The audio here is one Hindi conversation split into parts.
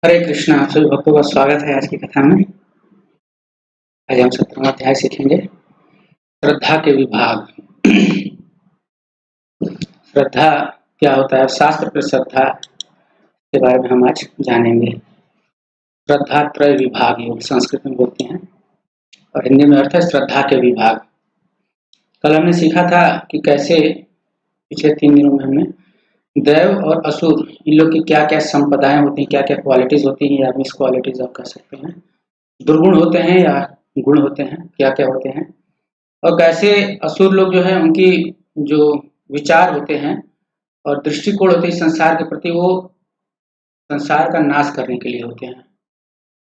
हरे कृष्णा। आप सभी भक्तों का स्वागत है आज की कथा में। आज हम 17वां अध्याय सीखेंगे, श्रद्धा के विभाग। श्रद्धा क्या होता है, शास्त्र पर श्रद्धा के बारे में हम आज जानेंगे। श्रद्धा त्रय विभाग योग संस्कृत में बोलते हैं और हिंदी में अर्थ है श्रद्धा के विभाग। कल हमने सीखा था कि कैसे पिछले 3 दिनों में हमने दैव और असुर, इन लोग की क्या क्या संपदाएं होती हैं, क्या क्या क्वालिटीज होती हैं या मिस क्वालिटीज आप कह सकते हैं, दुर्गुण होते हैं या गुण होते हैं, क्या क्या होते हैं, और कैसे असुर लोग जो है उनकी जो विचार होते हैं और दृष्टिकोण होते हैं संसार के प्रति, वो संसार का नाश करने के लिए होते हैं।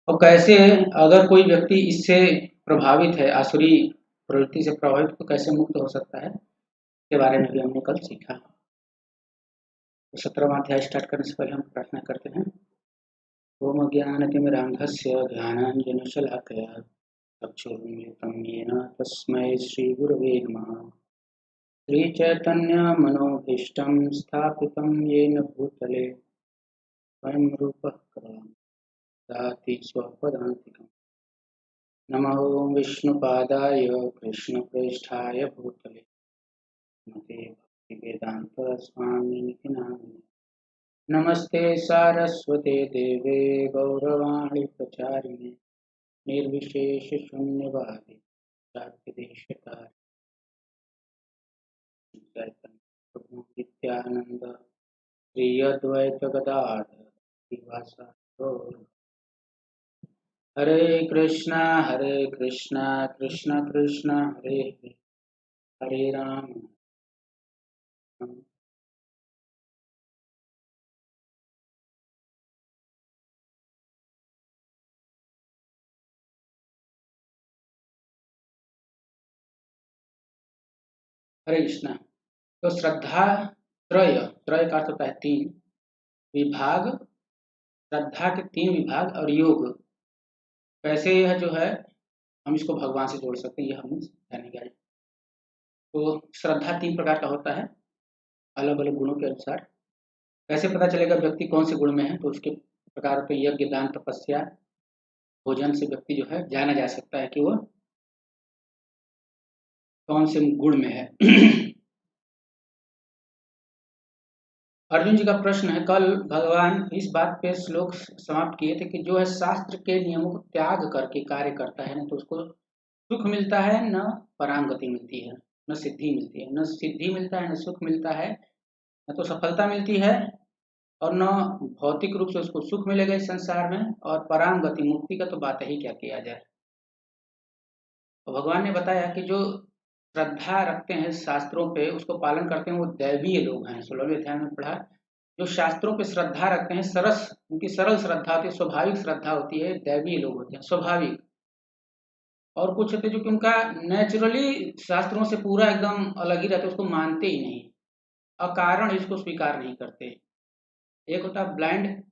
और कैसे अगर कोई व्यक्ति इससे प्रभावित है, आसुरी प्रवृत्ति से प्रभावित, तो कैसे मुक्त हो सकता है, के बारे में भी हमने कल सीखा। तो 17वां अध्याय स्टार्ट करने से पहले हम प्रार्थना करते हैं। ओम ज्ञानतिमिरान्धस्य ज्ञानाञ्जनशलाकया चक्षुरुन्मिलितं येन तस्मै श्रीगुरवे नमः। श्रीचैतन्यमनोभीष्टं स्थापितं येन भूतले स्वयं रूपः कदा ददाति स्वपदान्तिकम्। नमः ॐ विष्णुपादाय कृष्णप्रेष्ठाय भूतले नमस्ते भक्तिवेदान्तस्वामिनिति नामिने। नमस्ते सारस्वते देवे गौरवाणी प्रचारिणे निर्विशेषशून्यवादी नित्यानंद श्री अद्वैत गदाधर श्रीवासादि। हरे कृष्णा कृष्ण कृष्ण हरे हरे, हरे राम। हरे कृष्णा। तो श्रद्धा त्रय, त्रय का अर्थ होता है 3 विभाग, श्रद्धा के 3 विभाग और योग। कैसे यह जो है हम इसको भगवान से जोड़ सकते हैं, यह हम जानेंगे आज। तो श्रद्धा 3 प्रकार का होता है, अलग अलग गुणों के अनुसार। कैसे पता चलेगा व्यक्ति कौन से गुण में है, तो उसके प्रकार पे यज्ञ दान तपस्या भोजन से व्यक्ति जो है जाना जा सकता है कि वो कौन से गुण में है। अर्जुन जी का प्रश्न है, कल भगवान इस बात पे श्लोक समाप्त किए थे कि जो है शास्त्र के नियमों को त्याग करके कार्य करता है ना, तो उसको सुख मिलता है, न परांगति मिलती है, न सिद्धि मिलती है। न सिद्धि मिलता है, न सुख मिलता है, न तो सफलता मिलती है, और न भौतिक रूप से उसको सुख मिलेगा इस संसार में, और परांगति मुक्ति का तो बात ही क्या किया जाए। तो भगवान ने बताया कि जो श्रद्धा रखते हैं शास्त्रों पे, उसको पालन करते हैं, वो दैवीय लोग हैं। 16वें अध्याय में पढ़ा, जो शास्त्रों पे श्रद्धा रखते हैं, सरस उनकी सरल श्रद्धा होती है, स्वाभाविक श्रद्धा होती है, दैवीय लोग होते हैं, स्वाभाविक। और कुछ होते हैं जो कि उनका नेचुरली शास्त्रों से पूरा एकदम अलग ही रहता है, उसको मानते ही नहीं, अकारण इसको स्वीकार नहीं करते। एक होता है ब्लाइंड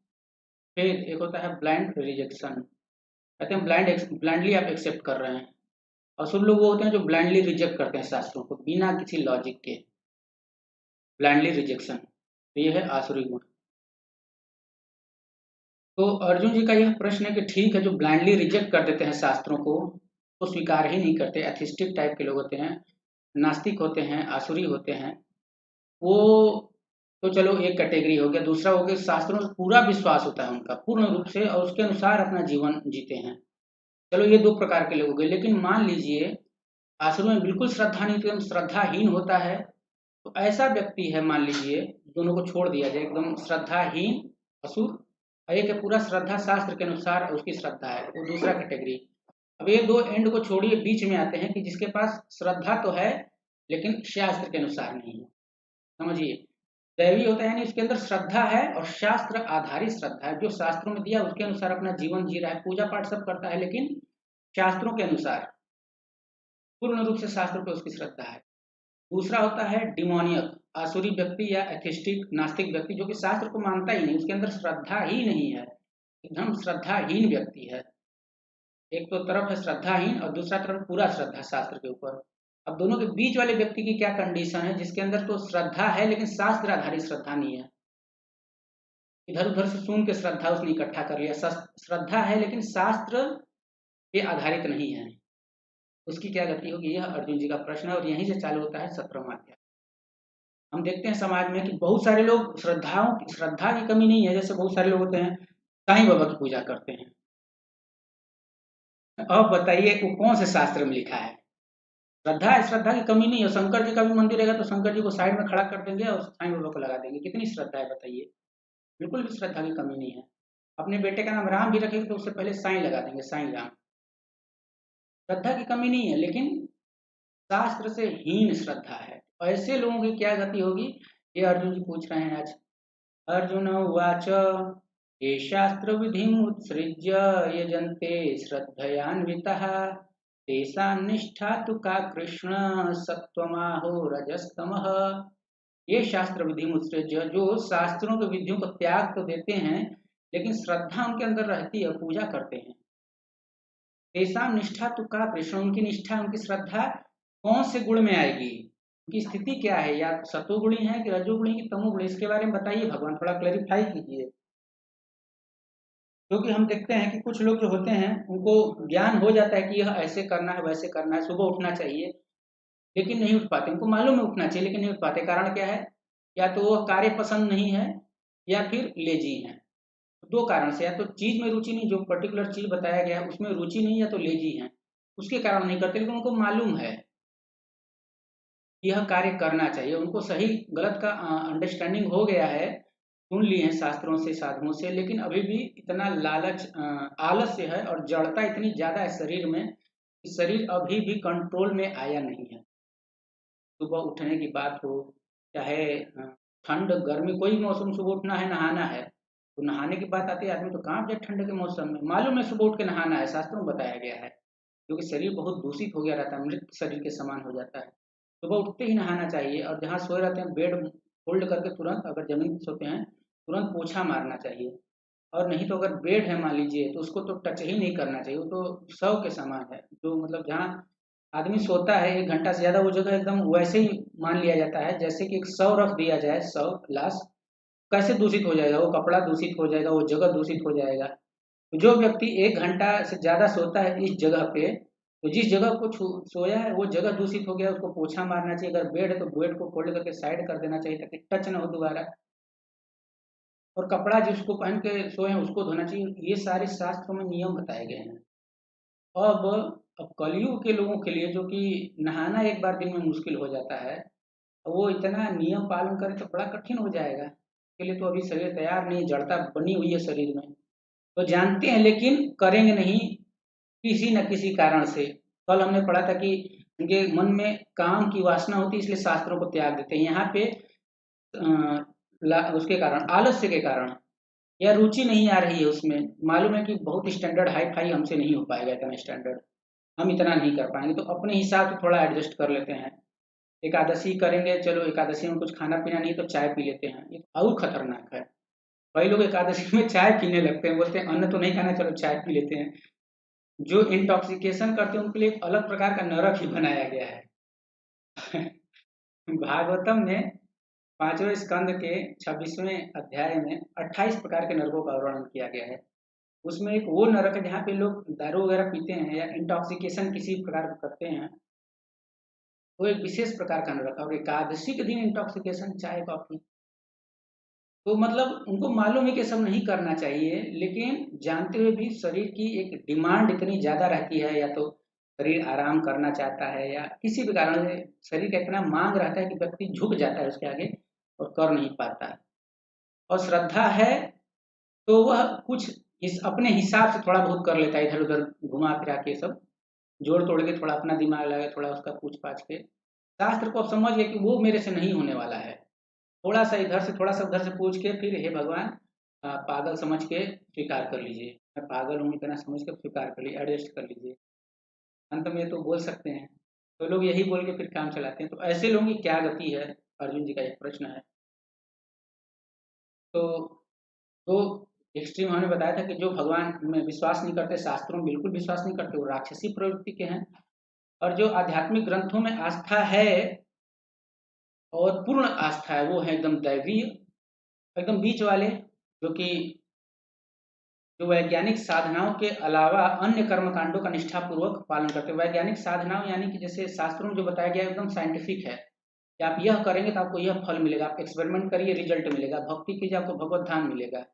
फेथ, एक होता है ब्लाइंड रिजेक्शन। कहते हैं ब्लाइंडली आप एक्सेप्ट कर रहे हैं, और सब लोग वो होते हैं जो ब्लाइंडली रिजेक्ट करते हैं शास्त्रों को बिना किसी लॉजिक के, ब्लाइंडली रिजेक्शन। तो ये है आसुरी गुण। तो अर्जुन जी का यह प्रश्न है कि ठीक है, जो ब्लाइंडली रिजेक्ट कर देते हैं शास्त्रों को, तो स्वीकार ही नहीं करते, एथिस्टिक टाइप के लोग होते हैं, नास्तिक होते हैं, आसुरी होते हैं, वो तो चलो एक कैटेगरी हो गया। दूसरा हो गया शास्त्रों में पूरा विश्वास होता है उनका पूर्ण रूप से, और उसके अनुसार अपना जीवन जीते हैं। चलो ये 2 प्रकार के लोग हो गए। लेकिन मान लीजिए आसुर में बिल्कुल श्रद्धा नहीं, तो श्रद्धाहीन होता है, तो ऐसा व्यक्ति है, मान लीजिए दोनों को छोड़ दिया जाए, एकदम श्रद्धाहीन असुर, और एक है पूरा श्रद्धा शास्त्र के अनुसार उसकी श्रद्धा है, वो दूसरा कैटेगरी। अब ये 2 एंड को छोड़िए, बीच में आते हैं कि जिसके पास श्रद्धा तो है लेकिन शास्त्र के अनुसार नहीं है। समझिए, दैवी होता है यानी उसके अंदर श्रद्धा है और शास्त्र आधारित श्रद्धा है, जो शास्त्रों में दिया उसके अनुसार अपना जीवन जी रहा है, पूजा पाठ सब करता है, लेकिन शास्त्रों के अनुसार पूर्ण रूप से शास्त्रों पर उसकी श्रद्धा है। दूसरा होता है डिमोनियक, आसुरी व्यक्ति या एथिस्टिक नास्तिक व्यक्ति, जो कि शास्त्र को मानता ही नहीं, उसके अंदर श्रद्धा ही नहीं है, एकदम श्रद्धाहीन व्यक्ति है। एक तो तरफ है श्रद्धाहीन और दूसरा तरफ पूरा श्रद्धा शास्त्र के ऊपर। अब दोनों के बीच वाले व्यक्ति की क्या कंडीशन है, जिसके अंदर तो श्रद्धा है लेकिन शास्त्र आधारित श्रद्धा नहीं है, इधर उधर से सुन के श्रद्धा उसने इकट्ठा कर लिया। श्रद्धा है लेकिन शास्त्र पे आधारित नहीं है, उसकी क्या गति होगी? यह अर्जुन जी का प्रश्न है और यहीं से चालू होता है 17वां अध्याय। हम देखते हैं समाज में कि बहुत सारे लोग श्रद्धा की कमी नहीं है, जैसे बहुत सारे लोग होते हैं साईं बाबा की पूजा करते हैं। अब बताइए वो कौन से शास्त्र में लिखा है? श्रद्धा है, श्रद्धा की कमी नहीं है। शंकर जी का भी मंदिर रहेगा तो शंकर जी को साइड में खड़ा कर देंगे और साईं बाबा को लगा देंगे। कितनी श्रद्धा है बताइए? बिल्कुल भी श्रद्धा की कमी नहीं है। अपने बेटे का नाम राम भी रखेंगे तो उससे पहले साईं लगा देंगे, साईं राम। श्रद्धा की कमी नहीं है, लेकिन शास्त्र से हीन श्रद्धा है। ऐसे लोगों की क्या गति होगी, ये अर्जुन जी पूछ रहे हैं आज। अर्जुन उवाच ये शास्त्र विधिमुत्सृज्य यजन्ते श्रद्धयान्वितः तेषां निष्ठा तु का कृष्ण सत्वमाहो रजस्तमः। ये शास्त्र विधिमुत्सृज्य, जो शास्त्रों के विधियों को त्याग तो देते हैं लेकिन श्रद्धा उनके अंदर रहती है, पूजा करते हैं। तेषां निष्ठा तु का कृष्ण, उनकी निष्ठा उनकी श्रद्धा कौन से गुण में आएगी? उनकी स्थिति क्या है? या सतोगुणी है कि रजोगुणी की तमोगुणी? इसके बारे में बताइए भगवान, थोड़ा क्लैरिफाई कीजिए। क्योंकि हम देखते हैं कि कुछ लोग जो होते हैं उनको ज्ञान हो जाता है कि यह ऐसे करना है वैसे करना है, सुबह उठना चाहिए, लेकिन नहीं उठ पाते। उनको मालूम है उठना चाहिए लेकिन नहीं उठ पाते। कारण क्या है? या तो वो कार्य पसंद नहीं है या फिर लेजी है। दो कारण से, या तो चीज में रुचि नहीं, जो पर्टिकुलर चीज बताया गया है उसमें रुचि नहीं, या तो लेजी है, उसके कारण नहीं करते। लेकिन उनको मालूम है यह कार्य करना चाहिए, उनको सही गलत का अंडरस्टैंडिंग हो गया है, सुन लिए हैं शास्त्रों से साधुओं से, लेकिन अभी भी इतना लालच आलस्य है और जड़ता इतनी ज्यादा है शरीर में कि शरीर अभी भी कंट्रोल में आया नहीं है। सुबह उठने की बात हो, चाहे ठंड गर्मी कोई मौसम, सुबह उठना है नहाना है तो नहाने की बात आती है, आदमी तो कहाँ जाए ठंड के मौसम में। मालूम है सुबह उठ के नहाना है, शास्त्रों में बताया गया है, क्योंकि शरीर बहुत दूषित हो गया रहता है, मृत शरीर के समान हो जाता है। सुबह उठते ही नहाना चाहिए और जहाँ सोए रहते हैं बेड फोल्ड करके तुरंत, अगर जमीन पे सोते हैं तुरंत पोछा मारना चाहिए। और नहीं तो अगर बेड है मान लीजिए तो उसको तो टच ही नहीं करना चाहिए, वो तो शव के समान है। जो मतलब जहाँ आदमी सोता है 1 घंटा से ज्यादा, वो जगह एकदम वैसे ही मान लिया जाता है जैसे कि एक शव रख दिया जाए, शव लाश। कैसे दूषित हो जाएगा वो कपड़ा, दूषित हो जाएगा वो जगह, दूषित हो जाएगा। तो जो व्यक्ति 1 घंटा से ज्यादा सोता है इस जगह पे, तो जिस जगह को सोया है वो जगह दूषित हो गया, उसको पोछा मारना चाहिए। अगर बेड है तो बेड को फोल्ड करके साइड कर देना चाहिए ताकि टच ना हो दोबारा। और कपड़ा जिसको पहन के सोए हैं उसको धोना चाहिए। ये सारे शास्त्रों में नियम बताए गए हैं। अब कलयुग के लोगों के लिए जो कि नहाना एक बार दिन में मुश्किल हो जाता है, वो इतना नियम पालन करे तो बड़ा कठिन हो जाएगा। के लिए तो अभी शरीर तैयार नहीं, जड़ता बनी हुई है शरीर में, तो जानते हैं लेकिन करेंगे नहीं किसी न किसी कारण से। कल हमने पढ़ा था कि उनके मन में काम की वासना होती है इसलिए शास्त्रों को त्याग देते हैं। यहाँ पे उसके कारण, आलस्य के कारण, या रुचि नहीं आ रही है उसमें। मालूम है कि बहुत स्टैंडर्ड हाई फाई हमसे नहीं हो पाएगा, इतना स्टैंडर्ड हम इतना नहीं कर पाएंगे, तो अपने हिसाब से थोड़ा एडजस्ट कर लेते हैं। एकादशी करेंगे, चलो एकादशी में कुछ खाना पीना नहीं तो चाय पी लेते हैं, ये और खतरनाक है। कई लोग एकादशी में चाय पीने लगते हैं, बोलते हैं अन्न तो नहीं खाना, चलो चाय पी लेते हैं। जो इंटॉक्सिकेशन करते हैं उनके लिए एक अलग प्रकार का नरक ही बनाया गया है। भागवतम में 5वें स्कंद के 26वें अध्याय में 28 प्रकार के नरकों का वर्णन किया गया है। उसमें एक वो नरक है जहाँ पे लोग दारू वगैरह पीते हैं या इंटॉक्सिकेशन किसी प्रकार का करते हैं, वो एक विशेष प्रकार का नरक है। और एकादशी के दिन इंटॉक्सिकेशन, चाय कॉफी, तो मतलब उनको मालूम है कि सब नहीं करना चाहिए, लेकिन जानते हुए भी शरीर की एक डिमांड इतनी ज्यादा रहती है, या तो शरीर आराम करना चाहता है या किसी भी कारण से शरीर का इतना मांग रहता है कि व्यक्ति झुक जाता है उसके आगे और कर नहीं पाता है। और श्रद्धा है तो वह कुछ अपने हिसाब से थोड़ा बहुत कर लेता है, इधर उधर घुमा फिरा के सब जोड़ तोड़ के, थोड़ा अपना दिमाग लगा, थोड़ा उसका पूछ पाछ के शास्त्र को अब समझ गए कि वो मेरे से नहीं होने वाला है। थोड़ा सा इधर से थोड़ा सा उधर से पूछ के फिर हे भगवान पागल समझ के स्वीकार कर लीजिए, मैं पागल हूँ इतना समझ के स्वीकार कर लीजिए, एडजस्ट कर लीजिए। अंत में तो बोल सकते हैं, तो लोग यही बोल के फिर काम चलाते हैं। तो ऐसे लोगों की क्या गति है, अर्जुन जी का एक प्रश्न है। तो दो एक्सट्रीम हमने बताया था कि जो भगवान में विश्वास नहीं करते, शास्त्रों में बिल्कुल विश्वास नहीं करते, वो राक्षसी प्रवृत्ति के हैं। और जो आध्यात्मिक ग्रंथों में आस्था है और पूर्ण आस्था है, वो है एकदम दैवीय, एकदम बीच वाले, जो कि जो वैज्ञानिक साधनाओं के अलावा अन्य कर्मकांडों का निष्ठापूर्वक पालन करते हैं। वैज्ञानिक साधनाओं यानी कि जैसे शास्त्रों में जो बताया गया एकदम साइंटिफिक है कि आप यह करेंगे तो आपको यह फल मिलेगा, आप एक्सपेरिमेंट करिए रिजल्ट मिलेगा, भक्ति कीजिए आपको भगवत धाम मिलेगा,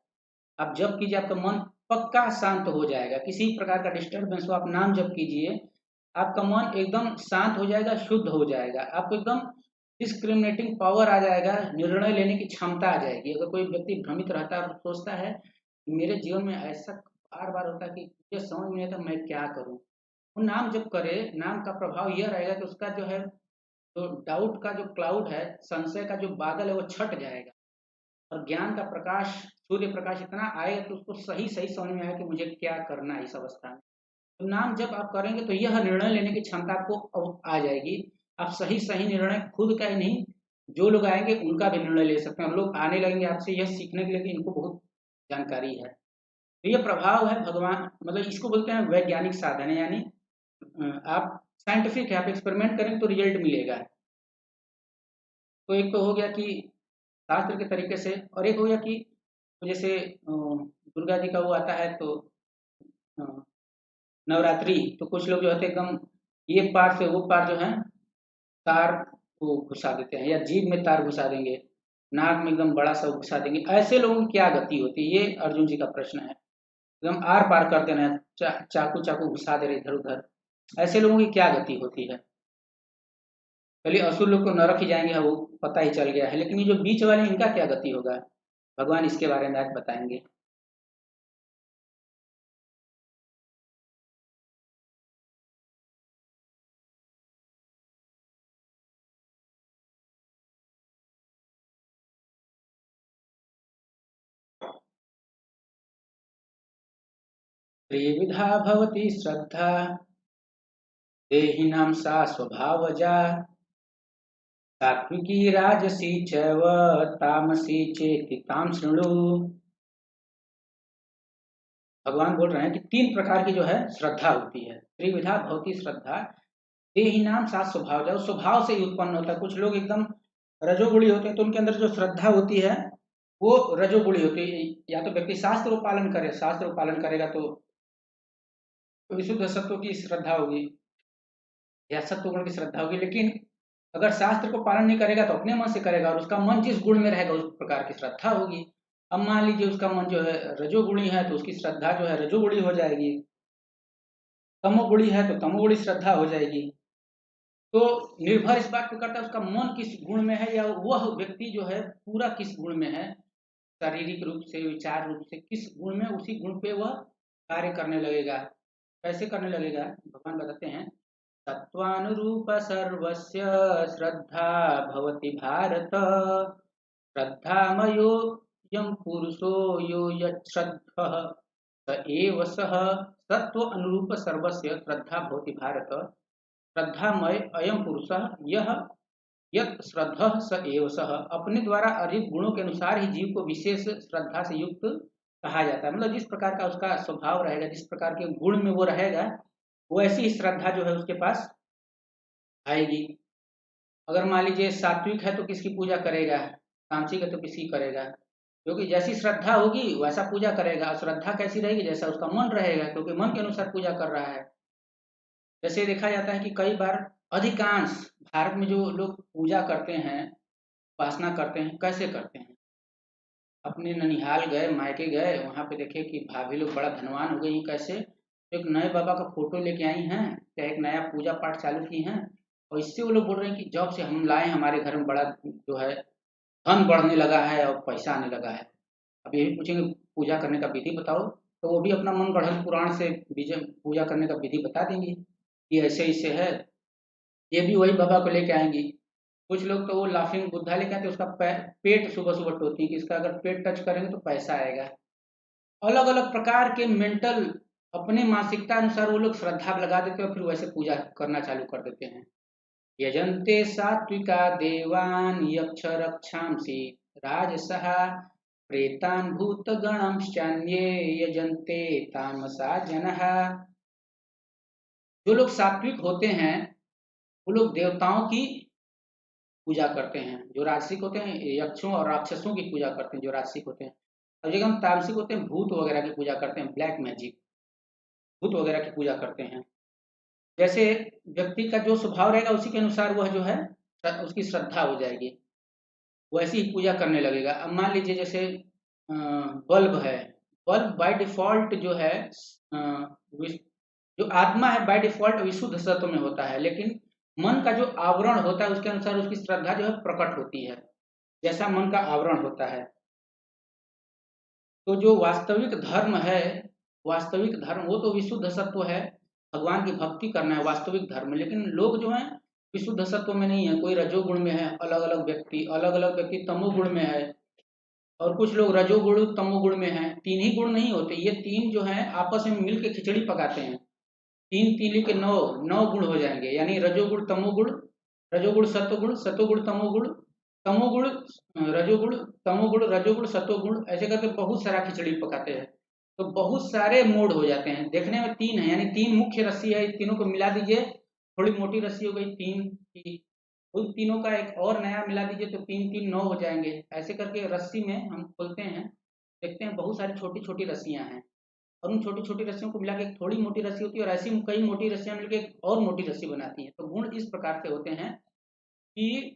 आप जप कीजिए आपका मन पक्का शांत हो जाएगा, किसी प्रकार का डिस्टर्बेंस हो आप नाम जप कीजिए आपका मन एकदम शांत हो जाएगा, शुद्ध हो जाएगा, आपको एकदम डिस्क्रिमिनेटिंग पावर आ जाएगा, निर्णय लेने की क्षमता आ जाएगी। अगर कोई व्यक्ति भ्रमित रहता है और सोचता है कि मेरे जीवन में ऐसा बार बार होता है कि मुझे समझ में नहीं आता मैं क्या करूं, वो नाम जब करे, नाम का प्रभाव यह रहेगा कि उसका जो है तो डाउट का जो क्लाउड है, संशय का जो बादल है वो छट जाएगा और ज्ञान का प्रकाश, सूर्य प्रकाश इतना आएगा कि उसको सही सही समझ में आए कि मुझे क्या करना है इस अवस्था में। तो नाम जब आप करेंगे तो यह निर्णय लेने की क्षमता आपको आ जाएगी, आप सही सही निर्णय खुद का ही नहीं जो लोग आएंगे उनका भी निर्णय ले सकते हैं और लोग आने लगेंगे आपसे यह सीखने के लिए कि इनको बहुत जानकारी है। तो ये प्रभाव है भगवान, मतलब इसको बोलते हैं वैज्ञानिक साधन है, यानी आप साइंटिफिक है, आप एक्सपेरिमेंट करेंगे तो रिजल्ट मिलेगा। तो एक तो हो गया कि शास्त्र के तरीके से, और एक हो गया कि जैसे दुर्गा जी का वो आता है तो अ, नवरात्रि, तो कुछ लोग जो होते हैं एकदम ये पार से वो पार जो है तार वो घुसा देते हैं, या जीभ में तार घुसा देंगे, नाक में एकदम बड़ा सा घुसा देंगे, ऐसे लोगों की क्या गति होती है, ये अर्जुन जी का प्रश्न है। एकदम आर पार कर देना है, चाकू चाकू घुसा दे रहे इधर उधर, ऐसे लोगों की क्या गति होती है। चलिए असुर लोग तो नरक ही जाएंगे, हाँ, वो पता ही चल गया है, लेकिन ये जो बीच वाले इनका क्या गति होगा, भगवान इसके बारे में आज बताएंगे। त्रिविधा भवती श्रद्धा देहिनां सा स्वभावजा, सात्विकी राजसी चैव तामसी चेति ताम शृणु। भगवान बोल रहे हैं कि तीन प्रकार की जो है श्रद्धा होती है। त्रिविधा भवती श्रद्धा देहिनाम सा स्वभावजा, स्वभाव से ही उत्पन्न होता है। कुछ लोग एकदम रजोगुणी होते हैं तो उनके अंदर जो श्रद्धा होती है वो रजोगुणी होती है। या तो व्यक्ति शास्त्र को पालन करे, शास्त्र को पालन करेगा तो विशुद्ध सत्व की श्रद्धा होगी या सत्व गुण की श्रद्धा होगी, लेकिन अगर शास्त्र को पालन नहीं करेगा तो अपने मन से करेगा और उसका मन जिस गुण में रहेगा उस प्रकार की श्रद्धा होगी। अब मान लीजिए उसका मन जो है रजोगुणी है तो उसकी श्रद्धा जो है रजोगुणी हो जाएगी, तमोगुणी है तो तमोगुणी श्रद्धा हो जाएगी। तो निर्भर इस बात पर करता है उसका मन किस गुण में है, या वह व्यक्ति जो है पूरा किस गुण में है, शारीरिक रूप से विचार रूप से किस गुण में, उसी गुण पे वह कार्य करने लगेगा। कैसे करने लगेगा भगवान बताते हैं, तत्वानुरूप सर्वस्य श्रद्धा भवति भारत, श्रद्धामयो यं पुरुषो यो यच्छ्रद्धः स एव सः, सत्व अनुरूप सर्वस्य श्रद्धा भवति भारत, श्रद्धामय अयम पुरुषः यह यत् श्रद्धः स एव सः। अपने द्वारा अर्जित गुणों के अनुसार ही जीव को विशेष श्रद्धा से युक्त कहा जाता है। मतलब जिस प्रकार का उसका स्वभाव रहेगा, जिस प्रकार के गुण में वो रहेगा, वैसी ही श्रद्धा जो है उसके पास आएगी। अगर मान लीजिए सात्विक है तो किसकी पूजा करेगा, तामसिक है तो किसकी करेगा, क्योंकि जैसी श्रद्धा होगी वैसा पूजा करेगा। श्रद्धा कैसी रहेगी, जैसा उसका मन रहेगा, क्योंकि मन के अनुसार पूजा कर रहा है। जैसे देखा जाता है कि कई बार अधिकांश भारत में जो लोग पूजा करते हैं, उपासना करते हैं, कैसे करते हैं, अपने ननिहाल गए, मायके गए, वहां पे देखे कि भाभी लोग बड़ा धनवान हो गई, कैसे एक नए बाबा का फोटो लेके आई हैं, क्या एक नया पूजा पाठ चालू की हैं, और इससे वो लोग बोल रहे हैं कि जब से हम लाए हमारे घर में बड़ा जो है धन बढ़ने लगा है और पैसा आने लगा है। अब ये भी पूछेंगे पूजा करने का विधि बताओ, तो वो भी अपना मन गढ़ंत पुराण से पूजा करने का विधि बता देंगे कि ऐसे ऐसे है। ये भी वही बाबा को लेके आएंगी। कुछ लोग तो वो लाफिंग बुद्धा लेके आते हैं, उसका पेट सुबह सुबह टोती कि इसका अगर पेट टच करेंगे तो पैसा आएगा। अलग अलग प्रकार के मेंटल अपने मानसिकता अनुसार वो लोग श्रद्धा लगा देते हैं और फिर वैसे पूजा करना चालू कर देते हैं। यजन्ते सात्विका देवान यक्ष रक्षांसि राजसः, प्रेतान भूतगणंश्चान्ये यजन्ते तामसा जनः। जो लोग सात्विक होते हैं वो लोग देवताओं की पूजा करते हैं, जो राजसिक होते हैं यक्षों और राक्षसों की पूजा करते हैं जो राजसिक होते हैं। और जगह हम तामसिक होते हैं, भूत वगैरह की पूजा करते हैं, ब्लैक मैजिक, भूत वगैरह की पूजा करते हैं। जैसे व्यक्ति का जो स्वभाव रहेगा उसी के अनुसार वह जो है उसकी श्रद्धा हो जाएगी, वैसी ही पूजा करने लगेगा। अब मान लीजिए जैसे बल्ब है, बल्ब बाय डिफॉल्ट जो है जो आत्मा है बाय डिफॉल्ट विशुद्ध सत्व में होता है, लेकिन मन का जो आवरण होता है उसके अनुसार उसकी श्रद्धा जो है प्रकट होती है, जैसा मन का आवरण होता है। तो जो वास्तविक धर्म है, वास्तविक धर्म वो तो विशुद्ध सत्व है, भगवान की भक्ति करना है वास्तविक धर्म। लेकिन लोग जो है विशुद्ध सत्व में नहीं है, कोई रजोगुण में है, अलग अलग व्यक्ति तमोगुण में है, और कुछ लोग रजोगुण तमोगुण में हैं। तीन ही गुण नहीं होते, ये तीन जो हैं आपस में मिल के खिचड़ी पकाते हैं। तीन तीली के नौ नौ गुण हो जाएंगे, यानी रजोगुण तमोगुण, रजोगुण सत्वगुण, सत्वगुण तमोगुण, तमोगुण रजोगुण, तमोगुण रजोगुण सत्वगुण, ऐसे करके बहुत सारा खिचड़ी पकाते हैं। तो बहुत सारे मोड हो जाते हैं। देखने में तीन है, यानी तीन मुख्य रस्सी है, तीनों को मिला दीजिए, थोड़ी मोटी रस्सी हो गई तीन की, उन तीनों का एक और नया मिला दीजिए तो तीन तीन नौ हो जाएंगे। ऐसे करके रस्सी में हम खोलते हैं, देखते हैं बहुत सारी छोटी छोटी रस्सियां हैं, और उन छोटी छोटी रस्सियों को मिला के एक थोड़ी मोटी रस्सी होती है, और ऐसी कई मोटी रस्सियां मिलकर एक और मोटी रस्सी बनाती हैं। तो गुण इस प्रकार से होते हैं कि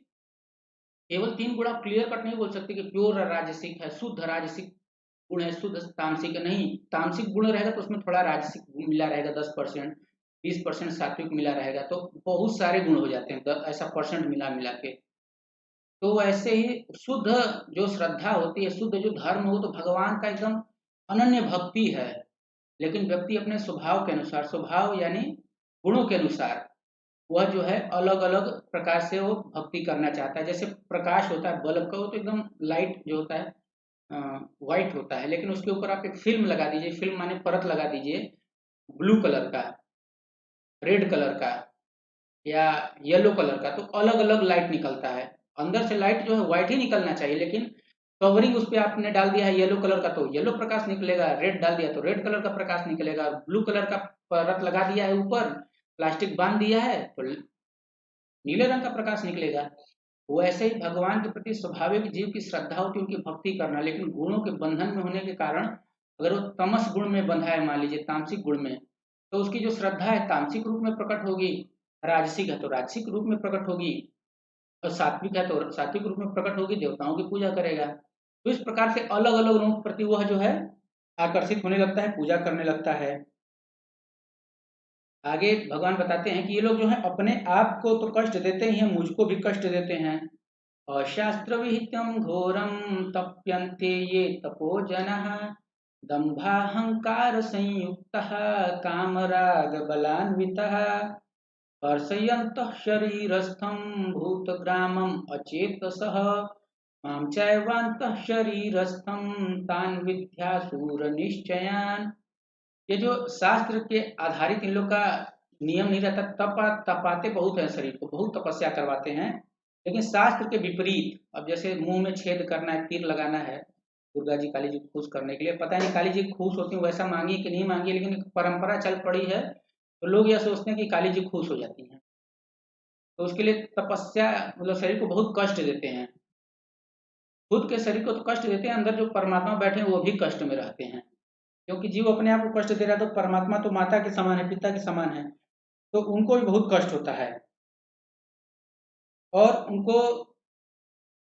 केवल तीन गुण आप क्लियर कट नहीं बोल सकते कि प्योर राजसिक है, शुद्ध राजसिक गुण है, शुद्ध तामसिक नहीं। तामसिक गुण रहेगा तो उसमें थोड़ा राजसिक गुण मिला रहेगा, 10%, 20% सात्विक मिला रहेगा, तो बहुत सारे गुण हो जाते हैं, ऐसा परसेंट मिला मिला के। तो ऐसे ही शुद्ध जो श्रद्धा होती है, शुद्ध जो धर्म हो, तो भगवान का एकदम अनन्य भक्ति है। लेकिन व्यक्ति अपने स्वभाव के अनुसार, स्वभाव यानी गुणों के अनुसार वह जो है अलग अलग प्रकार से वो भक्ति करना चाहता है। जैसे प्रकाश होता है बल्ब का, वो तो एकदम लाइट जो होता है व्हाइट होता है, लेकिन उसके ऊपर आप एक फिल्म लगा दीजिए, फिल्म माने परत लगा दीजिए ब्लू कलर का, रेड कलर का या येलो कलर का, तो अलग अलग लाइट निकलता है। अंदर से लाइट जो है व्हाइट ही निकलना चाहिए, लेकिन कवरिंग उस पर आपने डाल दिया है येलो कलर का तो येलो प्रकाश निकलेगा, रेड डाल दिया तो रेड कलर का प्रकाश निकलेगा, ब्लू कलर का परत लगा दिया है ऊपर, प्लास्टिक बांध दिया है तो नीले रंग का प्रकाश निकलेगा। वैसे ही भगवान के प्रति स्वाभाविक जीव की श्रद्धा होती है, उनकी भक्ति करना, लेकिन गुणों के बंधन में होने के कारण अगर वो तमस गुण में बंधा है, मान लीजिए तामसिक गुण में, तो उसकी जो श्रद्धा है तामसिक रूप में प्रकट होगी, राजसिक है तो राजसिक रूप में प्रकट होगी, और सात्विक है तो सात्विक रूप में प्रकट होगी, देवताओं की पूजा करेगा। तो इस प्रकार से अलग अलग रूप प्रति वह जो है आकर्षित होने लगता है, पूजा करने लगता है। आगे भगवान बताते हैं कि ये लोग जो है अपने आप को तो कष्ट देते ही हैं, मुझको भी कष्ट देते हैं। अशास्त्र विहितम घोरम तप्यन्ते ये तपो जनः, दंभाहंकार संयुक्त कामराग बलान्वितः, कर्षयन्तः शरीरस्थं भूतग्रामम् अचेतसः, मां चैवान्तः शरीरस्थं तान् विद्यासुर निश्चयान्। ये जो शास्त्र के आधारित इन लोग का नियम नहीं रहता, तपाते बहुत है, शरीर को बहुत तपस्या करवाते हैं, लेकिन शास्त्र के विपरीत। अब जैसे मुंह में छेद करना है, तीर लगाना है, दुर्गा जी काली जी को खुश करने के लिए, पता नहीं काली जी खुश होती है वैसा मांगी कि नहीं मांगी, लेकिन एक परंपरा चल पड़ी है, तो लोग यह सोचते हैं कि काली जी खुश हो जाती हैं, तो उसके लिए तपस्या मतलब शरीर को बहुत कष्ट देते हैं। खुद के शरीर को तो कष्ट देते हैं, अंदर जो परमात्मा बैठे हैं वो भी कष्ट में रहते हैं, क्योंकि जीव अपने आप को कष्ट दे रहा है, तो परमात्मा तो माता के समान है, पिता के समान है, तो उनको भी बहुत कष्ट होता है, और उनको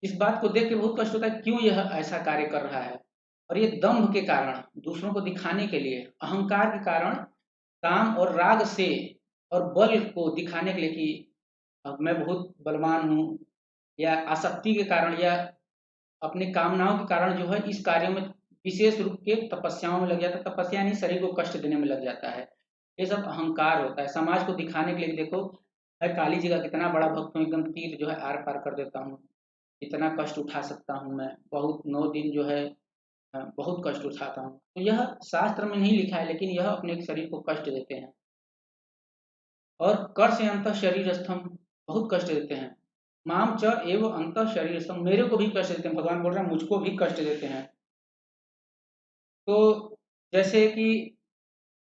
इस बात को देख के बहुत कष्ट होता है क्यों यह ऐसा कार्य कर रहा है। और ये दंभ के कारण, दूसरों को दिखाने के लिए, अहंकार के कारण, काम और राग से और बल को दिखाने के लिए कि अब मैं बहुत बलवान हूँ, या आसक्ति के कारण, या अपनी कामनाओं के कारण जो है इस कार्यों में विशेष रूप के तपस्याओं में लग जाता है। तपस्या नहीं, शरीर को कष्ट देने में लग जाता है। ये सब अहंकार होता है, समाज को दिखाने के लिए। देखो मैं काली जी का कितना बड़ा भक्त हूँ, एकदम तीर जो है आर पार कर देता हूँ, इतना कष्ट उठा सकता हूँ मैं, बहुत 9 दिन जो है बहुत कष्ट उठाता हूँ। तो यह शास्त्र में नहीं लिखा है, लेकिन यह अपने शरीर को कष्ट देते हैं। और कर से अंत शरीर स्तंभ, बहुत कष्ट देते हैं। माम च एवं अंत शरीर स्तंभ, मेरे को भी कष्ट देते हैं, भगवान बोल रहे हैं मुझको भी कष्ट देते हैं। तो जैसे कि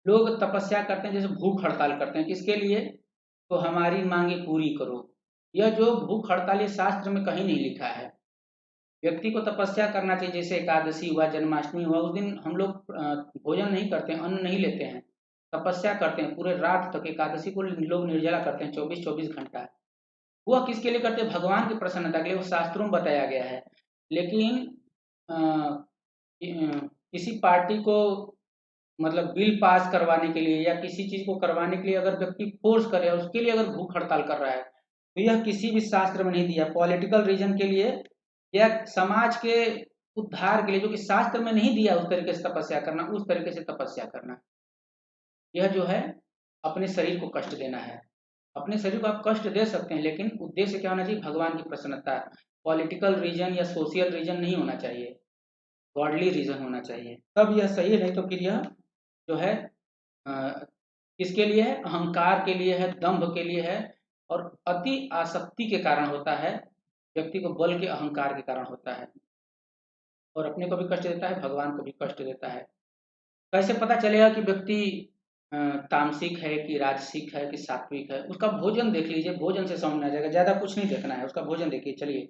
लोग तपस्या करते हैं, जैसे भूख हड़ताल करते हैं, किसके लिए? तो हमारी मांगे पूरी करो। यह जो भूख हड़ताल, ये शास्त्र में कहीं नहीं लिखा है। व्यक्ति को तपस्या करना चाहिए, जैसे एकादशी हुआ, जन्माष्टमी हुआ, उस दिन हम लोग भोजन नहीं करते हैं, अन्न नहीं लेते हैं, तपस्या करते हैं, पूरे रात तक एकादशी को लोग निर्जला करते हैं 24-24 घंटा। वह किसके लिए करते हैं? भगवान की प्रसन्नता के लिए, वो शास्त्रों में बताया गया है। लेकिन किसी पार्टी को मतलब बिल पास करवाने के लिए या किसी चीज को करवाने के लिए अगर व्यक्ति फोर्स करे और उसके लिए अगर भूख हड़ताल कर रहा है, तो यह किसी भी शास्त्र में नहीं दिया। पॉलिटिकल रीजन के लिए या समाज के उद्धार के लिए, जो कि शास्त्र में नहीं दिया उस तरीके से तपस्या करना, उस तरीके से तपस्या करना, यह जो है अपने शरीर को कष्ट देना है। अपने शरीर को आप कष्ट दे सकते हैं, लेकिन उद्देश्य क्या होना चाहिए? भगवान की प्रसन्नता। पॉलिटिकल रीजन या सोशल रीजन नहीं होना चाहिए, गॉडली रीजन होना चाहिए, तब यह सही है। नहीं तो फिर यह जो है किसके लिए है? अहंकार के लिए है, दंभ के लिए है, और अति आसक्ति के कारण होता है। व्यक्ति को बल के अहंकार के कारण होता है, और अपने को भी कष्ट देता है, भगवान को भी कष्ट देता है। कैसे पता चलेगा कि व्यक्ति तामसिक है कि राजसिक है कि सात्विक है? उसका भोजन देख लीजिए, भोजन से समझ में आ जाएगा, ज्यादा कुछ नहीं देखना है, उसका भोजन देखिए। चलिए,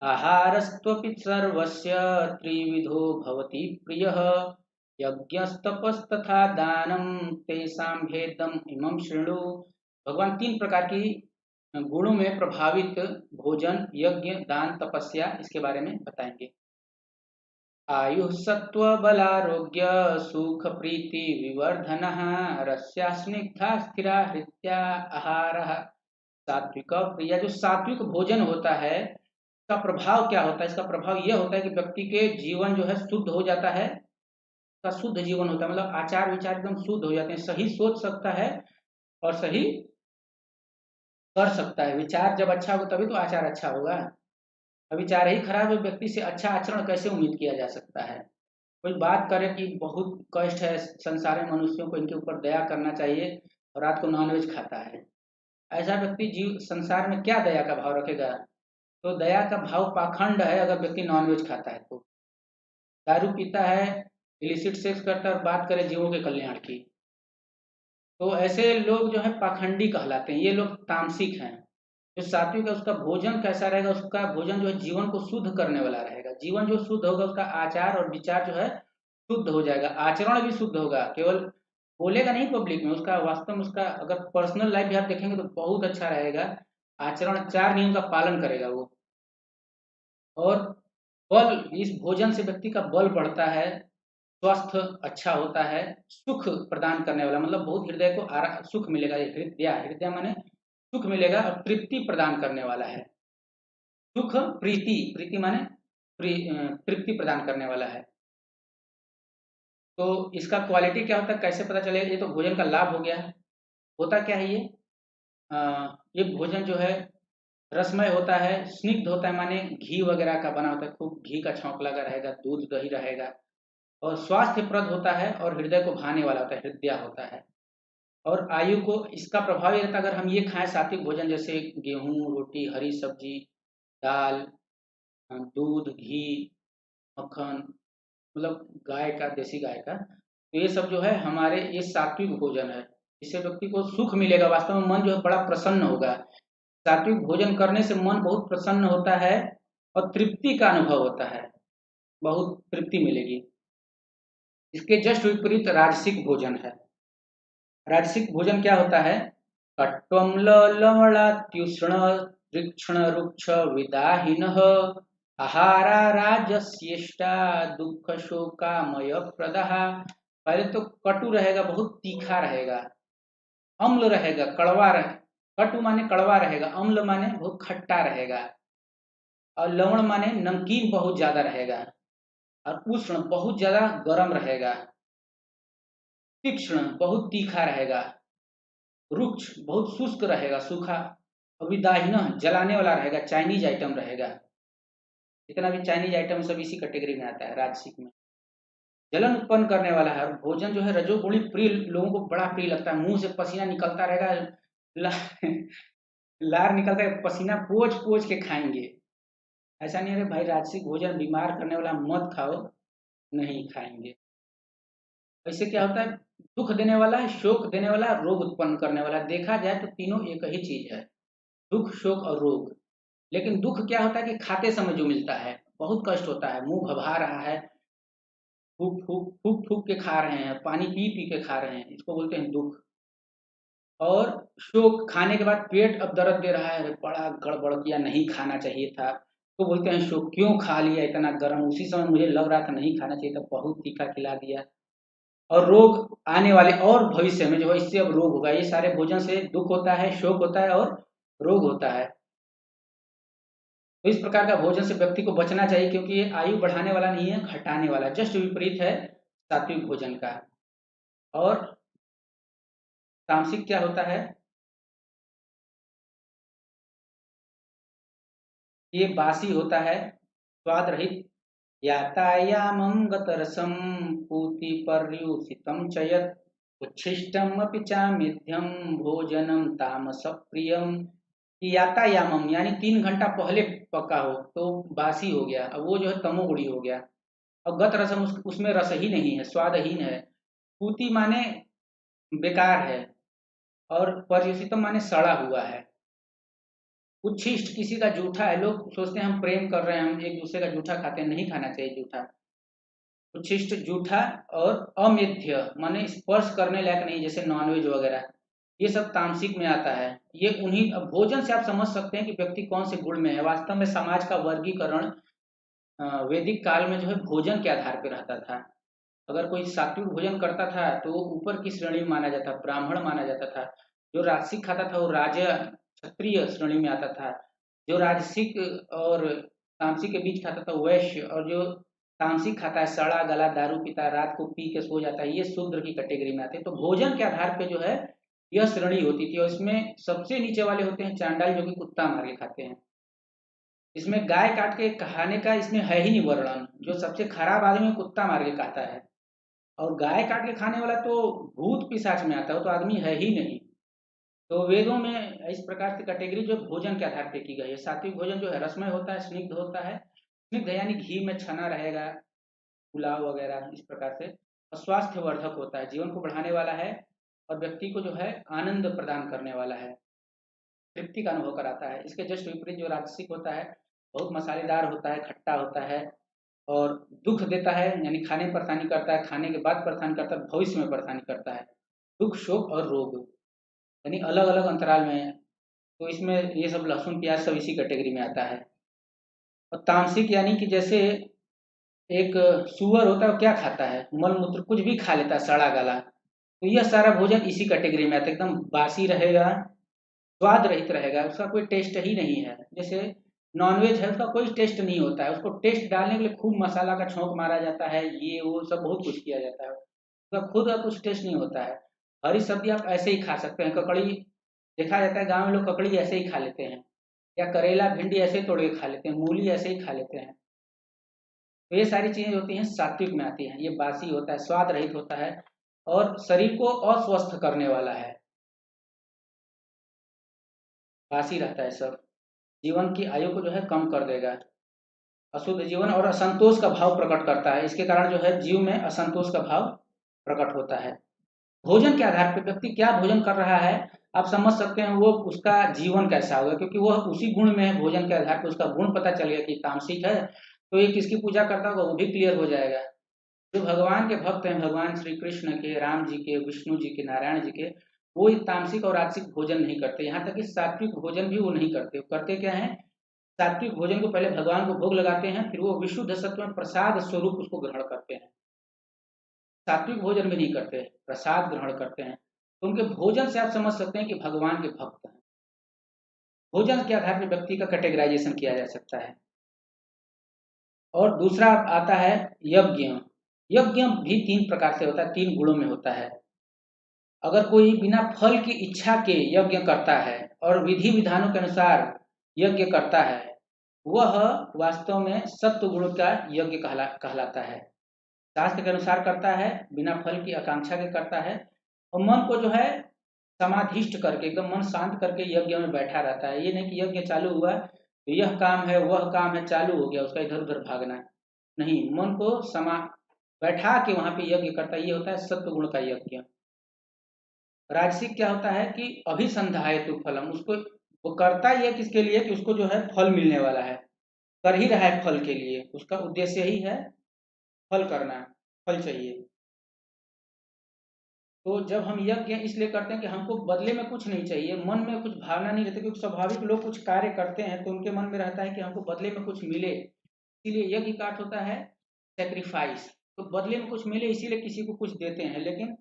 आहारस्त्वपि सर्वस्य त्रिविधो भवति प्रियः, यज्ञस्तपस्तथा दानं तेषां भेदम् इमं शृणु। भगवान 3 प्रकार की गुणों में प्रभावित भोजन, यज्ञ, दान, तपस्या, इसके बारे में बताएंगे। आयुः सत्व बलारोग्य सुख प्रीति विवर्धनः, रस्या स्निग्धा स्थिरा हृत्या आहारः सात्विक प्रिय। जो सात्विक भोजन होता है, इसका प्रभाव क्या होता है? इसका प्रभाव यह होता है कि व्यक्ति के जीवन जो है शुद्ध हो जाता है, का शुद्ध जीवन होता है, मतलब आचार विचार एकदम शुद्ध हो जाते हैं, सही सोच सकता है और सही कर सकता है। विचार जब अच्छा होगा तभी तो आचार अच्छा होगा। विचार ही खराब है, व्यक्ति से अच्छा आचरण कैसे उम्मीद किया जा सकता है? कोई बात करे कि बहुत कष्ट है संसार में मनुष्यों को, इनके ऊपर दया करना चाहिए, और रात को नॉनवेज खाता है, ऐसा व्यक्ति जीव संसार में क्या दया का भाव रखेगा? तो दया का भाव पाखंड है अगर व्यक्ति नॉनवेज खाता है तो। दारू पीता है, इलिसिट सेक्स करता है और बात करे जीवों के कल्याण की, तो ऐसे लोग जो है पाखंडी कहलाते हैं, ये लोग तामसिक हैं। जो सात्विक है उसका भोजन कैसा रहेगा? उसका भोजन जो है जीवन को शुद्ध करने वाला रहेगा। जीवन जो शुद्ध होगा, उसका आचार और विचार जो है शुद्ध हो जाएगा, आचरण भी शुद्ध होगा। केवल बोलेगा नहीं पब्लिक में, उसका वास्तव में उसका अगर पर्सनल लाइफ भी आप देखेंगे तो बहुत अच्छा रहेगा। आचरण 4 नियम का पालन करेगा वो। और बल, इस भोजन से व्यक्ति का बल बढ़ता है, स्वास्थ्य अच्छा होता है, सुख प्रदान करने वाला, मतलब बहुत हृदय को सुख मिलेगा। हृदय, हृदय माने सुख मिलेगा, और तृप्ति प्रदान करने वाला है। सुख प्रीति, प्रीति माने तृप्ति प्रदान करने वाला है। तो इसका क्वालिटी क्या होता है, कैसे पता चलेगा? ये तो भोजन का लाभ हो गया। होता क्या है ये भोजन जो है रसमय होता है, स्निग्ध होता है, माने घी वगैरह का बना होता है, खूब घी का छौंक लगा रहेगा, दूध दही रहेगा, और स्वास्थ्यप्रद होता है, और हृदय को भाने वाला होता है, हृदय होता है। और आयु को इसका प्रभाव ये रहता है, अगर हम ये खाएं सात्विक भोजन, जैसे गेहूं, रोटी, हरी सब्जी, दाल, दूध, घी, मक्खन, मतलब गाय का, देसी गाय का, तो ये सब जो है हमारे ये सात्विक भोजन है। इससे व्यक्ति को सुख मिलेगा, वास्तव में मन जो है बड़ा प्रसन्न होगा। सात्विक भोजन करने से मन बहुत प्रसन्न होता है और तृप्ति का अनुभव होता है, बहुत तृप्ति मिलेगी। इसके जस्ट विपरीत राजसिक भोजन है। राजसिक भोजन क्या होता है? कट्वम्ल लवणात्युष्ण तीक्ष्ण रुक्ष विदाहिनः, आहारा राजस्येष्टा दुख शोकामय प्रदः। पहले तो कटु रहेगा, बहुत तीखा रहेगा, अम्ल रहेगा, कड़वा रहे, कटु माने कड़वा रहेगा, अम्ल माने बहुत खट्टा रहेगा, और लवण माने नमकीन बहुत ज्यादा रहेगा, और उष्ण बहुत ज्यादा गर्म रहेगा, तीक्ष्ण बहुत तीखा रहेगा, रुक्ष बहुत शुष्क रहेगा, सूखा, विदाहीन जलाने वाला रहेगा, चाइनीज आइटम रहेगा। जितना भी चाइनीज आइटम सब इसी कैटेगरी में आता है राजसिक में। जलन उत्पन्न करने वाला है, और भोजन जो है रजोगुणी प्रिय लोगों को बड़ा प्रिय लगता है। मुंह से पसीना निकलता रहेगा, लार निकलता है, पसीना पोंछ पोंछ के खाएंगे। ऐसा नहीं है भाई राजसिक भोजन बीमार करने वाला मत खाओ, नहीं खाएंगे। इससे क्या होता है? दुख देने वाला है, शोक देने वाला, रोग उत्पन्न करने वाला। देखा जाए तो तीनों एक ही चीज है, दुख, शोक और रोग। लेकिन दुख क्या होता है कि खाते समय जो मिलता है, बहुत कष्ट होता है, मुंह भभा रहा है, फूक फूक फूक फूक के खा रहे हैं, पानी पी पी के खा रहे हैं, इसको बोलते हैं दुख। और शोक, खाने के बाद पेट अब दर्द दे रहा है, अरे बड़ा गड़बड़ किया, नहीं खाना चाहिए था, तो बोलते हैं शोक, क्यों खा लिया इतना गर्म, उसी समय मुझे लग रहा था नहीं खाना चाहिए था, बहुत तीखा खिला दिया। और रोग आने वाले और भविष्य में जो है इससे अब रोग होगा, ये सारे भोजन से दुख होता है, शोक होता है और रोग होता है। तो इस प्रकार का भोजन से व्यक्ति को बचना चाहिए, क्योंकि ये आयु बढ़ाने वाला नहीं है, घटाने वाला, जस्ट विपरीत है सात्विक भोजन का। और तामसिक क्या होता है, ये बासी होता है, स्वाद रहित, यातायामं गतरसं पूति पर्युषितं च यत् उच्छिष्टम् अपि चामेध्यं भोजनम तामस प्रियम। यातायामम यानी 3 घंटा पहले पका हो तो बासी हो गया, अब वो जो है तमोगुणी हो गया। और गत रसम उसमें रस ही नहीं है, स्वादहीन है। पूति माने बेकार है, और पर्युषितम माने सड़ा हुआ है। उच्छिष्ट किसी का जूठा है, लोग सोचते हैं हम प्रेम कर रहे हैं, हम एक दूसरे का जूठा खाते हैं, नहीं खाना चाहिए जूठा। उच्छिष्ट जूठा। और अमेध्य माने स्पर्श करने लायक नहीं, जैसे नॉनवेज वगैरह, ये सब तामसिक में आता है। ये उन्हीं भोजन से आप समझ सकते हैं कि व्यक्ति कौन से गुण में है। वास्तव में समाज का वर्गीकरण वैदिक काल में जो है भोजन के आधार पर रहता था। अगर कोई सात्विक भोजन करता था तो वो ऊपर की श्रेणी में माना जाता, ब्राह्मण माना जाता था। जो राजसिक खाता था वो राजा क्षत्रिय श्रेणी में आता था। जो राजसिक और तामसिक के बीच खाता था वैश्य, और जो तामसिक खाता है, सड़ा गला दारू पीता है, रात को पी के सो जाता है, ये शूद्र की कैटेगरी में आते हैं। तो भोजन के आधार पे जो है यह श्रेणी होती थी, और इसमें सबसे नीचे वाले होते हैं चांडाल, जो कि कुत्ता मार के खाते हैं। इसमें गाय काट के खाने का इसमें है ही नहीं वर्णन। जो सबसे खराब आदमी कुत्ता मार के खाता है, और गाय काट के खाने वाला तो भूत पिशाच में आता है, वो तो आदमी है ही नहीं। तो वेदों में इस प्रकार की कैटेगरी जो भोजन के आधार पर की गई है। सात्विक भोजन जो है रसमय होता है, स्निग्ध होता है, स्निग्ध यानी घी में छना रहेगा, पुलाव वगैरह इस प्रकार से। और स्वास्थ्य वर्धक होता है, जीवन को बढ़ाने वाला है, और व्यक्ति को जो है आनंद प्रदान करने वाला है, तृप्ति का अनुभव कराता है। इसके जस्ट विपरीत जो राजसिक होता है, बहुत मसालेदार होता है, खट्टा होता है, और दुख देता है, यानी खाने में परेशानी करता है, खाने के बाद परेशान करता है, भविष्य में परेशानी करता है, दुख शोक और रोग, यानी अलग अलग अंतराल में। तो इसमें ये सब लहसुन प्याज सब इसी कैटेगरी में आता है। और तामसिक यानी कि जैसे एक सुअर होता है, वो क्या खाता है, मल मूत्र कुछ भी खा लेता है, सड़ा गला, तो यह सारा भोजन इसी कैटेगरी में आता है। एकदम बासी रहेगा, स्वाद रहित रहेगा, उसका कोई टेस्ट ही नहीं है। जैसे नॉनवेज है, उसका कोई टेस्ट नहीं होता है, उसको टेस्ट डालने के लिए खूब मसाला का छौंक मारा जाता है, ये वो सब बहुत कुछ किया जाता है, उसका खुद का कुछ टेस्ट नहीं होता है। हरी सब्जी आप ऐसे ही खा सकते हैं, ककड़ी देखा जाता है गाँव में लोग ककड़ी ऐसे ही खा लेते हैं, या करेला भिंडी ऐसे ही तोड़ के खा लेते हैं, मूली ऐसे ही खा लेते हैं। तो ये सारी चीजें होती हैं सात्विक में आती हैं। ये बासी होता है, स्वाद रहित होता है, और शरीर को अस्वस्थ करने वाला है, बासी रहता है सब, जीवन की आयु को जो है कम कर देगा, अशुद्ध जीवन और असंतोष का भाव प्रकट करता है। इसके कारण जो है जीव में असंतोष का भाव प्रकट होता है। भोजन के आधार पर व्यक्ति क्या भोजन कर रहा है, आप समझ सकते हैं वो उसका जीवन कैसा होगा, क्योंकि वह उसी गुण में है। भोजन के आधार पर उसका गुण पता चल गया कि तामसिक है, तो ये किसकी पूजा करता होगा वो भी क्लियर हो जाएगा। जो भगवान के भक्त हैं, भगवान श्री कृष्ण के, राम जी के, विष्णु जी के, नारायण जी के, वो तामसिक और राजसिक भोजन नहीं करते। यहाँ तक कि सात्विक भोजन भी वो नहीं करते। वो करते क्या है, सात्विक भोजन को पहले भगवान को भोग लगाते हैं, फिर वो विशुद्ध सत्व में प्रसाद स्वरूप उसको ग्रहण करते हैं। सात्विक भोजन भी नहीं करते, प्रसाद ग्रहण करते हैं। तो उनके भोजन से आप समझ सकते हैं कि भगवान के भक्त हैं। भोजन के आधार पर व्यक्ति का कैटेगराइजेशन किया जा सकता है। और दूसरा आता है यज्ञ। यज्ञ भी 3 प्रकार से होता है, 3 गुणों में होता है। अगर कोई बिना फल की इच्छा के यज्ञ करता है और विधि विधानों के अनुसार यज्ञ करता है, वह वास्तव में सत्व गुण का यज्ञ कहलाता है। शास्त्र के अनुसार करता है, बिना फल की आकांक्षा के करता है, और मन को जो है समाधिष्ट करके, एकदम मन शांत करके यज्ञ में बैठा रहता है। ये नहीं कि यज्ञ चालू हुआ तो यह काम है वह काम है, चालू हो गया उसका इधर उधर भागना, नहीं, मन को बैठा के वहां पे यज्ञ करता है। ये होता है सत्व गुण का यज्ञ। राजसिक क्या होता है कि अभिसंधायतु फलम, उसको वो करता ही है किसके लिए, कि उसको जो है फल मिलने वाला है। कर ही रहा है फल के लिए, उसका उद्देश्य ही है फल करना, फल चाहिए। तो जब हम यज्ञ इसलिए करते हैं कि हमको बदले में कुछ नहीं चाहिए, मन में कुछ भावना नहीं रहती, क्योंकि स्वाभाविक लोग कुछ कार्य करते हैं तो उनके मन में रहता है कि हमको बदले में कुछ मिले, इसीलिए यज्ञ का अर्थ होता है सेक्रीफाइस। तो बदले में कुछ मिले इसीलिए किसी को कुछ देते हैं, लेकिन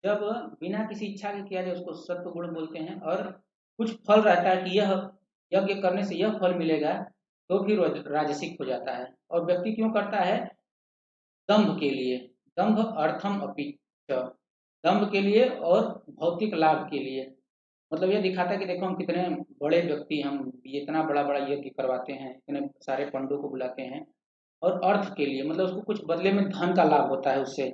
जब बिना किसी इच्छा के किया जाए उसको सत्व गुण बोलते हैं, और कुछ फल रहता है कि यह यज्ञ करने से यह फल मिलेगा, तो फिर राजसिक हो जाता है। और व्यक्ति क्यों करता है? दंभ के लिए, दंभ अर्थम अपि च, दंभ के लिए और भौतिक लाभ के लिए। मतलब ये दिखाता है कि देखो हम कितने बड़े व्यक्ति, हम ये इतना बड़ा बड़ा यज्ञ करवाते हैं, इतने सारे पंडों को बुलाते हैं, और अर्थ के लिए, मतलब उसको कुछ बदले में धन का लाभ होता है उससे।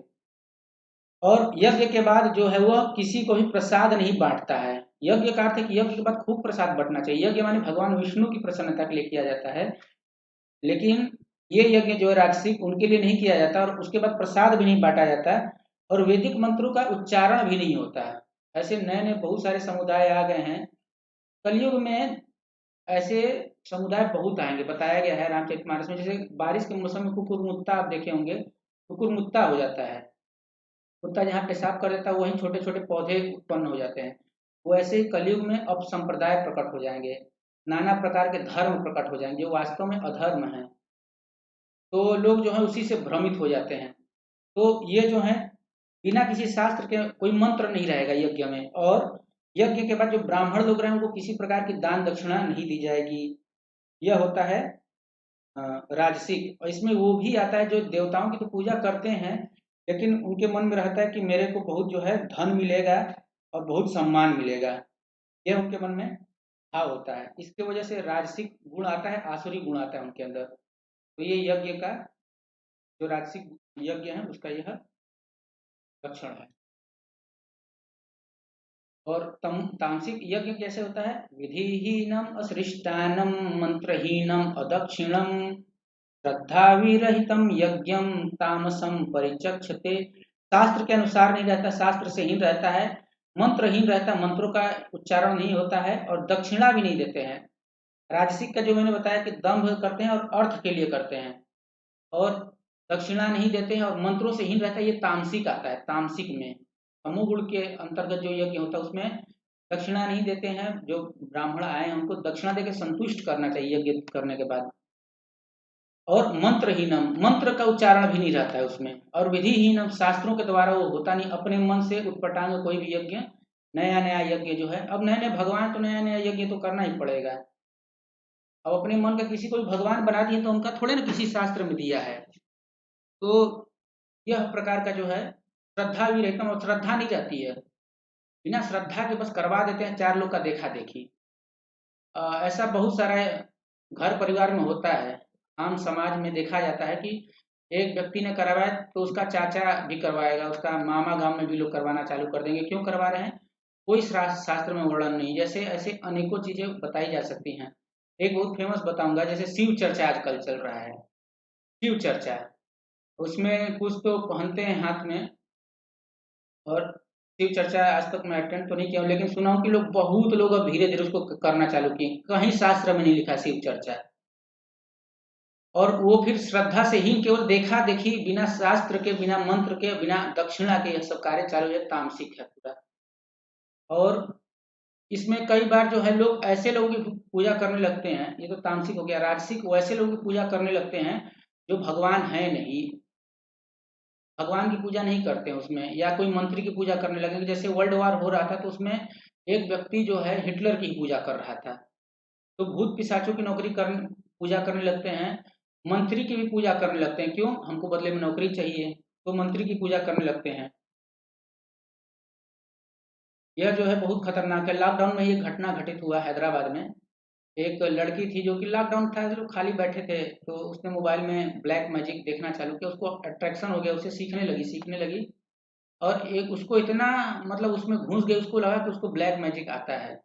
और यज्ञ के बाद जो है वह किसी को भी प्रसाद नहीं बांटता है। यज्ञ का अर्थ है कि यज्ञ के बाद खूब प्रसाद बांटना चाहिए। यज्ञ माने भगवान विष्णु की प्रसन्नता के लिए किया जाता है, लेकिन ये यज्ञ जो है राजसिक, उनके लिए नहीं किया जाता, और उसके बाद प्रसाद भी नहीं बांटा जाता, और वैदिक मंत्रों का उच्चारण भी नहीं होता। ऐसे नए नए बहुत सारे समुदाय आ गए हैं कलयुग में। ऐसे समुदाय बहुत आएंगे, बताया गया है रामचरितमानस में। जैसे बारिश के मौसम में कुकुरमुत्ता आप देखे होंगे, कुकुरमुत्ता हो जाता है, कुत्ता जहाँ पेशाब कर देता है वहीं छोटे छोटे पौधे उत्पन्न हो जाते हैं। वो ऐसे ही कलयुग में अब संप्रदाय प्रकट हो जाएंगे, नाना प्रकार के धर्म प्रकट हो जाएंगे जो वास्तव में अधर्म है। तो लोग जो है उसी से भ्रमित हो जाते हैं। तो ये जो है बिना किसी शास्त्र के कोई मंत्र नहीं रहेगा यज्ञ में, और यज्ञ के बाद जो ब्राह्मण लोग रहे उनको किसी प्रकार की दान दक्षिणा नहीं दी जाएगी। यह होता है राजसिक। और इसमें वो भी आता है जो देवताओं की तो पूजा करते हैं, लेकिन उनके मन में रहता है कि मेरे को बहुत जो है धन मिलेगा और बहुत सम्मान मिलेगा, यह उनके मन में भाव होता है। इसके वजह से राजसिक गुण आता है, आसुरी गुण आता है उनके अंदर। तो ये यज्ञ का जो राजसिक यज्ञ है उसका यह लक्षण है। और तामसिक यज्ञ कैसे होता है? विधिहीनम असृष्टानम मंत्रहीनम अदक्षिणम श्रद्धा विरहितम यज्ञम तामसम परिचक्षते। शास्त्र के अनुसार नहीं रहता, शास्त्र से हीन रहता है, मंत्रहीन रहता है, मंत्रों का उच्चारण नहीं होता है, और दक्षिणा भी नहीं देते हैं। राजसिक का जो मैंने बताया कि दंभ करते हैं और अर्थ के लिए करते हैं, और दक्षिणा नहीं देते हैं, और मंत्रों से हीन रहता है, ये तामसिक आता है। तामसिक में तमो गुण के अंतर्गत जो यज्ञ होता है उसमें दक्षिणा नहीं देते हैं। जो ब्राह्मण आए हैं उनको दक्षिणा देकर संतुष्ट करना चाहिए यज्ञ करने के बाद। और मंत्रहीनम, मंत्र का उच्चारण भी नहीं रहता है उसमें। और विधिहीनम, शास्त्रों के द्वारा वो होता नहीं, अपने मन से उत्पटांग कोई भी यज्ञ, नया नया यज्ञ जो है, अब नए नए भगवान तो नया नया यज्ञ तो करना ही पड़ेगा। अब अपने मन का किसी को भी भगवान बना दिए तो उनका थोड़े ना किसी शास्त्र में दिया है। तो यह प्रकार का जो है श्रद्धा भी रहता है, और श्रद्धा नहीं जाती है, बिना श्रद्धा के बस करवा देते हैं, चार लोग का देखा देखी। ऐसा बहुत सारा घर परिवार में होता है, आम समाज में देखा जाता है कि एक व्यक्ति ने करवाया तो उसका चाचा भी करवाएगा, उसका मामा गांव में भी लोग करवाना चालू कर देंगे। क्यों करवा रहे हैं? कोई शास्त्र में वर्णन नहीं। जैसे ऐसे अनेकों चीजें बताई जा सकती हैं। एक बहुत फेमस बताऊंगा, जैसे शिव चर्चा आजकल चल रहा है, शिव चर्चा, उसमें कुछ तो पहनते हैं हाथ में। और शिव चर्चा आज तक मैं अटेंड तो नहीं किया हूँ, लेकिन सुना हूँ कि लोग, बहुत लोग अब धीरे धीरे उसको करना चालू किए। कहीं शास्त्र में नहीं लिखा शिव चर्चा। और वो फिर श्रद्धा से ही केवल देखा देखी, बिना शास्त्र के, बिना मंत्र के, बिना दक्षिणा के यह सब कार्य चालू है, तामसिक है पूरा। और इसमें कई बार जो है लोग ऐसे लोगों की पूजा करने लगते हैं, ये तो तामसिक हो गया। राजसिक वैसे लोगों की पूजा करने लगते हैं जो भगवान है नहीं, भगवान की पूजा नहीं करते हैं उसमें, या कोई मंत्री की पूजा करने लगेंगे। जैसे वर्ल्ड वार हो रहा था तो उसमें एक व्यक्ति जो है हिटलर की पूजा कर रहा था, तो भूत पिशाचों की नौकरी करने पूजा करने लगते हैं, मंत्री की भी पूजा करने लगते हैं। क्यों? हमको बदले में नौकरी चाहिए, तो मंत्री की पूजा करने लगते हैं। यह जो है बहुत खतरनाक है। लॉकडाउन में ये घटना घटित हुआ हैदराबाद में। एक लड़की थी जो कि लॉकडाउन था, जो खाली बैठे थे, तो उसने मोबाइल में ब्लैक मैजिक देखना चालू किया, उसको अट्रैक्शन हो गया, उसे सीखने लगी। और एक उसको इतना, मतलब उसमें घुस गई, उसको लगा कि उसको ब्लैक मैजिक आता है।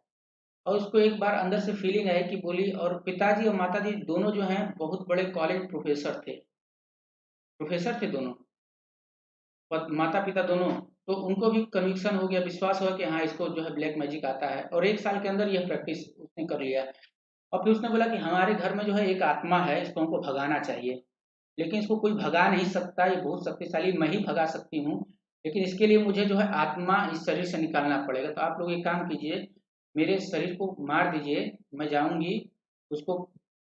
और उसको एक बार अंदर से फीलिंग आई कि बोली, और पिताजी और माताजी दोनों जो हैं बहुत बड़े कॉलेज प्रोफेसर थे दोनों, माता पिता दोनों। तो उनको भी कन्विक्शन हो गया, विश्वास हुआ कि हाँ इसको जो है ब्लैक मैजिक आता है, और एक साल के अंदर यह प्रैक्टिस उसने कर लिया। और फिर उसने बोला कि हमारे घर में जो है एक आत्मा है, इसको हमको भगाना चाहिए, लेकिन इसको कोई भगा नहीं सकता, ये बहुत शक्तिशाली, मैं ही भगा सकती हूँ, लेकिन इसके लिए मुझे जो है आत्मा इस शरीर से निकालना पड़ेगा। तो आप लोग एक काम कीजिए, मेरे शरीर को मार दीजिए, मैं जाऊंगी उसको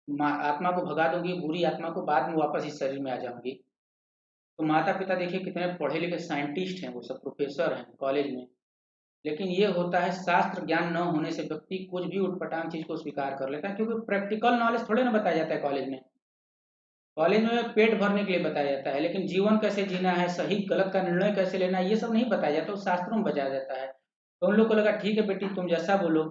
आत्मा को भगा दूंगी, बुरी आत्मा को, बाद में वापस इस शरीर में आ जाऊंगी। तो माता पिता देखिए कितने पढ़े लिखे साइंटिस्ट हैं, वो सब प्रोफेसर हैं कॉलेज में, लेकिन ये होता है शास्त्र ज्ञान न होने से व्यक्ति कुछ भी उटपटांग चीज को स्वीकार कर लेता है, क्योंकि प्रैक्टिकल नॉलेज थोड़े ना बताया जाता है कॉलेज में। कॉलेज में पेट भरने के लिए बताया जाता है, लेकिन जीवन कैसे जीना है, सही गलत का निर्णय कैसे लेना है, ये सब नहीं बताया जाता, वो शास्त्रों में बताया जाता है। तो उन लोग को लगा ठीक है बेटी तुम जैसा बोलो।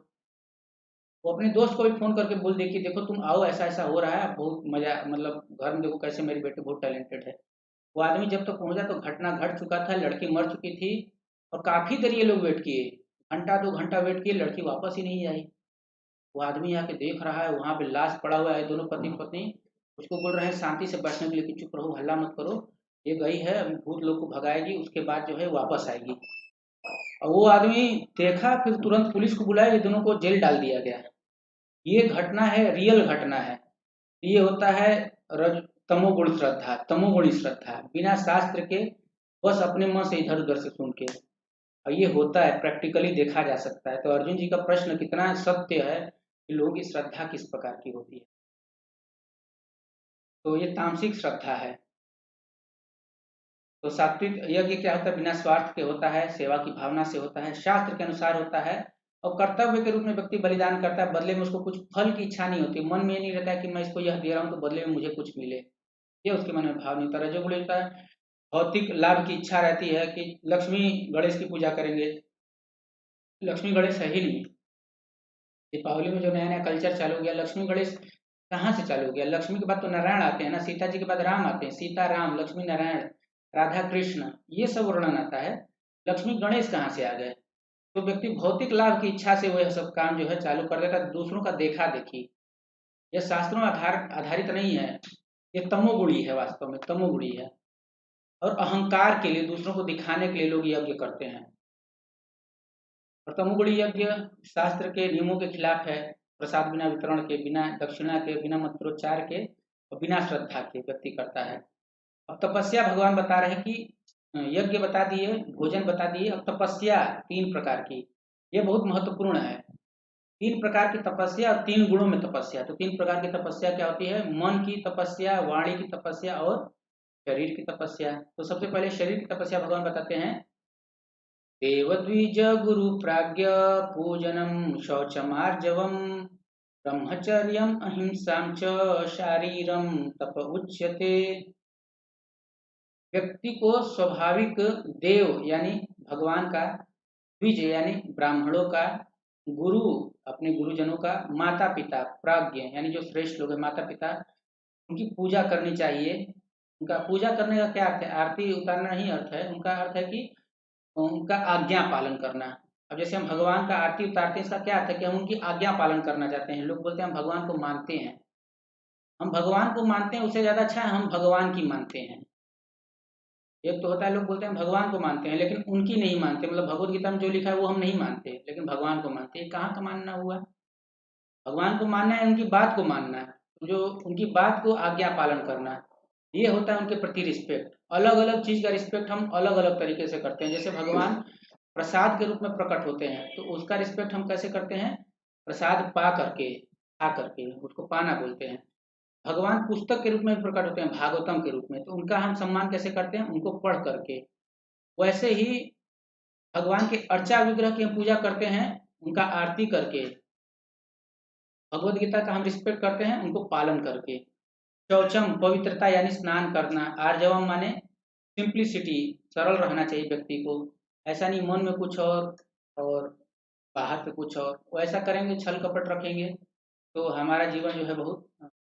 वो अपने दोस्त को भी फोन करके बोल दे कि देखो तुम आओ, ऐसा ऐसा हो रहा है, बहुत मजा, मतलब घर में देखो कैसे मेरी बेटी बहुत टैलेंटेड है। वो आदमी जब तक पहुंचा तो घटना घट चुका था, लड़की मर चुकी थी, और काफी देर ये लोग वेट किए, घंटा 2 घंटा वेट किए, लड़की वापस ही नहीं आई। वो आदमी आके देख रहा है वहां पे लाश पड़ा हुआ है, दोनों पति पत्नी उसको बोल रहे हैं शांति से बैठने के लिए कि चुप रहो, हल्ला मत करो, ये गई है, अभी भूत लोग को भगाएगी, उसके बाद जो है वापस आएगी। और वो आदमी देखा, फिर तुरंत पुलिस को बुलाया, ये दोनों को जेल डाल दिया गया। ये घटना है, रियल घटना है। ये होता है रज तमोगुण श्रद्धा, तमोगुणी श्रद्धा, बिना शास्त्र के, बस अपने मन से इधर उधर से सुन के। और ये होता है, प्रैक्टिकली देखा जा सकता है। तो अर्जुन जी का प्रश्न कितना सत्य है कि लोगों की श्रद्धा किस प्रकार की होती है। तो ये तामसिक श्रद्धा है। तो सात्विक यज्ञ क्या होता है, बिना स्वार्थ के होता है, सेवा की भावना से होता है, शास्त्र के अनुसार होता है, और कर्तव्य के रूप में व्यक्ति बलिदान करता है, बदले में उसको कुछ फल की इच्छा नहीं होती, मन में ये नहीं रहता है कि मैं इसको यह दे रहा हूँ तो बदले में मुझे कुछ मिले, ये उसके मन में भाव नहीं होता। रजोगुण होता है, भौतिक लाभ की इच्छा रहती है कि लक्ष्मी गणेश की पूजा करेंगे, लक्ष्मी गणेश है ही नहीं। दीपावली में जो नया नया कल्चर चालू हो गया, लक्ष्मी गणेश कहाँ से चालू हो गया? लक्ष्मी के बाद तो नारायण आते हैं ना, सीता जी के बाद राम आते हैं, सीता राम, लक्ष्मी नारायण, राधा कृष्ण, ये सब वर्णन आता है। लक्ष्मी गणेश कहाँ से आ गए? तो व्यक्ति भौतिक लाभ की इच्छा से वह सब काम जो है चालू कर देता है, दूसरों का देखा देखी। यह शास्त्रों में आधारित नहीं है, ये तमोगुणी है, वास्तव में तमोगुणी है। और अहंकार के लिए, दूसरों को दिखाने के लिए लोग यज्ञ करते हैं। और तमोगुणी यज्ञ शास्त्र के नियमों के खिलाफ है, प्रसाद बिना वितरण के, बिना दक्षिणा के, बिना मंत्रोच्चार के, और बिना श्रद्धा के व्यक्ति करता है। अब तपस्या भगवान बता रहे हैं कि यज्ञ बता दिए, भोजन बता दिए, अब तपस्या 3 प्रकार की, ये बहुत महत्वपूर्ण है। 3 प्रकार की तपस्या और 3 गुणों में तपस्या। तो 3 प्रकार की तपस्या क्या होती है? मन की तपस्या, वाणी की तपस्या और शरीर की तपस्या। तो सबसे पहले शरीर की तपस्या भगवान बताते हैं, देवद्विज गुरु प्राज्ञ पूजनम शौचमार्जवम ब्रह्मचर्यम अहिंसां च शारीरम तप उच्यते। व्यक्ति को स्वाभाविक देव यानी भगवान का, द्विज यानी ब्राह्मणों का, गुरु अपने गुरुजनों का, माता पिता प्राज्ञ यानी जो श्रेष्ठ लोग हैं माता पिता, उनकी पूजा करनी चाहिए। उनका पूजा करने का क्या अर्थ है? आरती उतारना नहीं अर्थ है, उनका अर्थ है कि उनका आज्ञा पालन करना। अब जैसे हम भगवान का आरती उतारते हैं, इसका क्या अर्थ है कि हम उनकी आज्ञा पालन करना चाहते हैं। लोग बोलते हैं हम भगवान को मानते हैं, हम भगवान को मानते हैं, उससे ज्यादा अच्छा है हम भगवान की मानते हैं। एक तो होता है लोग बोलते हैं भगवान को मानते हैं लेकिन उनकी नहीं मानते, मतलब भगवत गीता में जो लिखा है वो हम नहीं मानते लेकिन भगवान को मानते हैं। कहाँ का मानना हुआ? भगवान को मानना है, उनकी बात को मानना है, जो उनकी बात को आज्ञा पालन करना, ये होता है उनके प्रति रिस्पेक्ट। अलग अलग चीज का रिस्पेक्ट हम अलग अलग तरीके से करते हैं। जैसे भगवान प्रसाद के रूप में प्रकट होते हैं तो उसका रिस्पेक्ट हम कैसे करते हैं? प्रसाद पा करके, खा करके, उसको पाना बोलते हैं। भगवान पुस्तक के रूप में प्रकट होते हैं, भागवतम के रूप में, तो उनका हम सम्मान कैसे करते हैं? उनको पढ़ करके। वैसे ही भगवान के अर्चा विग्रह की हम पूजा करते हैं, उनका आरती करके। भगवत गीता का हम रिस्पेक्ट करते हैं उनको पालन करके। शौचम पवित्रता यानी स्नान करना, आर्जवम माने सिंप्लिसिटी, सरल रहना चाहिए व्यक्ति को, ऐसा नहीं मन में कुछ और बाहर पे कुछ और, वैसा करेंगे छल कपट रखेंगे तो हमारा जीवन जो है बहुत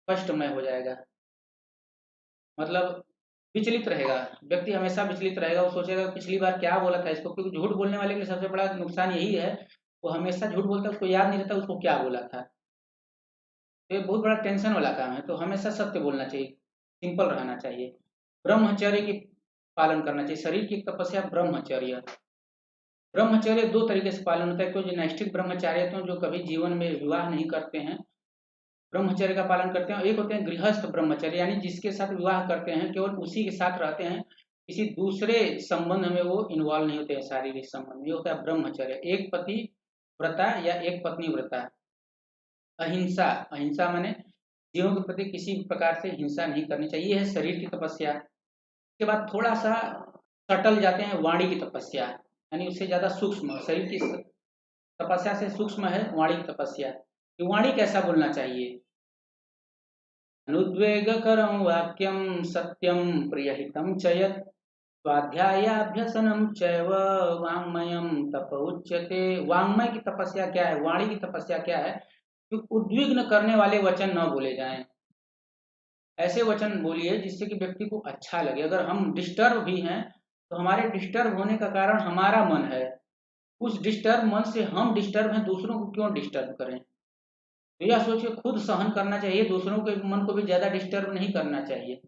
कष्टमय हो जाएगा। मतलब विचलित रहेगा व्यक्ति, हमेशा विचलित रहेगा, वो सोचेगा पिछली बार क्या बोला था इसको, क्योंकि झूठ बोलने वाले के लिए सबसे बड़ा नुकसान यही है, वो हमेशा झूठ बोलता है, उसको याद नहीं रहता उसको क्या बोला था। तो ये बहुत बड़ा टेंशन वाला काम है, तो हमेशा सत्य बोलना चाहिए, सिंपल रहना चाहिए। ब्रह्मचर्य की पालन करना चाहिए। शरीर की तपस्या ब्रह्मचर्य। ब्रह्मचर्य 2 तरीके से पालन होता है। कोई जो नैष्ठिक ब्रह्मचार्य तो जो कभी जीवन में विवाह नहीं करते हैं, ब्रह्मचर्य का पालन करते हैं। एक होते हैं गृहस्थ ब्रह्मचर्य, यानी जिसके साथ विवाह करते हैं केवल उसी के साथ रहते हैं, किसी दूसरे संबंध में वो इन्वॉल्व नहीं होते हैं, शारीरिक संबंध में। ये होता है ब्रह्मचर्य। एक पति व्रता या एक पत्नी व्रता। अहिंसा, अहिंसा माने जीवों के प्रति किसी भी प्रकार से हिंसा नहीं करनी चाहिए, है शरीर की तपस्या। उसके बाद थोड़ा सा सटल जाते हैं, वाणी की तपस्या, यानी उससे ज्यादा सूक्ष्म, शरीर की तपस्या से सूक्ष्म है वाणी की तपस्या। कि वाणी कैसा बोलना चाहिए? अनुद्वेगकरं वाक्यं सत्यं प्रियहितं च यत् स्वाध्यायाभ्यसनं चैव वाङ्मयं तप उच्यते। वाङ्मय की तपस्या क्या है, वाणी की तपस्या क्या है? कि उद्विग्न करने वाले वचन न बोले जाएं। ऐसे वचन बोलिए जिससे कि व्यक्ति को अच्छा लगे। अगर हम डिस्टर्ब भी हैं तो हमारे डिस्टर्ब होने का कारण हमारा मन है, उस डिस्टर्ब मन से हम डिस्टर्ब हैं, दूसरों को क्यों डिस्टर्ब करें? तो यह सोचिए, खुद सहन करना चाहिए, दूसरों के मन को भी ज्यादा डिस्टर्ब नहीं करना चाहिए।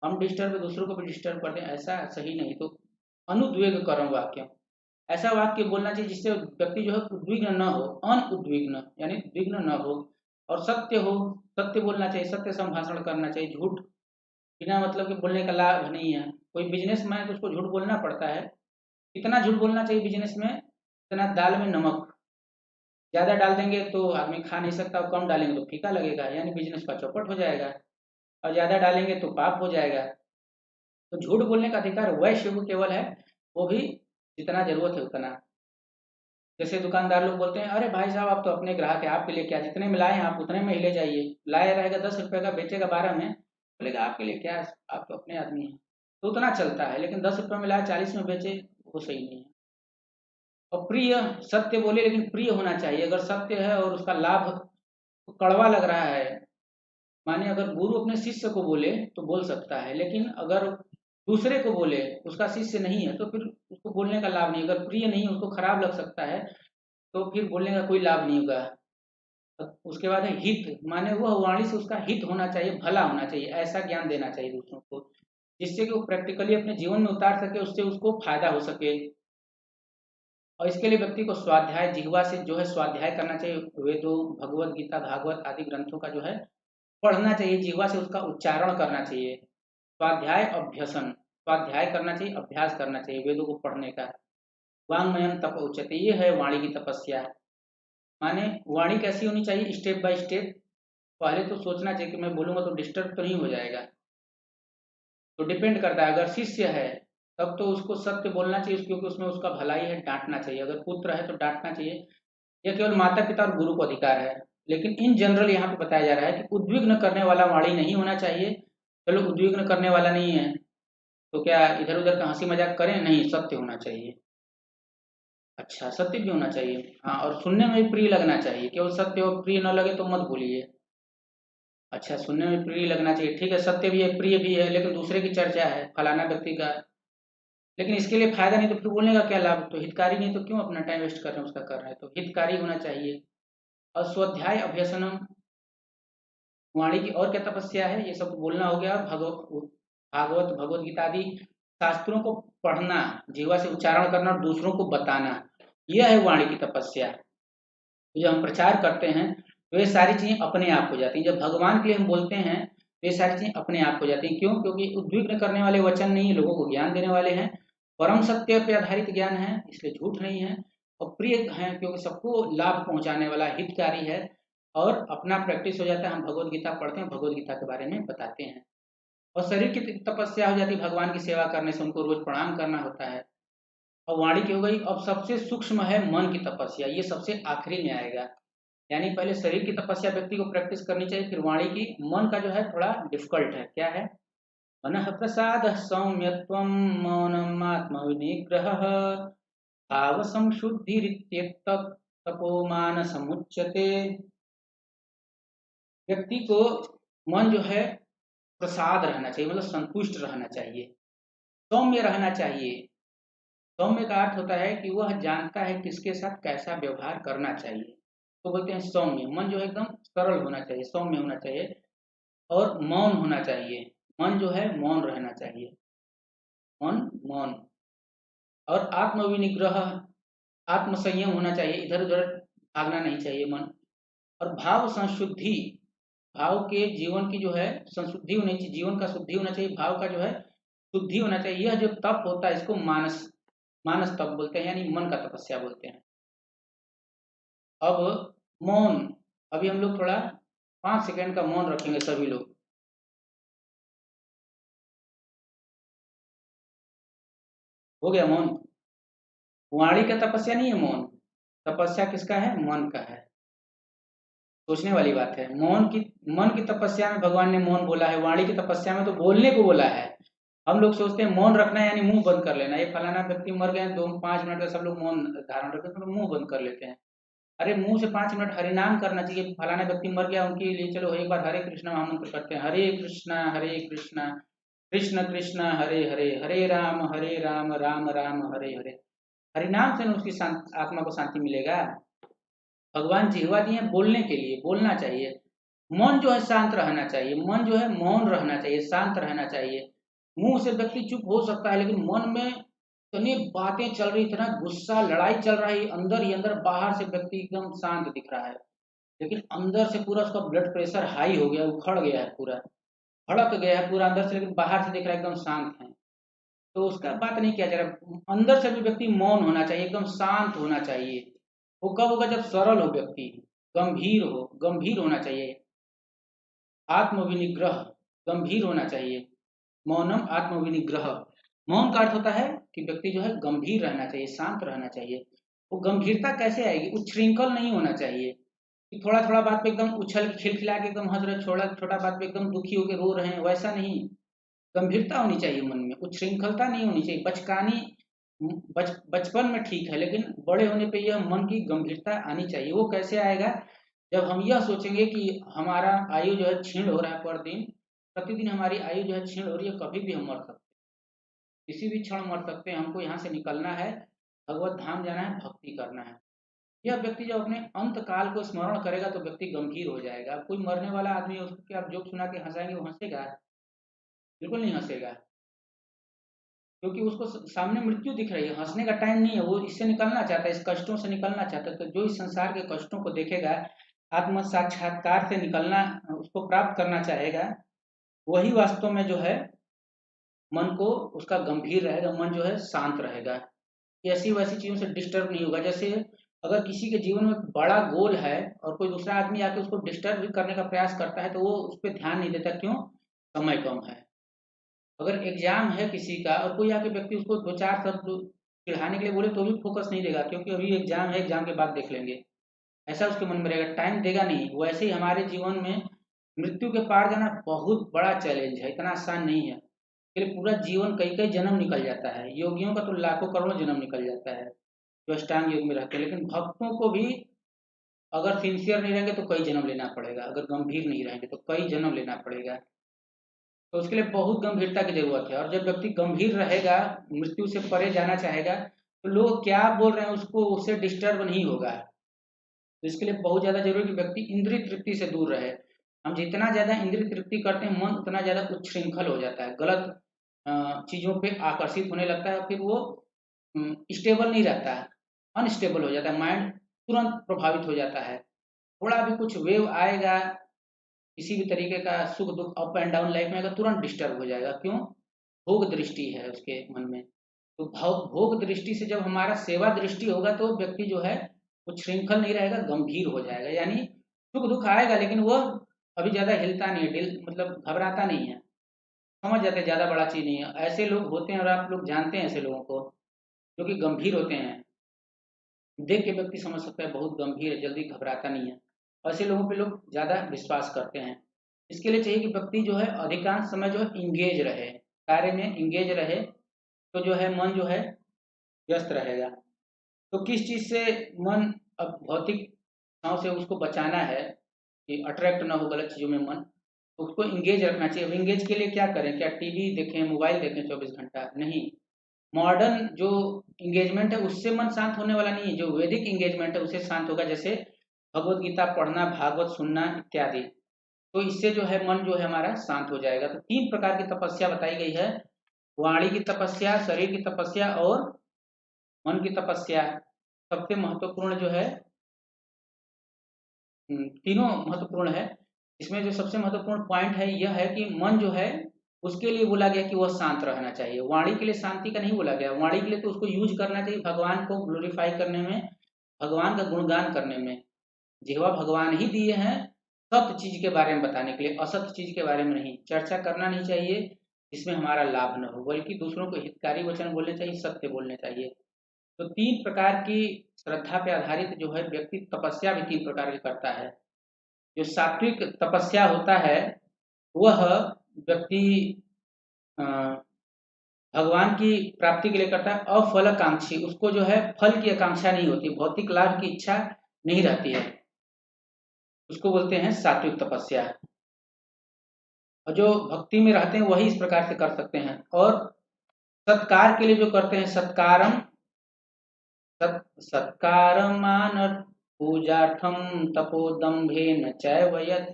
हम डिस्टर्ब दूसरों को भी डिस्टर्ब करते हैं, ऐसा सही नहीं। तो अनुद्वेग करम वाक्य, ऐसा वाक्य बोलना चाहिए जिससे व्यक्ति जो है उद्विग्न न हो, अनउद्विग्न यानी विघ्न न हो। और सत्य हो, सत्य बोलना चाहिए, सत्य संभाषण करना चाहिए। झूठ बिना मतलब के बोलने का लाभ नहीं है। कोई बिजनेस मैन है तो उसको झूठ बोलना पड़ता है। कितना झूठ बोलना चाहिए बिजनेस में? इतना दाल में नमक, ज्यादा डाल देंगे तो आदमी खा नहीं सकता, और कम डालेंगे तो फीका लगेगा, यानी बिजनेस का चौपट हो जाएगा। और ज्यादा डालेंगे तो पाप हो जाएगा। तो झूठ बोलने का अधिकार वैश्य को केवल है, वो भी जितना जरूरत है उतना। जैसे दुकानदार लोग बोलते हैं, अरे भाई साहब आप तो अपने ग्राहक है, आपके लिए क्या, जितने में लाए हैं आप उतने में ही ले जाइए। लाया रहेगा 10 रुपए का, बेचेगा 12 में, बोलेगा आपके लिए क्या है, आप तो अपने आदमी हैं। तो उतना चलता है, लेकिन 10 रुपए में लाया 40 में बेचे, वो सही नहीं है। और प्रिय, सत्य बोले लेकिन प्रिय होना चाहिए। अगर सत्य है और उसका लाभ कड़वा लग रहा है, माने अगर गुरु अपने शिष्य को बोले तो बोल सकता है, लेकिन अगर दूसरे को बोले, उसका शिष्य नहीं है, तो फिर उसको बोलने का लाभ नहीं। अगर प्रिय नहीं, उसको खराब लग सकता है, तो फिर बोलने का कोई लाभ नहीं होगा। उसके बाद है हित, माने वह वाणी से उसका हित होना चाहिए, भला होना चाहिए, ऐसा ज्ञान देना चाहिए दूसरों को जिससे कि वो प्रैक्टिकली अपने जीवन में उतार सके, उससे उसको फायदा हो सके। और इसके लिए व्यक्ति को स्वाध्याय, जिह्वा से जो है स्वाध्याय करना चाहिए। वेदों, भगवत गीता, भागवत आदि ग्रंथों का जो है पढ़ना चाहिए, जिह्वा से उसका उच्चारण करना चाहिए। स्वाध्याय अभ्यसन, स्वाध्याय करना चाहिए, अभ्यास करना चाहिए वेदों को पढ़ने का। वाङ्मयम तप उच्यते, ये है वाणी की तपस्या। माने वाणी कैसी होनी चाहिए? Step by step. पहले तो सोचना चाहिए कि मैं बोलूंगा तो डिस्टर्ब तो नहीं हो जाएगा। तो डिपेंड करता है, अगर शिष्य है तब तो उसको सत्य बोलना चाहिए, क्योंकि उसमें उसका भलाई है। डांटना चाहिए, अगर पुत्र है तो डांटना चाहिए। यह केवल माता पिता और गुरु को अधिकार है। लेकिन इन जनरल यहाँ पे बताया जा रहा है कि उद्विग्न करने वाला वाणी नहीं होना चाहिए। चलो उद्विग्न करने वाला नहीं है तो क्या इधर उधर का हंसी मजाक करें? नहीं, सत्य होना चाहिए। अच्छा, सत्य भी होना चाहिए, हाँ। और सुनने में भी प्रिय लगना चाहिए, केवल सत्य और प्रिय न लगे तो मत बोलिए। अच्छा, सुनने में प्रिय लगना चाहिए, ठीक है, सत्य भी है प्रिय भी है, लेकिन दूसरे की चर्चा है फलाना व्यक्ति का, लेकिन इसके लिए फायदा नहीं, तो फिर बोलने का क्या लाभ? तो हितकारी नहीं तो क्यों अपना टाइम वेस्ट कर रहे हैं उसका, कर रहे हैं तो हितकारी होना चाहिए। और स्वाध्याय अभ्यसनम, वाणी की और क्या तपस्या है? ये सब बोलना हो गया। भागवत भगवत गीता आदि शास्त्रों को पढ़ना, जीवा से उच्चारण करना और दूसरों को बताना, यह है वाणी की तपस्या। जब हम प्रचार करते हैं तो ये सारी चीजें अपने आप हो जाती हैं। जब भगवान के लिए हम बोलते हैं तो ये सारी चीजें अपने आप हो जाती हैं। क्यों? क्योंकि उद्विग्न करने वाले वचन नहीं, लोगों को ज्ञान देने वाले हैं, परम सत्य पे आधारित ज्ञान है, इसलिए झूठ नहीं है। और प्रिय है क्योंकि सबको लाभ पहुंचाने वाला, हितकारी है। और अपना प्रैक्टिस हो जाता है, हम भगवत गीता पढ़ते हैं, भगवत गीता के बारे में बताते हैं। और शरीर की तपस्या हो जाती है, भगवान की सेवा करने से उनको रोज प्रणाम करना होता है। और वाणी की हो गई। अब सबसे सूक्ष्म है मन की तपस्या, ये सबसे आखिरी में आएगा। यानी पहले शरीर की तपस्या व्यक्ति को प्रैक्टिस करनी चाहिए, फिर वाणी की। मन का जो है थोड़ा डिफिकल्ट है, क्या है? मन प्रसाद सौम्यत्व, मौनम आत्म विनिग्रह, भाव संशुद्धि तपोमान समुच्यते। व्यक्ति को मन जो है प्रसाद रहना चाहिए, मतलब संतुष्ट रहना चाहिए, सौम्य रहना चाहिए। सौम्य का अर्थ होता है कि वह जानता है किसके साथ कैसा व्यवहार करना चाहिए, तो बोलते हैं सौम्य। मन जो है एकदम सरल होना चाहिए, सौम्य होना चाहिए। और मौन होना चाहिए, मन जो है मौन रहना चाहिए, मन मौन। और आत्म विनिग्रह, आत्म संयम होना चाहिए, इधर उधर भागना नहीं चाहिए मन। और भाव संशुद्धि, भाव के जीवन की जो है संशुद्धि होनी चाहिए, जीवन का शुद्धि होना चाहिए, भाव का जो है शुद्धि होना चाहिए। यह जो तप होता है इसको मानस मानस तप बोलते हैं, यानी मन का तपस्या बोलते हैं। अब मौन, अभी हम लोग थोड़ा 5 सेकंड का मौन रखेंगे सभी लोग। हो गया मौन? वाणी का तपस्या नहीं है मौन, तपस्या किसका है? मन का है। सोचने वाली बात है। मन की तपस्या में भगवान ने मौन बोला है, वाणी की तपस्या में तो बोलने को बोला है। हम लोग सोचते हैं मौन रखना है यानी मुंह बंद कर लेना, ये फलाना व्यक्ति मर गए 2-5 मिनट का सब लोग मौन धारण रखते हैं तो मुंह बंद कर लेते हैं। अरे मुंह से 5 मिनट हरिनाम करना चाहिए। फलाना व्यक्ति मर गया उनके लिए चलो एक बार हरे कृष्णा महामंत्र करते हैं, हरे कृष्णा कृष्ण कृष्ण हरे हरे, हरे राम राम राम हरे हरे। हरिनाम से न उसकी आत्मा को शांति मिलेगा। भगवान जिह्वा दिए हैं बोलने के लिए, बोलना चाहिए। मन जो है शांत रहना चाहिए, मन जो है मौन रहना चाहिए, शांत रहना चाहिए। मुंह से व्यक्ति चुप हो सकता है लेकिन मन में इतनी बातें चल रही, इतना गुस्सा लड़ाई चल रही अंदर ही अंदर, बाहर से व्यक्ति एकदम शांत दिख रहा है लेकिन अंदर से पूरा उसका ब्लड प्रेशर हाई हो गया, उखड़ गया है, पूरा भड़क गया है पूरा अंदर से, लेकिन बाहर से दिख रहा है एकदम शांत है। तो उसका बात नहीं किया जा रहा। अंदर से भी व्यक्ति मौन होना चाहिए, एकदम शांत होना चाहिए। वो कब होगा? जब सरल हो व्यक्ति, गंभीर हो, गंभीर होना चाहिए। आत्मविनिग्रह, गंभीर होना चाहिए। मौनम आत्मविनिग्रह। मौन का अर्थ होता है कि व्यक्ति जो है गंभीर रहना चाहिए, शांत रहना चाहिए। वो गंभीरता कैसे आएगी? उच्छृंखल नहीं होना चाहिए कि थोड़ा थोड़ा बात पे एकदम उछल खिलखिला के एकदम हंस रहे, छोटा छोटा बात पे एकदम दुखी होकर रो रहे हैं, वैसा नहीं। गंभीरता होनी चाहिए मन में, उच्छृंखलता नहीं होनी चाहिए। बचकानी बचपन में ठीक है लेकिन बड़े होने पे यह मन की गंभीरता आनी चाहिए। वो कैसे आएगा? जब हम यह सोचेंगे कि हमारा आयु जो है क्षीण हो रहा है, प्रतिदिन हमारी आयु जो है क्षीण हो रही है, कभी भी हम मर सकते हैं, किसी भी क्षण मर सकते हैं। हमको यहाँ से निकलना है, भगवत धाम जाना है, भक्ति करना है। यह व्यक्ति जब अपने अंत काल को स्मरण करेगा तो व्यक्ति गंभीर हो जाएगा। कोई मरने वाला आदमी है उसको क्या आप जोक सुना के हंसाएंगे? वो हंसेगा? बिल्कुल नहीं हंसेगा, क्योंकि उसको सामने मृत्यु दिख रही है। हंसने का टाइम नहीं है, वो इससे निकलना चाहता है, इस कष्टों से निकलना चाहता है। तो जो इस संसार के कष्टों को देखेगा, आत्म साक्षात्कार से निकलना, उसको प्राप्त करना चाहेगा, वही वास्तव में जो है मन को उसका गंभीर रहेगा, मन जो है शांत रहेगा, ऐसी वैसी चीजों से डिस्टर्ब नहीं होगा। जैसे अगर किसी के जीवन में बड़ा गोल है और कोई दूसरा आदमी आके उसको डिस्टर्ब करने का प्रयास करता है तो वो उस पर ध्यान नहीं देता। क्यों? समय कम है। अगर एग्जाम है किसी का और कोई आके व्यक्ति उसको 2-4 शब्द चिढ़ाने के लिए बोले तो भी फोकस नहीं देगा, क्योंकि अभी एग्जाम है, एग्जाम के बाद देख लेंगे, ऐसा उसके मन में रहेगा, टाइम देगा नहीं। वैसे ही हमारे जीवन में मृत्यु के पार जाना बहुत बड़ा चैलेंज है, इतना आसान नहीं है। इसके लिए पूरा जीवन, कई कई जन्म निकल जाता है। योगियों का तो लाखों करोड़ों जन्म निकल जाता है जो अष्टांग योग में रहते हैं। लेकिन भक्तों को भी अगर सिंसियर नहीं रहेंगे तो कई जन्म लेना पड़ेगा, अगर गंभीर नहीं रहेंगे तो कई जन्म लेना पड़ेगा। तो उसके लिए बहुत गंभीरता की जरूरत है। और जब व्यक्ति गंभीर रहेगा, मृत्यु से परे जाना चाहेगा, तो लोग क्या बोल रहे हैं उसको, उससे डिस्टर्ब नहीं होगा। तो इसके लिए बहुत ज्यादा जरूरी है कि व्यक्ति इंद्रिय तृप्ति से दूर रहे। हम जितना ज्यादा इंद्रिय तृप्ति करते हैं, मन उतना ज्यादा उच्छृंखल हो जाता है, गलत चीजों पे आकर्षित होने लगता है, फिर वो स्टेबल नहीं रहता है, अनस्टेबल हो जाता है, माइंड तुरंत प्रभावित हो जाता है। थोड़ा भी कुछ वेव आएगा किसी भी तरीके का, सुख दुख अप एंड डाउन लाइफ में आएगा, तुरंत डिस्टर्ब हो जाएगा। क्यों? भोग दृष्टि है उसके मन में। तो भोग दृष्टि से जब हमारा सेवा दृष्टि होगा तो व्यक्ति जो है वो श्रृंखल नहीं रहेगा, गंभीर हो जाएगा। यानी सुख दुख आएगा लेकिन वो अभी ज्यादा हिलता नहीं है, मतलब घबराता नहीं है, समझ जाते हैं ज्यादा बड़ा चीज नहीं है। ऐसे लोग होते हैं और आप लोग जानते हैं ऐसे लोगों को जो कि गंभीर होते हैं। देख के व्यक्ति समझ सकता है बहुत गंभीर है, जल्दी घबराता नहीं है। ऐसे लोगों पे लोग ज्यादा विश्वास करते हैं। इसके लिए चाहिए कि व्यक्ति जो है अधिकांश समय जो है इंगेज रहे, कार्य में इंगेज रहे, तो जो है मन जो है व्यस्त रहेगा। तो किस चीज से मन, अब भौतिक भाव से उसको बचाना है कि अट्रैक्ट ना हो गलत चीजों में मन, तो उसको इंगेज रखना चाहिए। अब इंगेज के लिए क्या करें? क्या टीवी देखें, मोबाइल देखें 24 घंटा? नहीं। मॉडर्न जो इंगेजमेंट है उससे मन शांत होने वाला नहीं है, जो वैदिक इंगेजमेंट है उससे शांत होगा, जैसे भगवत गीता पढ़ना, भागवत सुनना इत्यादि। तो इससे जो है मन जो है हमारा शांत हो जाएगा। तो 3 प्रकार की तपस्या बताई गई है, वाणी की तपस्या, शरीर की तपस्या और मन की तपस्या। सबसे महत्वपूर्ण जो है, तीनों महत्वपूर्ण है। इसमें जो सबसे महत्वपूर्ण पॉइंट है यह है कि मन जो है उसके लिए बोला गया कि वह शांत रहना चाहिए। वाणी के लिए शांति का नहीं बोला गया। वाणी के लिए तो उसको यूज करना चाहिए भगवान को ग्लोरीफाई करने में, भगवान का गुणगान करने में। जिह्वा भगवान ही दिए हैं सत्य चीज के बारे में बताने के लिए, असत्य चीज के बारे में नहीं। चर्चा करना नहीं चाहिए जिसमें हमारा लाभ न हो, बल्कि दूसरों को हितकारी वचन बोलने चाहिए, सत्य बोलने चाहिए। तो 3 प्रकार की श्रद्धा पे आधारित जो है व्यक्ति तपस्या भी 3 प्रकार की करता है। जो सात्विक तपस्या होता है वह व्यक्ति अ, भगवान की प्राप्ति के लिए करता है। अफलकांक्षी, उसको जो है फल की आकांक्षा नहीं होती, भौतिक लाभ की इच्छा नहीं रहती है, उसको बोलते हैं सात्विक तपस्या। और जो भक्ति में रहते हैं वही इस प्रकार से कर सकते हैं। और सत्कार के लिए जो करते हैं, सत्कारमान पूजार्थम तपोदम्भेन चैव यत्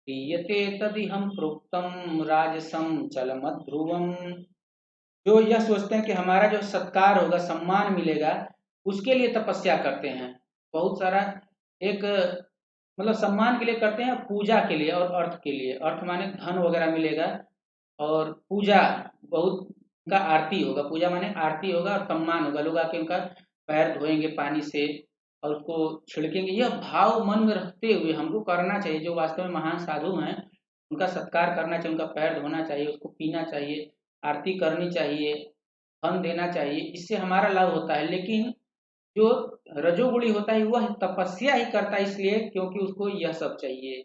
क्रियते तदिहं प्रोक्तम राजसं चलमध्रुवम्। जो यह सोचते हैं कि हमारा जो सत्कार होगा, सम्मान मिलेगा, उसके लिए तपस्या करते हैं। बहुत सारा एक मतलब सम्मान के लिए करते हैं, पूजा के लिए और अर्थ के लिए। अर्थ माने धन वगैरह मिलेगा, और पूजा बहुत उनका आरती होगा। पूजा माने आरती होगा और सम्मान होगा, लोग आके उनका पैर धोएंगे पानी से और उसको छिड़केंगे। यह भाव मन में रखते हुए हमको करना चाहिए। जो वास्तव में महान साधु हैं उनका सत्कार करना चाहिए, उनका पैर धोना चाहिए, उसको पीना चाहिए, आरती करनी चाहिए, धन देना चाहिए। इससे हमारा लाभ होता है। लेकिन जो रजोगुणी होता है वह तपस्या ही करता है इसलिए क्योंकि उसको यह सब चाहिए।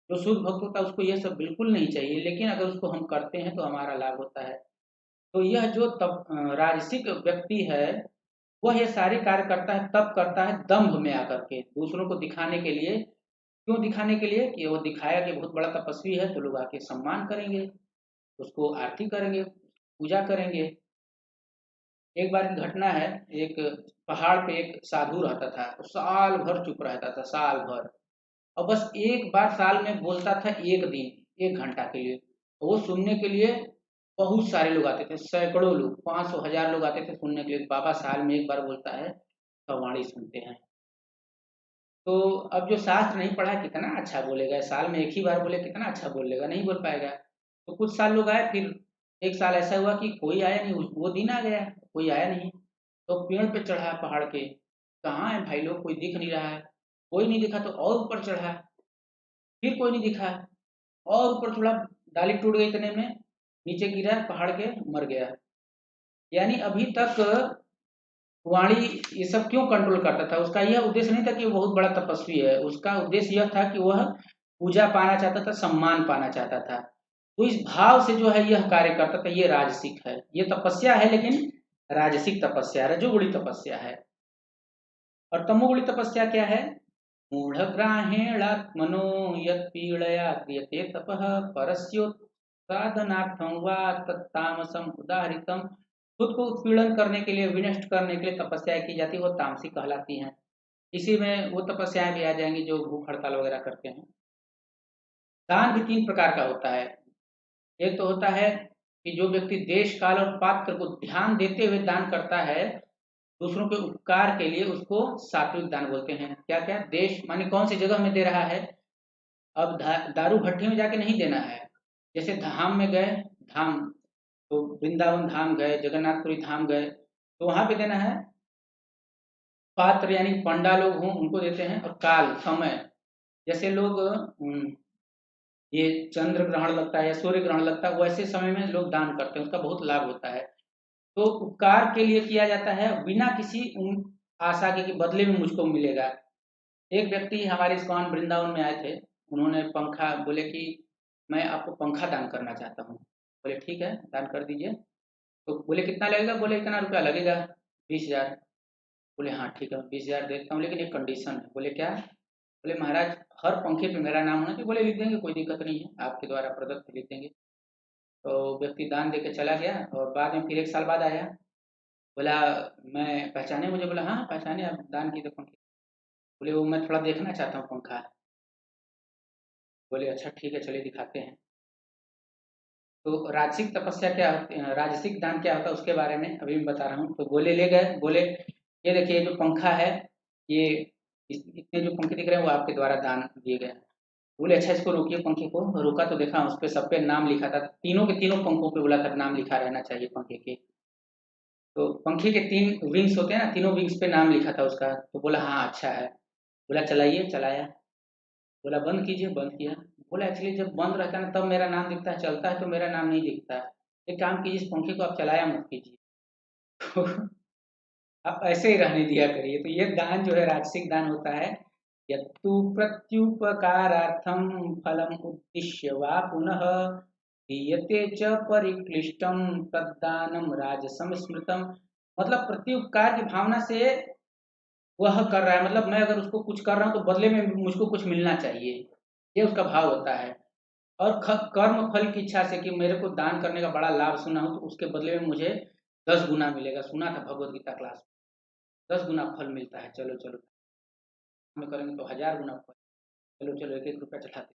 जो शुद्ध भक्त होता है उसको यह सब बिल्कुल नहीं चाहिए, लेकिन अगर उसको हम करते हैं तो हमारा लाभ होता है। तो यह जो राजसिक व्यक्ति है वह ये सारे कार्य करता है, तब करता है दंभ में आकर के, दूसरों को दिखाने के लिए। क्यों दिखाने के लिए? कि वो दिखाया कि बहुत बड़ा तपस्वी है तो लोग आके सम्मान करेंगे, उसको आरती करेंगे, पूजा करेंगे। एक बार की घटना है, एक पहाड़ पे एक साधु रहता था, वो साल भर चुप रहता था, साल भर। और बस एक बार साल में बोलता था, एक दिन 1 घंटा के लिए। वो सुनने के लिए बहुत सारे लोग आते थे, सैकड़ों लोग, 500 1000 लोग आते थे सुनने के लिए। बाबा साल में एक बार बोलता है तो वाणी सुनते हैं। तो अब जो शास्त्र नहीं पढ़ा कितना अच्छा बोलेगा, साल में एक ही बार बोले कितना अच्छा बोल लेगा, नहीं बोल पाएगा। तो कुछ साल लोग आए, फिर एक साल ऐसा हुआ कि कोई आया नहीं, वो दिन आ गया कोई आया नहीं। तो पेड़ पे चढ़ा पहाड़ के, कहाँ है भाई लोग, कोई दिख नहीं रहा है। कोई नहीं दिखा तो और ऊपर चढ़ा, फिर कोई नहीं दिखा, और ऊपर थोड़ा, डाली टूट गई इतने में, नीचे गिरा पहाड़ के, मर गया। यानी अभी तक वाणी ये सब क्यों कंट्रोल करता था? उसका यह उद्देश्य नहीं था कि वो बहुत बड़ा तपस्वी है, उसका उद्देश्य यह था कि वह पूजा पाना चाहता था, सम्मान पाना चाहता था। तो इस भाव से जो है यह कार्य करता था। ये राजसिक है, ये तपस्या है, लेकिन राजसिक तपस्या, रजोगुणी तपस्या है। और तमोगुणी तपस्या क्या है? मूढ़ग्राहेणात्मनो यत्पीडया क्रियते तपः परस्योत्साधनार्थं वा तत्तामसम् उदाहृतम्। खुद को उत्पीड़न करने के लिए, विनष्ट करने के लिए तपस्याएं की जाती है, वो तामसिक कहलाती हैं। इसी में वो तपस्याएं भी आ जाएंगी जो भूख हड़ताल वगैरह करते हैं। दान भी 3 प्रकार का होता है। एक तो होता है कि जो व्यक्ति देश काल और पात्र को ध्यान देते हुए दान करता है दूसरों के उपकार के लिए, उसको सात्विक दान बोलते हैं। क्या क्या? देश माने कौन सी जगह में दे रहा है। अब दारू भट्टी में जाके नहीं देना है। जैसे धाम में गए, धाम तो वृंदावन धाम गए, जगन्नाथपुरी धाम गए, तो वहां पे देना है। पात्र यानी पंडा लोग हों उनको देते हैं। और काल, समय, जैसे लोग ये चंद्र ग्रहण लगता है या सूर्य ग्रहण लगता है, वैसे समय में लोग दान करते हैं, उसका बहुत लाभ होता है। तो उपकार के लिए किया जाता है बिना किसी आशा के कि बदले में मुझको मिलेगा। एक व्यक्ति हमारे इस्कॉन वृंदावन में आए थे, उन्होंने पंखा बोले कि मैं आपको पंखा दान करना चाहता हूँ। बोले ठीक है दान कर दीजिए। तो बोले कितना लगेगा? बोले इतना रुपया लगेगा, 20,000। बोले हाँ ठीक है 20,000 देता हूँ, लेकिन एक कंडीशन है। बोले क्या? बोले महाराज हर पंखे पे मेरा नाम होना चाहिए। बोले लिख देंगे, कोई दिक्कत नहीं है, आपके द्वारा प्रदत्त लिख देंगे। तो व्यक्ति दान दे के चला गया और बाद में फिर 1 साल बाद आया। बोला मैं पहचाने मुझे? बोला हाँ पहचाने, आप दान की तो पंखे। बोले वो मैं थोड़ा देखना चाहता हूँ पंखा। बोले अच्छा ठीक है चलिए दिखाते हैं। तो राजसिक तपस्या क्या होती है, राजसिक दान क्या होता है उसके बारे में अभी मैं बता रहा हूँ। तो बोले ले गए, बोले ये देखिए जो पंखा है, ये इतने जो पंखे दिख रहे हैं वो आपके द्वारा दान दिए गए हैं। बोले अच्छा इसको रोकिए पंखे को। रोका तो देखा उस पे सब पे नाम लिखा था, तीनों के तीनों पंखों पे बोला था नाम लिखा रहना चाहिए पंखे के। तो पंखे के 3 विंग्स होते हैं ना, तीनों विंग्स पे नाम लिखा था उसका। तो बोला हाँ अच्छा है। बोला चलाइए, चलाया। बोला बंद कीजिए, बंद किया। बोला एक्चुअली जब बंद रहता है ना तब मेरा नाम दिखता है, चलता है तो मेरा नाम नहीं दिखता है। एक काम कीजिए, इस पंखे को आप चलाया मत कीजिए। तो आप ऐसे ही रहने दिया करिए। तो ये दान जो है राजसिक दान होता है। यत्तु प्रत्युपकारार्थम फलम उद्दिश्य वा पुनः दीयते च परिक्लिष्टम तद्दानम राजसम स्मृतम। मतलब प्रत्युपकार की भावना से वह कर रहा है, मतलब मैं अगर उसको कुछ कर रहा हूँ तो बदले में मुझको कुछ मिलना चाहिए, ये उसका भाव होता है। और कर्म फल की इच्छा से कि मेरे को दान करने का बड़ा लाभ सुना हो तो उसके बदले में मुझे 10 गुना मिलेगा। सुना था भगवत गीता क्लास में, 10 गुना फल मिलता है। चलो चलो में करेंगे तो 1000 गुना फल। चलो चलो एक एक रुपया चढ़ाते।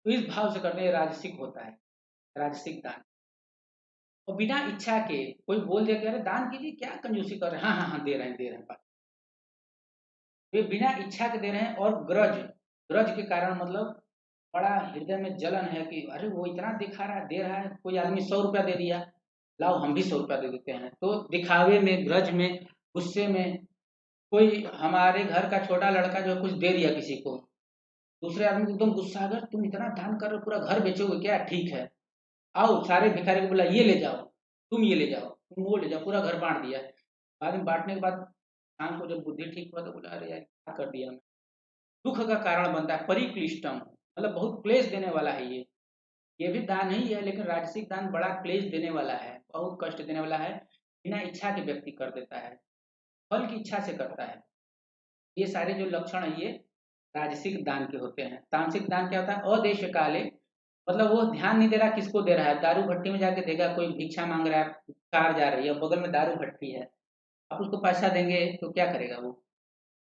तो इस भाव से करने राजसिक होता है, राजसिक दान। और बिना इच्छा के कोई बोल दिया कि अरे दान कीजिए, क्या कंजूसी कर रहे हैं, हाँ हाँ हाँ दे रहे हैं दे रहे हैं। वे बिना इच्छा के दे रहे हैं। और ग्रज, ग्रज के कारण मतलब बड़ा हृदय में जलन है कि अरे वो इतना दिखा रहा है, दे रहा है। कोई आदमी 100 रुपया दे दिया, लाओ हम भी 100 रुपया दे देते हैं। तो दिखावे में, ग्रज में, गुस्से में, कोई हमारे घर का छोटा लड़का जो कुछ दे दिया किसी को, दूसरे आदमी को एकदम गुस्सा आ गया, तुम इतना दान कर रहे हो, पूरा घर बेचोगे क्या? ठीक है आओ, सारे भिखारी को बोला ये ले जाओ, तुम ये ले जाओ, तुम वो ले जाओ, पूरा घर बांट दिया। बाद में बांटने के बाद शाम को जब बुद्धि ठीक हुआ तो बोला अरे यार क्या कर दिया मैं। दुख का कारण बनता है। परिक्लिष्टम मतलब बहुत क्लेश देने वाला है ये भी दान ही है, लेकिन राजसिक दान बड़ा क्लेश देने वाला है, बहुत कष्ट देने वाला है। बिना इच्छा के व्यक्ति कर देता है, फल की इच्छा से करता है। ये सारे जो लक्षण है ये राजसिक दान के होते हैं। तामसिक दान क्या होता है? अदेश काले, मतलब वो ध्यान नहीं दे रहा किसको दे रहा है। दारू भट्टी में जाके देगा, कोई भिक्षा मांग रहा है, कार जा रही है, बगल में दारू भट्टी है, आप उसको पैसा देंगे तो क्या करेगा वो?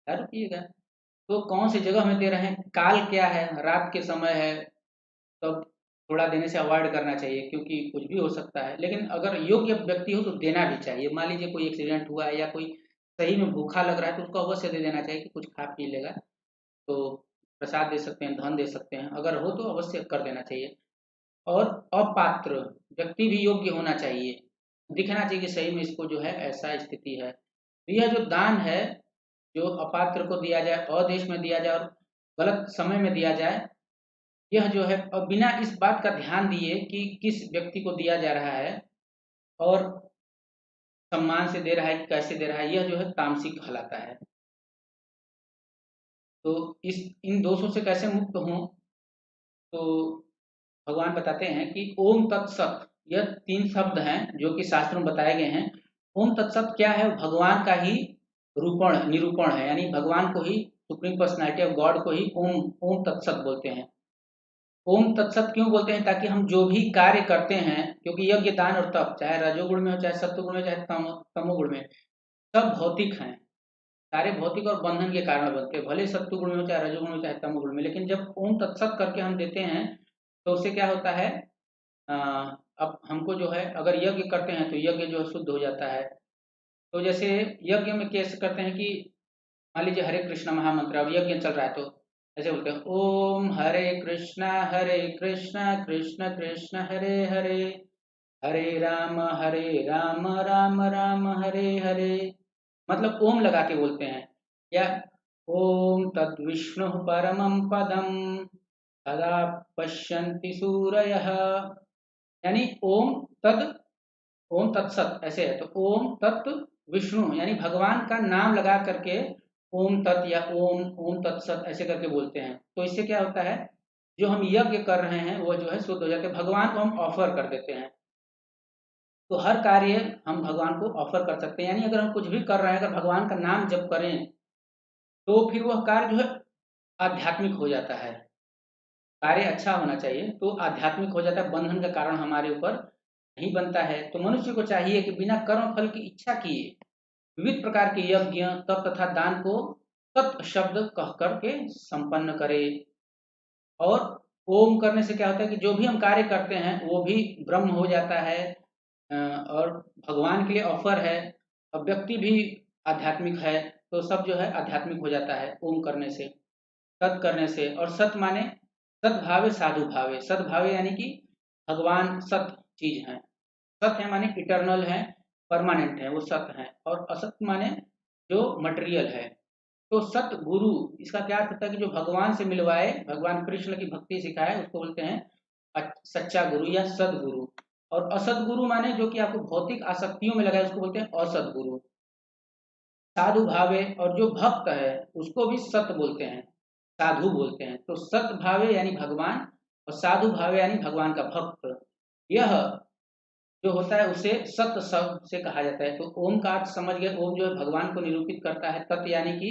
दारू पिएगा। तो कौन सी जगह में दे रहे हैं, काल क्या है, रात के समय है, तब थोड़ा देने से अवॉइड करना चाहिए क्योंकि कुछ भी हो सकता है। लेकिन अगर योग्य व्यक्ति हो तो देना भी चाहिए। मान लीजिए कोई एक्सीडेंट हुआ है या कोई सही में भूखा लग रहा है तो उसको अवश्य दे देना चाहिए कि कुछ खा पी लेगा। तो प्रसाद दे सकते हैं, धन दे सकते हैं, अगर हो तो अवश्य कर देना चाहिए। और अपात्र व्यक्ति भी योग्य होना चाहिए, दिखना चाहिए कि सही में इसको जो है ऐसा स्थिति है। तो यह जो दान है, जो अपात्र को दिया जाए, अदेश में दिया जाए और गलत समय में दिया जाए, यह जो है और बिना इस बात का ध्यान दिए कि किस व्यक्ति को दिया जा रहा है और सम्मान से दे रहा है कि कैसे दे रहा है, यह जो है तामसिक कहलाता है। तो इस इन दोषों से कैसे मुक्त हों, तो भगवान बताते हैं कि ओम तत्सत, यह 3 शब्द हैं जो कि शास्त्रों में बताए गए हैं। ओम तत्सत क्या है? भगवान का ही रूपण निरूपण है, यानी भगवान को ही, सुप्रीम पर्सनैलिटी ऑफ गॉड को ही ओम ओम तत्सत बोलते हैं। ओम तत्सत क्यों बोलते हैं? ताकि हम जो भी कार्य करते हैं, क्योंकि यज्ञ दान और तप चाहे रजोगुण में हो, चाहे सत्वगुण में, चाहे तमोगुण में, सब भौतिक हैं। सारे भौतिक और बंधन के कारण बनते हैं, भले सत्वगुण में हो, चाहे रजोगुण में, चाहे तमोगुण में। लेकिन जब ओम तत्सत करके हम देते हैं तो उससे क्या होता है, अ, अब हमको जो है अगर यज्ञ करते हैं तो यज्ञ जो है शुद्ध हो जाता है। तो जैसे यज्ञ में कैसे करते हैं कि मान लीजिए हरे कृष्णा महामंत्र, अब यज्ञ चल रहा है तो ऐसे बोलते हैं ओम हरे कृष्णा कृष्ण कृष्ण हरे हरे, हरे राम राम राम हरे हरे। मतलब ओम लगा के बोलते हैं। या ओम तद विष्णु परमं पदम सदा पश्यन्ति सूरयः, यानी ओम तत्सत ऐसे है। तो ओम तत्व विष्णु यानी भगवान का नाम लगा करके ओम तत् या ओम ओम तत्सत ऐसे करके बोलते हैं। तो इससे क्या होता है, जो हम यज्ञ कर रहे हैं वो जो है शुद्ध हो जाते हैं, भगवान को हम ऑफर कर देते हैं। तो हर कार्य हम भगवान को ऑफर कर सकते हैं, यानी अगर हम कुछ भी कर रहे हैं, अगर भगवान का नाम जप करें तो फिर वह कार्य जो है आध्यात्मिक हो जाता है। कार्य अच्छा होना चाहिए तो आध्यात्मिक हो जाता है, बंधन का कारण हमारे ऊपर नहीं बनता है। तो मनुष्य को चाहिए कि बिना कर्म फल की इच्छा किए विविध प्रकार के यज्ञ तप तथा दान को तत् शब्द कह करके संपन्न करे। और ओम करने से क्या होता है कि जो भी हम कार्य करते हैं वो भी ब्रह्म हो जाता है, और भगवान के लिए ऑफर है, और व्यक्ति भी आध्यात्मिक है। तो सब जो है आध्यात्मिक हो जाता है ओम करने से, तत् करने से। और सत माने सद्भावे साधु भावे, सद्भावे यानी कि भगवान सत चीज है, सत है माने इटर्नल है, परमानेंट है, वो सत है, और असत माने जो मटेरियल है। तो सत गुरु, इसका क्या अर्थ होता है कि जो भगवान से मिलवाए, भगवान कृष्ण की भक्ति सिखाए, उसको बोलते हैं सच्चा गुरु या सदगुरु। और असत गुरु माने जो कि आपको भौतिक आसक्तियों में लगाए, उसको बोलते हैं असत गुरु। साधु भावे, और जो भक्त है उसको भी सत बोलते हैं, साधु बोलते हैं। तो सत भावे यानी भगवान, और साधु भावे यानी भगवान का भक्त, यह जो होता है उसे सत शब्द से कहा जाता है। तो ओम का अर्थ समझ गए, ओम जो है भगवान को निरूपित करता है, तत् यानी कि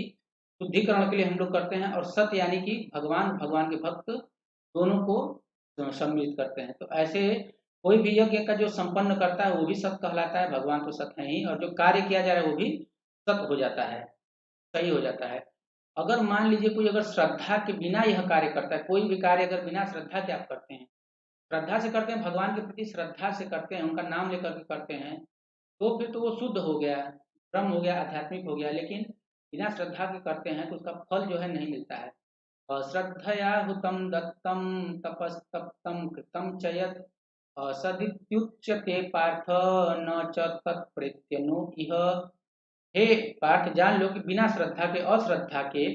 शुद्धिकरण के लिए हम लोग करते हैं, और सत यानी कि भगवान भगवान के भक्त दोनों को सम्मिलित करते हैं। तो ऐसे कोई भी यज्ञ का जो संपन्न करता है वो भी सत कहलाता है, भगवान तो सत है ही, और जो कार्य किया जा रहा है वो भी सत हो जाता है, सही हो जाता है। अगर मान लीजिए कोई अगर श्रद्धा के बिना यह कार्य करता है, कोई भी कार्य अगर बिना श्रद्धा के आप करते हैं, श्रद्धा से करते हैं, भगवान के प्रति श्रद्धा से करते हैं, उनका नाम लेकर के करते हैं, तो फिर तो वो शुद्ध हो गया, ब्रह्म हो गया, आध्यात्मिक हो गया। लेकिन बिना श्रद्धा के करते हैं तो उसका फल जो है नहीं मिलता है। अश्रद्धया हुतम दत्तम तपस्तप्तम कृतम च यत् असदित्युच्यते पार्थ न च तत्प्रेत्यनो इह। हे पार्थ, जान लो कि बिना श्रद्धा के, अश्रद्धा के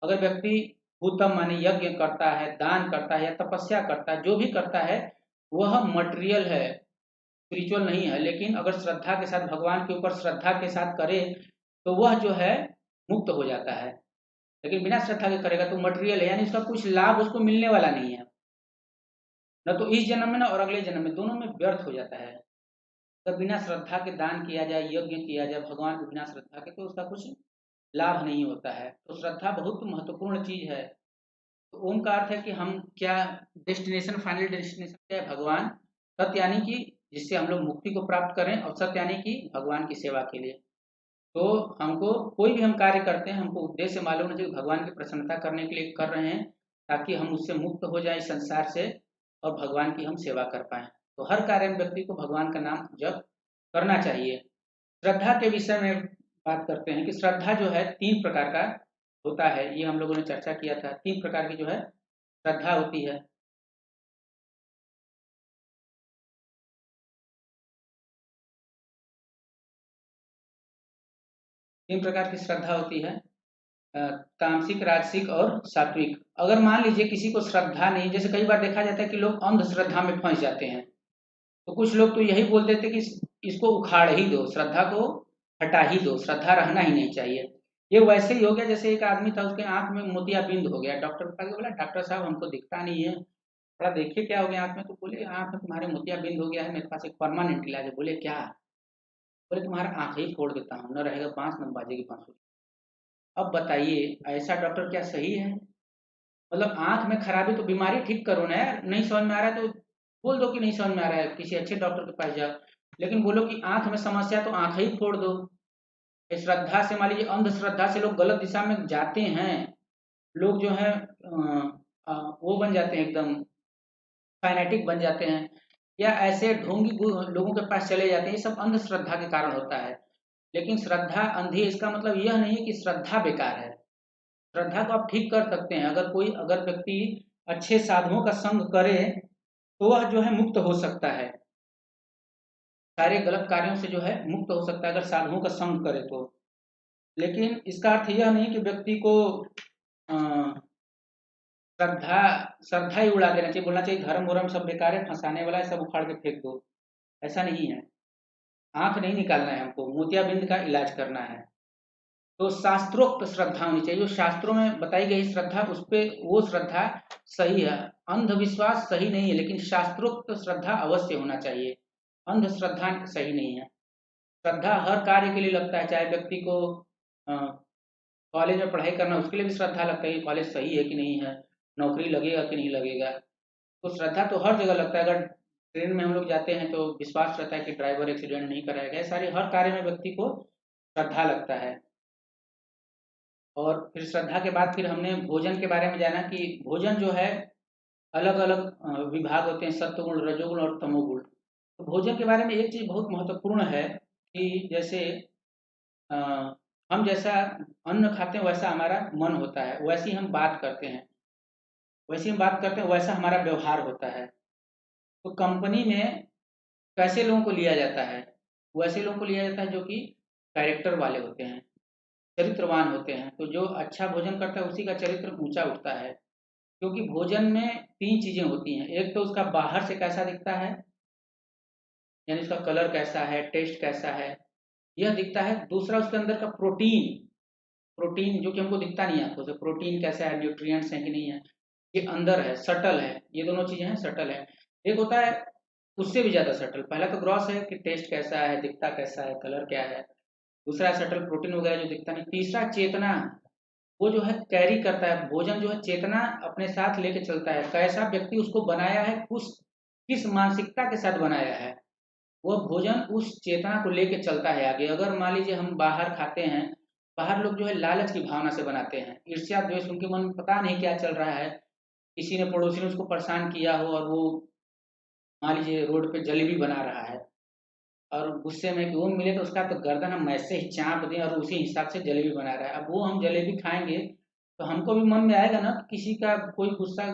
अगर व्यक्ति भूतम माने यज्ञ करता है, दान करता है या तपस्या करता है, जो भी करता है वह मटेरियल है, स्पिरिचुअल नहीं है। लेकिन अगर श्रद्धा के साथ, भगवान के ऊपर श्रद्धा के साथ करे तो वह जो है मुक्त हो जाता है। लेकिन बिना श्रद्धा के करेगा तो मटेरियल है, यानी उसका कुछ लाभ उसको मिलने वाला नहीं है, न तो इस जन्म में न और अगले जन्म में, दोनों में व्यर्थ हो जाता है। अगर बिना श्रद्धा के दान किया जाए, यज्ञ किया जाए भगवान को बिना श्रद्धा के, तो उसका कुछ लाभ नहीं होता है। तो श्रद्धा बहुत महत्वपूर्ण चीज है। तो ओम का अर्थ है कि हम क्या, डेस्टिनेशन, फाइनल डेस्टिनेशन क्या है, भगवान। सत्य यानी कि जिससे हम लोग मुक्ति को प्राप्त करें, और सत्य यानी कि भगवान की सेवा के लिए। तो हमको कोई भी हम कार्य करते हैं, हमको उद्देश्य मालूम होना चाहिए, भगवान की प्रसन्नता करने के लिए कर रहे हैं, ताकि हम उससे मुक्त हो जाए संसार से, और भगवान की हम सेवा कर पाए। तो हर कार्य में व्यक्ति को भगवान का नाम जप करना चाहिए। श्रद्धा के विषय में बात करते हैं कि श्रद्धा जो है 3 प्रकार का होता है, ये हम लोगों ने चर्चा किया था। 3 प्रकार की जो है श्रद्धा होती है। 3 प्रकार की श्रद्धा होती है, तामसिक, राजसिक और सात्विक। अगर मान लीजिए किसी को श्रद्धा नहीं, जैसे कई बार देखा जाता है कि लोग अंधश्रद्धा में फंस जाते हैं, तो कुछ लोग तो यही बोल देते कि इसको उखाड़ ही दो, श्रद्धा को हटा ही दो, श्रद्धा रहना ही नहीं चाहिए। ये वैसे ही हो गया जैसे एक आदमी था, उसके आंख में मोतियाबिंद हो गया, डॉक्टर के पास गया, बोला डॉक्टर साहब हमको दिखता नहीं है, थोड़ा देखिए क्या हो गया आंख में। तो बोले आंख में तुम्हारे मोतियाबिंद हो गया है, मेरे पास एक परमानेंट इलाज है। बोले क्या? बोले तुम्हारा आंख ही फोड़ देता हूँ, न रहेगा बांस न बाजेगी बांसुरी। अब बताइए ऐसा डॉक्टर क्या सही है? मतलब आंख में खराबी तो बीमारी ठीक करो ना यार, नहीं समझ में आ रहा है तो बोल दो कि नहीं समझ में आ रहा है, किसी अच्छे डॉक्टर के पास जाओ। लेकिन बोलो कि आंख में समस्या तो आंख ही फोड़ दो। श्रद्धा से, मान लीजिए अंधश्रद्धा से लोग गलत दिशा में जाते हैं, लोग जो है वो बन जाते हैं, एकदम फाइनेटिक बन जाते हैं, या ऐसे ढोंगी लोगों के पास चले जाते हैं, ये सब अंधश्रद्धा के कारण होता है। लेकिन श्रद्धा अंधी है, इसका मतलब यह नहीं है कि श्रद्धा बेकार है। श्रद्धा को आप ठीक कर सकते हैं। अगर व्यक्ति अच्छे साधुओं का संग करे तो वह जो है मुक्त हो सकता है, सारे गलत कार्यों से जो है मुक्त हो सकता है, अगर साधुओं का संग करे तो। लेकिन इसका अर्थ यह नहीं कि व्यक्ति को अ, श्रद्धा श्रद्धा ही उड़ा देना चाहिए, बोलना चाहिए धर्म वरम सब बेकार है, फंसाने वाला है, सब उखाड़ के फेंक दो। ऐसा नहीं है। आंख नहीं निकालना है, हमको मोतियाबिंद का इलाज करना है। तो शास्त्रोक्त श्रद्धा होनी चाहिए, जो शास्त्रों में बताई गई श्रद्धा, उस पे वो श्रद्धा सही है। अंधविश्वास सही नहीं है, लेकिन शास्त्रोक्त श्रद्धा अवश्य होना चाहिए। अंधश्रद्धा सही नहीं है। श्रद्धा हर कार्य के लिए लगता है, चाहे व्यक्ति को कॉलेज में पढ़ाई करना, उसके लिए भी श्रद्धा लगता है कि कॉलेज सही है कि नहीं है, नौकरी लगेगा कि नहीं लगेगा। तो श्रद्धा तो हर जगह लगता है। अगर ट्रेन में हम लोग जाते हैं तो विश्वास रहता है कि ड्राइवर एक्सीडेंट नहीं कराएगा। ये सारे हर कार्य में व्यक्ति को श्रद्धा लगता है। और फिर श्रद्धा के बाद फिर हमने भोजन के बारे में जाना कि भोजन जो है अलग अलग विभाग होते हैं, सत्वगुण, रजोगुण और तमोगुण। तो भोजन के बारे में एक चीज बहुत महत्वपूर्ण है कि जैसे अ, हम जैसा अन्न खाते हैं वैसा हमारा मन होता है, वैसी हम बात करते हैं। वैसे हम बात करते हैं, वैसा हमारा व्यवहार होता है। तो कंपनी में कैसे लोगों को लिया जाता है? वैसे लोगों को लिया जाता है जो कि कैरेक्टर वाले होते हैं, चरित्रवान होते हैं। तो जो अच्छा भोजन करता है उसी का चरित्र ऊंचा उठता है। क्योंकि भोजन में 3 चीजें होती हैं। एक तो उसका बाहर से कैसा दिखता है, यानी उसका कलर कैसा है, टेस्ट कैसा है, यह दिखता है। दूसरा उसके अंदर का प्रोटीन, प्रोटीन जो कि हमको दिखता नहीं है आंखों से, प्रोटीन कैसा है, न्यूट्रिएंट्स हैं कि नहीं है, ये अंदर है, सटल है। ये दोनों चीजें हैं, सटल है। एक होता है उससे भी ज्यादा सटल। पहला तो ग्रॉस है कि टेस्ट कैसा है, दिखता कैसा है, कलर क्या है। दूसरा सटल, प्रोटीन वगैरह जो दिखता नहीं। तीसरा चेतना, वो जो है कैरी करता है भोजन, जो है चेतना अपने साथ लेके चलता है। कैसा व्यक्ति उसको बनाया है, उस किस मानसिकता के साथ बनाया है, वह भोजन उस चेतना को लेके चलता है आगे। अगर मान लीजिए हम बाहर खाते हैं, बाहर लोग जो है लालच की भावना से बनाते हैं, ईर्ष्या द्वेष, उनके मन में पता नहीं क्या चल रहा है। किसी ने, पड़ोसी ने उसको परेशान किया हो और वो मान लीजिए रोड पे जलेबी बना रहा है, और गुस्से में कि वो मिले तो उसका तो गर्दन हम ऐसे ही चाँप दें, और उसी हिसाब से जलेबी बना रहा है। अब वो हम जलेबी खाएंगे तो हमको भी मन में आएगा ना, किसी का कोई गुस्सा,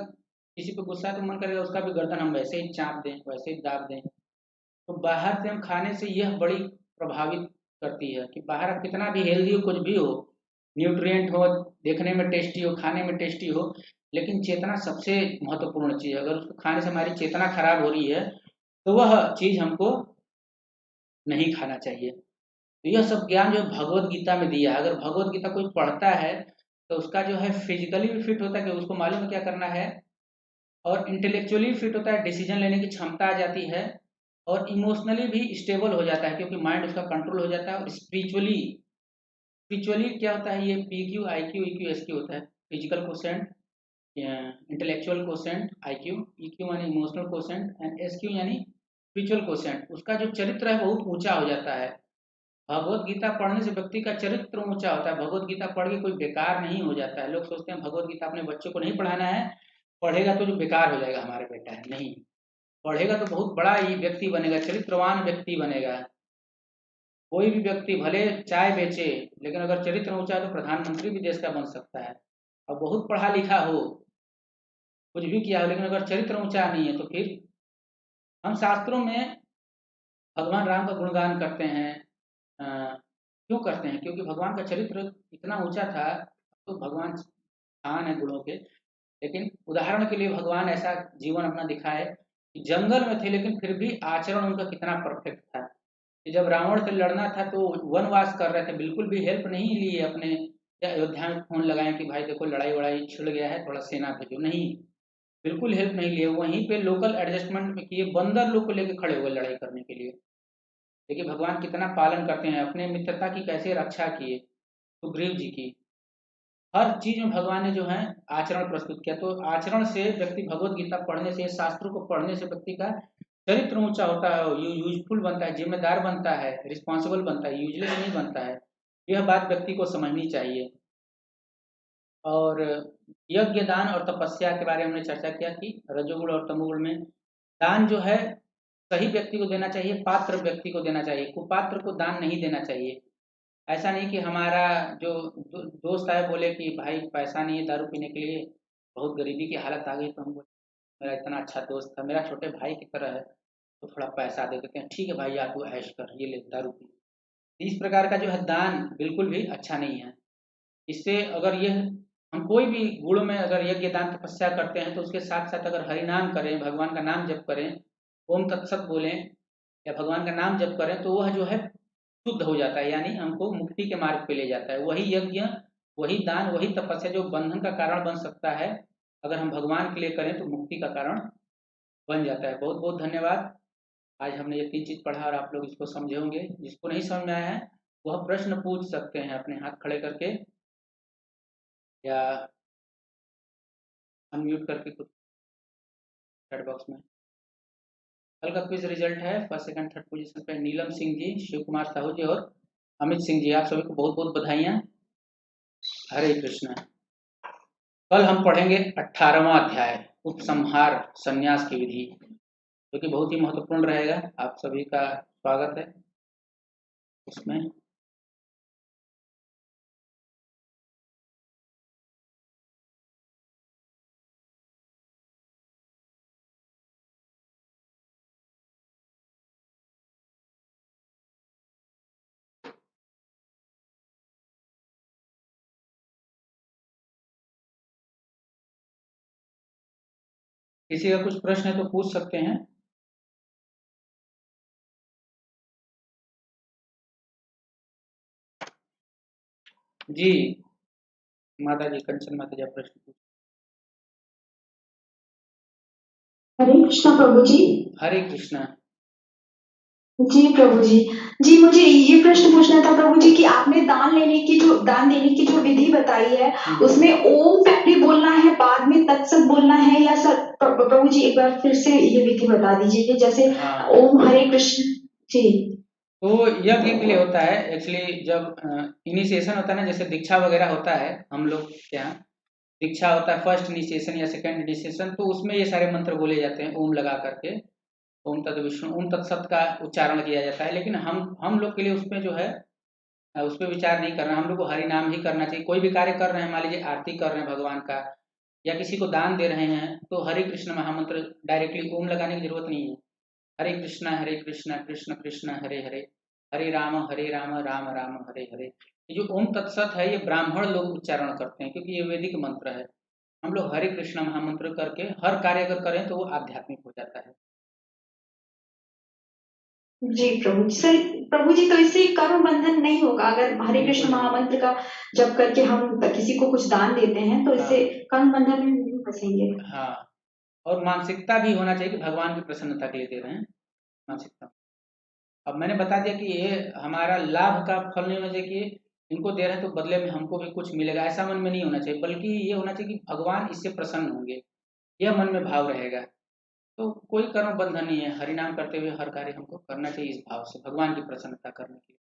किसी पे गुस्सा है तो मन करेगा उसका भी गर्दन हम वैसे ही चाँप दें, वैसे ही दाब दें। तो बाहर से हम खाने से यह बड़ी प्रभावित करती है कि बाहर अब कितना भी हेल्दी हो, कुछ भी हो, न्यूट्रिएंट हो, देखने में टेस्टी हो, खाने में टेस्टी हो, लेकिन चेतना सबसे महत्वपूर्ण चीज़ है। अगर उसको खाने से हमारी चेतना खराब हो रही है तो वह चीज़ हमको नहीं खाना चाहिए। तो यह सब ज्ञान जो भगवत गीता में दिया है। अगर भगवत गीता कोई पढ़ता है तो उसका जो है फिजिकली भी फिट होता है कि उसको मालूम है क्या करना है, और इंटेलेक्चुअली फिट होता है, डिसीजन लेने की क्षमता आ जाती है, और इमोशनली भी स्टेबल हो जाता है क्योंकि माइंड उसका कंट्रोल हो जाता है। और स्पिरिचुअली, स्पिरिचुअली क्या होता है, ये PQ IQ EQ SQ होता है। Physical quotient, intellectual quotient IQ, EQ यानी इमोशनल क्वोशेंट, एंड SQ यानी स्पिरिचुअल क्वोशेंट। उसका जो चरित्र है बहुत ऊंचा हो जाता है। भगवत गीता पढ़ने से व्यक्ति का चरित्र ऊंचा होता है। भगवत गीता पढ़ के कोई बेकार नहीं हो जाता है। लोग सोचते हैं भगवत गीता अपने बच्चों को नहीं पढ़ाना है, पढ़ेगा तो जो बेकार हो जाएगा हमारे बेटा है, नहीं, पढ़ेगा तो बहुत बड़ा ही व्यक्ति बनेगा, चरित्रवान व्यक्ति बनेगा। कोई भी व्यक्ति भले चाय बेचे, लेकिन अगर चरित्र ऊंचा है तो प्रधानमंत्री भी देश का बन सकता है। और बहुत पढ़ा लिखा हो, कुछ भी किया हो, लेकिन अगर चरित्र ऊंचा नहीं है तो फिर। हम शास्त्रों में भगवान राम का गुणगान करते हैं। क्यों करते हैं? क्योंकि भगवान का चरित्र इतना ऊंचा था। तो भगवान महान है गुणों के, लेकिन उदाहरण के लिए भगवान ऐसा जीवन अपना दिखाए कि जंगल में थे लेकिन फिर भी आचरण उनका कितना परफेक्ट था कि जब रावण से लड़ना था तो वनवास कर रहे थे, बिल्कुल भी हेल्प नहीं लिए अपने, या अयोध्या में फोन लगाए कि भाई देखो लड़ाई वड़ाई छिड़ गया है, थोड़ा सेना भेजो, नहीं, बिल्कुल हेल्प नहीं लिए। वहीं पे लोकल एडजस्टमेंट में किए, बंदर लोग को लेकर खड़े हुए लड़ाई करने के लिए। देखिए भगवान कितना पालन करते हैं, अपने मित्रता की कैसे रक्षा किए सुग्रीव जी की। हर चीज में भगवान ने जो है आचरण प्रस्तुत किया। तो आचरण से व्यक्ति, भगवत गीता पढ़ने से, शास्त्रों को पढ़ने से व्यक्ति का चरित्र ऊंचा होता है, यूजफुल बनता है, जिम्मेदार बनता है, रिस्पॉन्सिबल बनता है, यूजलेस नहीं बनता है। यह बात व्यक्ति को समझनी चाहिए। और यज्ञ, दान और तपस्या के बारे में हमने चर्चा किया कि रजोगुण और तमोगुण में दान जो है सही व्यक्ति को देना चाहिए, पात्र व्यक्ति को देना चाहिए, कुपात्र को दान नहीं देना चाहिए। ऐसा नहीं कि हमारा जो दोस्त आए बोले कि भाई पैसा नहीं है दारू पीने के लिए, बहुत गरीबी की हालत आ गई, तो हम बोले मेरा इतना अच्छा दोस्त था, मेरा छोटे भाई की तरह है, तो थोड़ा पैसा दे देते हैं, ठीक है भाई आप ऐश कर, ये ले दारू पी। इस प्रकार का जो है दान बिल्कुल भी अच्छा नहीं है। इससे अगर यह, हम कोई भी गुण में अगर यज्ञ दान तपस्या करते हैं तो उसके साथ साथ अगर हरि नाम करें, भगवान का नाम जप करें, ओम तत्सत बोलें, या भगवान का नाम जप करें, तो वह जो है शुद्ध हो जाता है, यानी हमको मुक्ति के मार्ग पे ले जाता है। वही यज्ञ, वही दान, वही तपस्या जो बंधन का कारण बन सकता है, अगर हम भगवान के लिए करें तो मुक्ति का कारण बन जाता है। बहुत बहुत धन्यवाद। आज हमने ये 3 चीज पढ़ा और आप लोग इसको समझे होंगे। जिसको नहीं समझ में आया है वह प्रश्न पूछ सकते हैं अपने हाथ खड़े करके, या अनम्यूट करके कुछ चैट बॉक्स में। कल का क्विज रिजल्ट है, फर्स्ट सेकंड थर्ड पोजीशन पे नीलम सिंह जी, शिव कुमार साहू जी और अमित सिंह जी। आप सभी को बहुत बहुत बधाइयाँ। हरे कृष्ण। कल हम पढ़ेंगे 18वां अध्याय, उपसंहार संन्यास की विधि, जो कि बहुत ही महत्वपूर्ण रहेगा। आप सभी का स्वागत है उसमें। किसी का कुछ प्रश्न है तो पूछ सकते हैं। जी माता जी, कंचन माता जी, आप प्रश्न पूछ। हरे कृष्णा प्रभु जी। हरे कृष्णा। जी प्रभु जी। जी मुझे ये प्रश्न पूछना था प्रभु जी कि आपने दान देने की जो विधि बताई है, उसमें ओम पहले बोलना है बाद में तत्सत बोलना है या सर? प्रभु जी एक बार फिर से ये विधि बता दीजिए कि जैसे हाँ, ओम हरे कृष्ण। जी तो यज्ञ के लिए होता है एक्चुअली, जब इनिशिएशन होता है ना, जैसे दीक्षा वगैरह होता है हम लोग के यहाँ, दीक्षा होता है फर्स्ट इनिशिएशन या सेकंड इनिशिएशन, तो उसमें ये सारे मंत्र बोले जाते हैं ओम लगा करके। ओम तत् विष्णु ओम तत्सत का उच्चारण किया जाता है। लेकिन हम लोग के लिए उसमें जो है उस पर विचार नहीं करना, हम लोग को हरि नाम ही करना चाहिए। कोई भी कार्य कर रहे हैं, मान लीजिए आरती कर रहे हैं भगवान का, या किसी को दान दे रहे हैं, तो हरे कृष्ण महामंत्र डायरेक्टली ओम लगाने की जरूरत नहीं है। हरे कृष्ण कृष्ण कृष्ण हरे हरे, हरे राम राम राम हरे हरे। ये जो ओम तत्सत है, ये ब्राह्मण लोग उच्चारण करते हैं क्योंकि ये वैदिक मंत्र है। हम लोग हरे कृष्ण महामंत्र करके हर कार्य अगर करें तो वो आध्यात्मिक हो जाता है। जी प्रभु जी। सर प्रभु जी, तो इससे कर्म बंधन नहीं होगा अगर हरे बिल्कुल कृष्ण नहीं होगा। महामंत्र का जप करके हम किसी को कुछ दान देते हैं, तो इससे हाँ कर्म बंधन में नहीं फंसेंगे? हाँ, और मानसिकता भी होना चाहिए कि भगवान की प्रसन्नता के लिए दे रहे हैं, मानसिकता। अब मैंने बता दिया कि ये हमारा लाभ का फल नहीं होना चाहिए कि इनको दे रहे हैं तो बदले में हमको भी कुछ मिलेगा, ऐसा मन में नहीं होना चाहिए, बल्कि ये होना चाहिए कि भगवान इससे प्रसन्न होंगे, यह मन में भाव रहेगा। तो कोई कर्म बंधन नहीं है, हरि नाम करते हुए हर कार्य हमको करना चाहिए इस भाव से, भगवान की प्रसन्नता करने के लिए।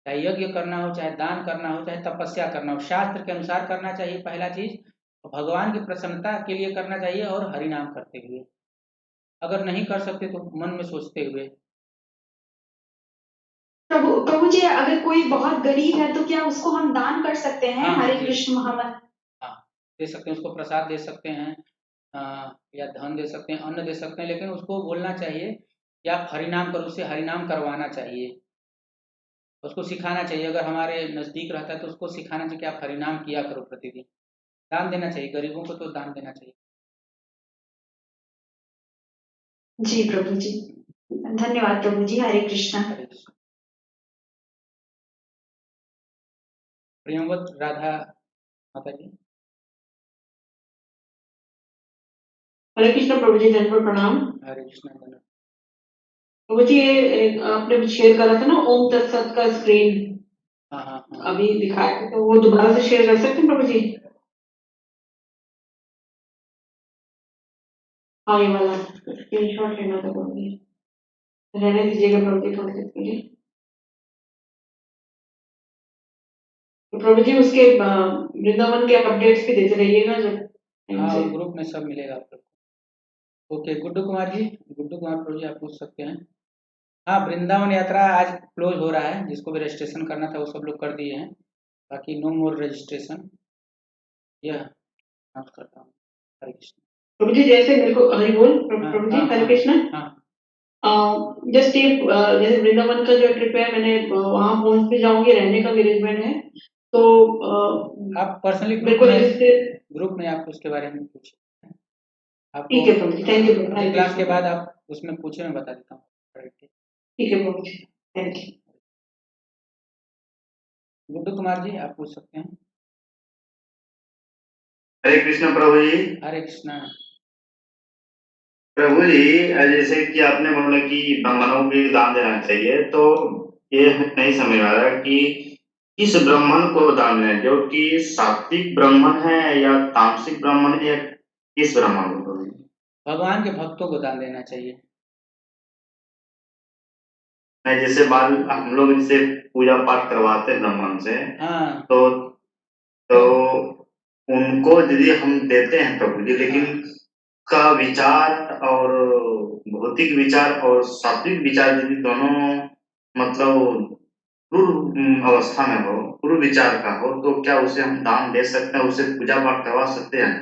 चाहे यज्ञ करना हो, चाहे दान करना हो, चाहे तपस्या करना हो, शास्त्र के अनुसार करना चाहिए पहला चीज, और भगवान की प्रसन्नता के लिए करना चाहिए, और हरि नाम करते हुए। अगर नहीं कर सकते तो मन में सोचते हुए। प्रभु प्रभु जी, अगर कोई बहुत गरीब है तो क्या उसको हम दान कर सकते हैं हाँ हाँ हरे जी, कृष्ण महामंत्र? हाँ दे सकते हैं, उसको प्रसाद दे सकते हैं, या धन दे सकते हैं, अन्न दे सकते हैं, लेकिन उसको बोलना चाहिए कि आप हरिनाम करो, उससे हरिनाम करवाना चाहिए, उसको सिखाना चाहिए। अगर हमारे नज़दीक रहता है तो उसको सिखाना चाहिए कि आप हरिनाम किया करो प्रतिदिन। दान देना चाहिए, गरीबों को तो दान देना चाहिए। जी प्रभु जी। धन्यवाद प्रभु जी। हरे कृष्णा। हरे कृष्ण। प्रियंवत राधा माता जी। हरे कृष्ण प्रभु जी, धन्यवाद प्रणाम। हरे कृष्ण धन्यवाद। प्रभु जी, ये आपने शेयर करा था ना ओम तत्सत का स्क्रीन, हाँ हाँ हाँ, अभी दिखाया था, तो वो दोबारा से शेयर कर सकते हैं प्रभु जी? हाँ ये वाला स्क्रीनशॉट लेना था प्रभु जी। रहने दीजिएगा प्रभु जी थोड़ी देर के लिए। तो प्रभु जी उसके वृंदावन के अपडेट्स भी देते रहिएगा जब टाइम हाँ से। वो ग्रुप में सब मिलेगा आपको। ओके, गुड्डू कुमार जी, गुड्डू कुमार प्रभु जी, आप पूछ सकते हैं। हाँ, वृंदावन यात्रा आज क्लोज हो रहा है, जिसको भी रजिस्ट्रेशन करना था वो सब लोग कर दिए हैं, बाकी नो मोर रजिस्ट्रेशन। यह अनाउंस करता हूँ। हरे कृष्ण। प्रभु जी जैसे मेरे को हरि बोल हाँ प्रभु हाँ जी, हरे हाँ कृष्ण। हाँ। जस्ट ये जैसे वृंदावन का जो ट्रिप है, मैंने वहां पहुंच भी जाऊंगी, रहने का भी अरेंजमेंट है, तो आप पर्सनली मेरे को जैसे। ग्रुप में आप उसके बारे में पूछिए, आपको ठीक है प्रभु जी, थैंक यू प्रभु, अभी हरे क्लास कृष्ण के बाद प्रभु। आप उसमें पूछे, मैं बता देता हूँ। Right. ठीक है प्रभु जी, थैंक यू। गुड्डू कुमार जी, आप पूछ सकते हैं। हरे कृष्ण प्रभु जी। हरे कृष्णा। प्रभु जी, जैसे कि आपने बोला कि ब्राह्मणों को दान देना चाहिए, तो ये नहीं समझ आ रहा कि किस ब्राह्मण को दान देना है, जो कि सात्विक ब्राह्मण है या तामसिक ब्राह्मण है, या किस ब्राह्मण को प्रभु जी? भगवान के भक्तों को दान देना चाहिए। नहीं, जैसे बाल हम लोग जैसे पूजा पाठ करवाते हैं ब्राह्मण से, हाँ तो तो तो उनको यदि हम देते हैं प्रभु जी, लेकिन हाँ, का विचार और भौतिक विचार और सात्विक विचार यदि दोनों मतलब पूर्व अवस्था में हो, पूर्व विचार का हो, तो क्या उसे हम दान दे सकते हैं, उसे पूजा पाठ करवा सकते हैं?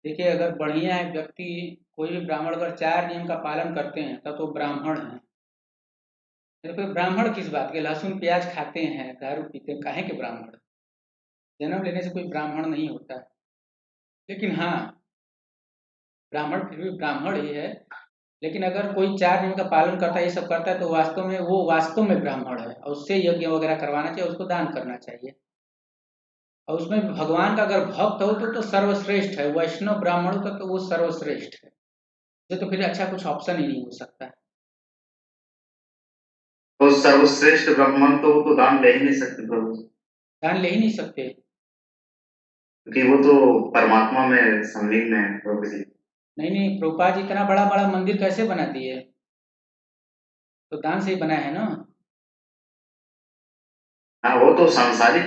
देखिए अगर बढ़िया है व्यक्ति, कोई भी ब्राह्मण अगर 4 नियम का पालन करते हैं तब तो ब्राह्मण है। देखो ब्राह्मण किस बात के, लहसुन प्याज खाते हैं, दारू पीते हैं, काहे के ब्राह्मण? जन्म लेने से कोई ब्राह्मण नहीं होता है। लेकिन हाँ, ब्राह्मण फिर भी ब्राह्मण ही है, लेकिन अगर कोई 4 नियम का पालन करता है, ये सब करता है, तो वास्तव में वो वास्तव में ब्राह्मण है और उससे यज्ञ वगैरह करवाना चाहिए, उसको दान करना चाहिए। और उसमें भगवान का अगर भक्त हो तो सर्वश्रेष्ठ है, वैष्णव ब्राह्मण हो तो वो सर्वश्रेष्ठ है। ये तो फिर अच्छा कुछ ऑप्शन ही नहीं हो सकता है। तो सर्वश्रेष्ठ ब्राह्मण तो वो तो दान ले ही नहीं सकते प्रभु, दान ले ही नहीं सकते। क्योंकि वो तो परमात्मा में संलीन है प्रभु जी। नहीं नहीं, प्रभुपाद जी इतना बड़ा बड़ा मंदिर कैसे बना दिए? तो दान से ही बनाया है ना। हाँ, वो तो सांसारिक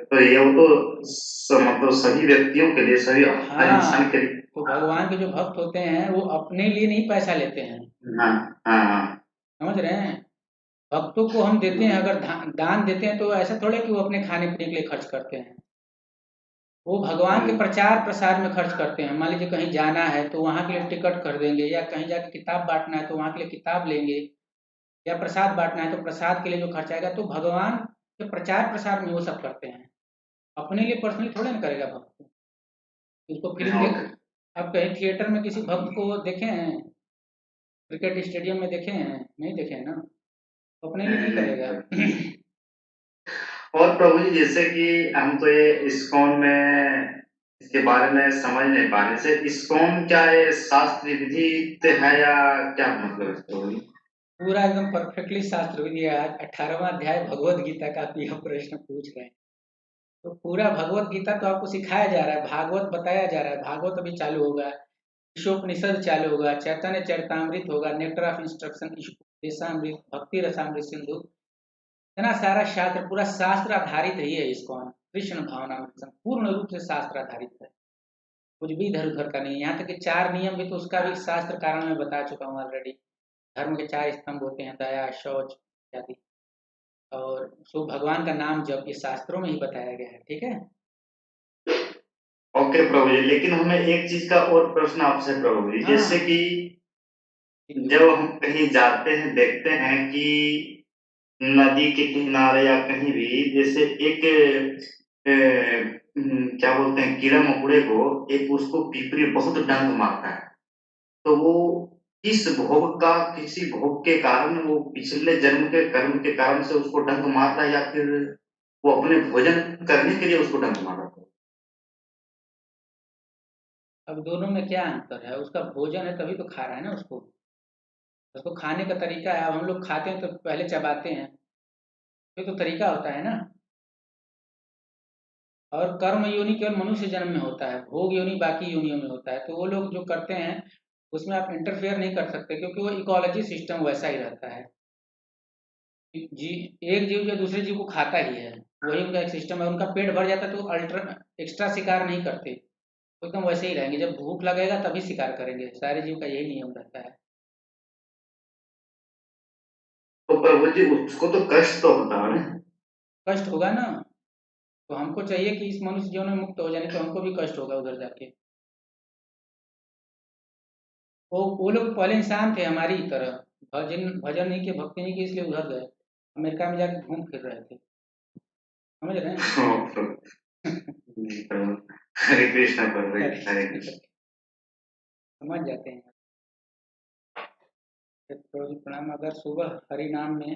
तो ये वो तो मतलब सभी व्यक्तियों के लिए, सभी हर हाँ, इंसान के लिए। तो भगवान के जो भक्त होते हैं वो अपने लिए नहीं पैसा लेते हैं, हाँ हाँ हाँ। समझ रहे हैं? भक्तों को हम देते हैं, अगर दान देते हैं तो ऐसा थोड़ा कि वो अपने खाने पीने के लिए खर्च करते हैं। वो भगवान के प्रचार प्रसार में खर्च करते हैं। मान लीजिए कहीं जाना है तो वहाँ के लिए टिकट कर देंगे, या कहीं जाके किताब बांटना है तो वहाँ के लिए किताब लेंगे, या प्रसाद बांटना है तो प्रसाद के लिए जो खर्च आएगा, तो भगवान के प्रचार प्रसार में वो सब करते हैं। अपने लिए पर्सनली थोड़ा ना करेगा भक्त। उसको फिल्म हाँ, देख, ओके। अब कहीं थिएटर में किसी भक्त को देखे हैं, क्रिकेट स्टेडियम में देखे हैं? नहीं देखे हैं ना, अपने लिए नहीं करेगा। नहीं। और प्रभु जी, जैसे कि हम तो ये इस्कॉन में इसके बारे में समझ नहीं पा रहे से, इस्कॉन क्या ये शास्त्र विधित है या क्या मतलब है प्रभु जी? पूरा एकदम परफेक्टली शास्त्र विधि है। आज 18वां अध्याय भगवत गीता का आप यह प्रश्न पूछ रहे हैं, तो पूरा भगवत गीता तो आपको सिखाया जा रहा है, भागवत बताया जा रहा है। भागवत अभी चालू होगा, ईशोपनिषद चालू होगा, चैतन्य चरितामृत होगा, नेक्टर ऑफ इंस्ट्रक्शन, ईशोपदेशामृत, भक्ति रसामृत सिंधु, इतना सारा शास्त्र, पूरा शास्त्र आधारित ही है इस्कॉन। कृष्ण भावनामृत पूर्ण रूप से शास्त्र आधारित है, कुछ भी इधर उधर का नहीं। यहाँ तक कि 4 नियम भी तो उसका भी शास्त्र कारण में बता चुका हूँ ऑलरेडी। धर्म के 4 स्तंभ होते हैं, दया, शौच इत्यादि, और सो भगवान का नाम जब, ये शास्त्रों में ही बताया गया है। ठीक है। ओके प्रभु जी, लेकिन हमें एक चीज का और प्रश्न आपसे प्रभु जी, जैसे हाँ, कि जब हम कहीं जाते हैं देखते हैं कि नदी के किनारे या कहीं भी, जैसे एक क्या बोलते हैं, कीड़ा मकोड़े को, एक उसको पिपरी बहुत डंक मारता है, तो वो किस भोग का, किसी भोग के कारण, वो पिछले जन्म के कर्म के कारण से उसको डंक मार रहा है, या फिर वो अपने भोजन करने के लिए उसको डंक मार रहा है? अब दोनों में क्या अंतर है? उसका भोजन है तभी तो खा रहा है ना उसको। उसको खाने का तरीका है। अब हम लोग खाते हैं तो पहले चबाते हैं, ये तो तरीका होता है ना। और कर्म योनि केवल मनुष्य जन्म में होता है, भोग योनि बाकी योनियों में होता है। तो वो लोग जो करते हैं उसमें आप इंटरफेयर नहीं कर सकते, क्योंकि वो इकोलॉजी सिस्टम वैसा ही रहता है। जी, एक जीव जो दूसरे जीव को खाता ही है, वही उनका एक सिस्टम है। उनका पेट भर जाता है तो अल्टर एक्स्ट्रा शिकार नहीं करते, तो एकदम वैसे ही रहेंगे। जब भूख लगेगा तभी शिकार करेंगे। सारे जीव का यही नियम रहता है। तो प्रभु जी, उसको तो कष्ट तो होता है ना? कष्ट होगा ना, तो हमको चाहिए कि इस मनुष्य जीवन में मुक्त हो जाने, तो हमको भी कष्ट होगा उधर जाके। वो लोग पहले इंसान थे हमारी तरह, भजन भजन नहीं किए, भक्ति नहीं की, इसलिए उधर गए, अमेरिका में जाके घूम फिर रहे थे। समझ रहे हैं? हाँ, प्रभु। हरे कृष्णा प्रभु जी, हरे कृष्ण। समझ जाते हैं। तो प्रभु जी प्रणाम। अगर सुबह हरि नाम में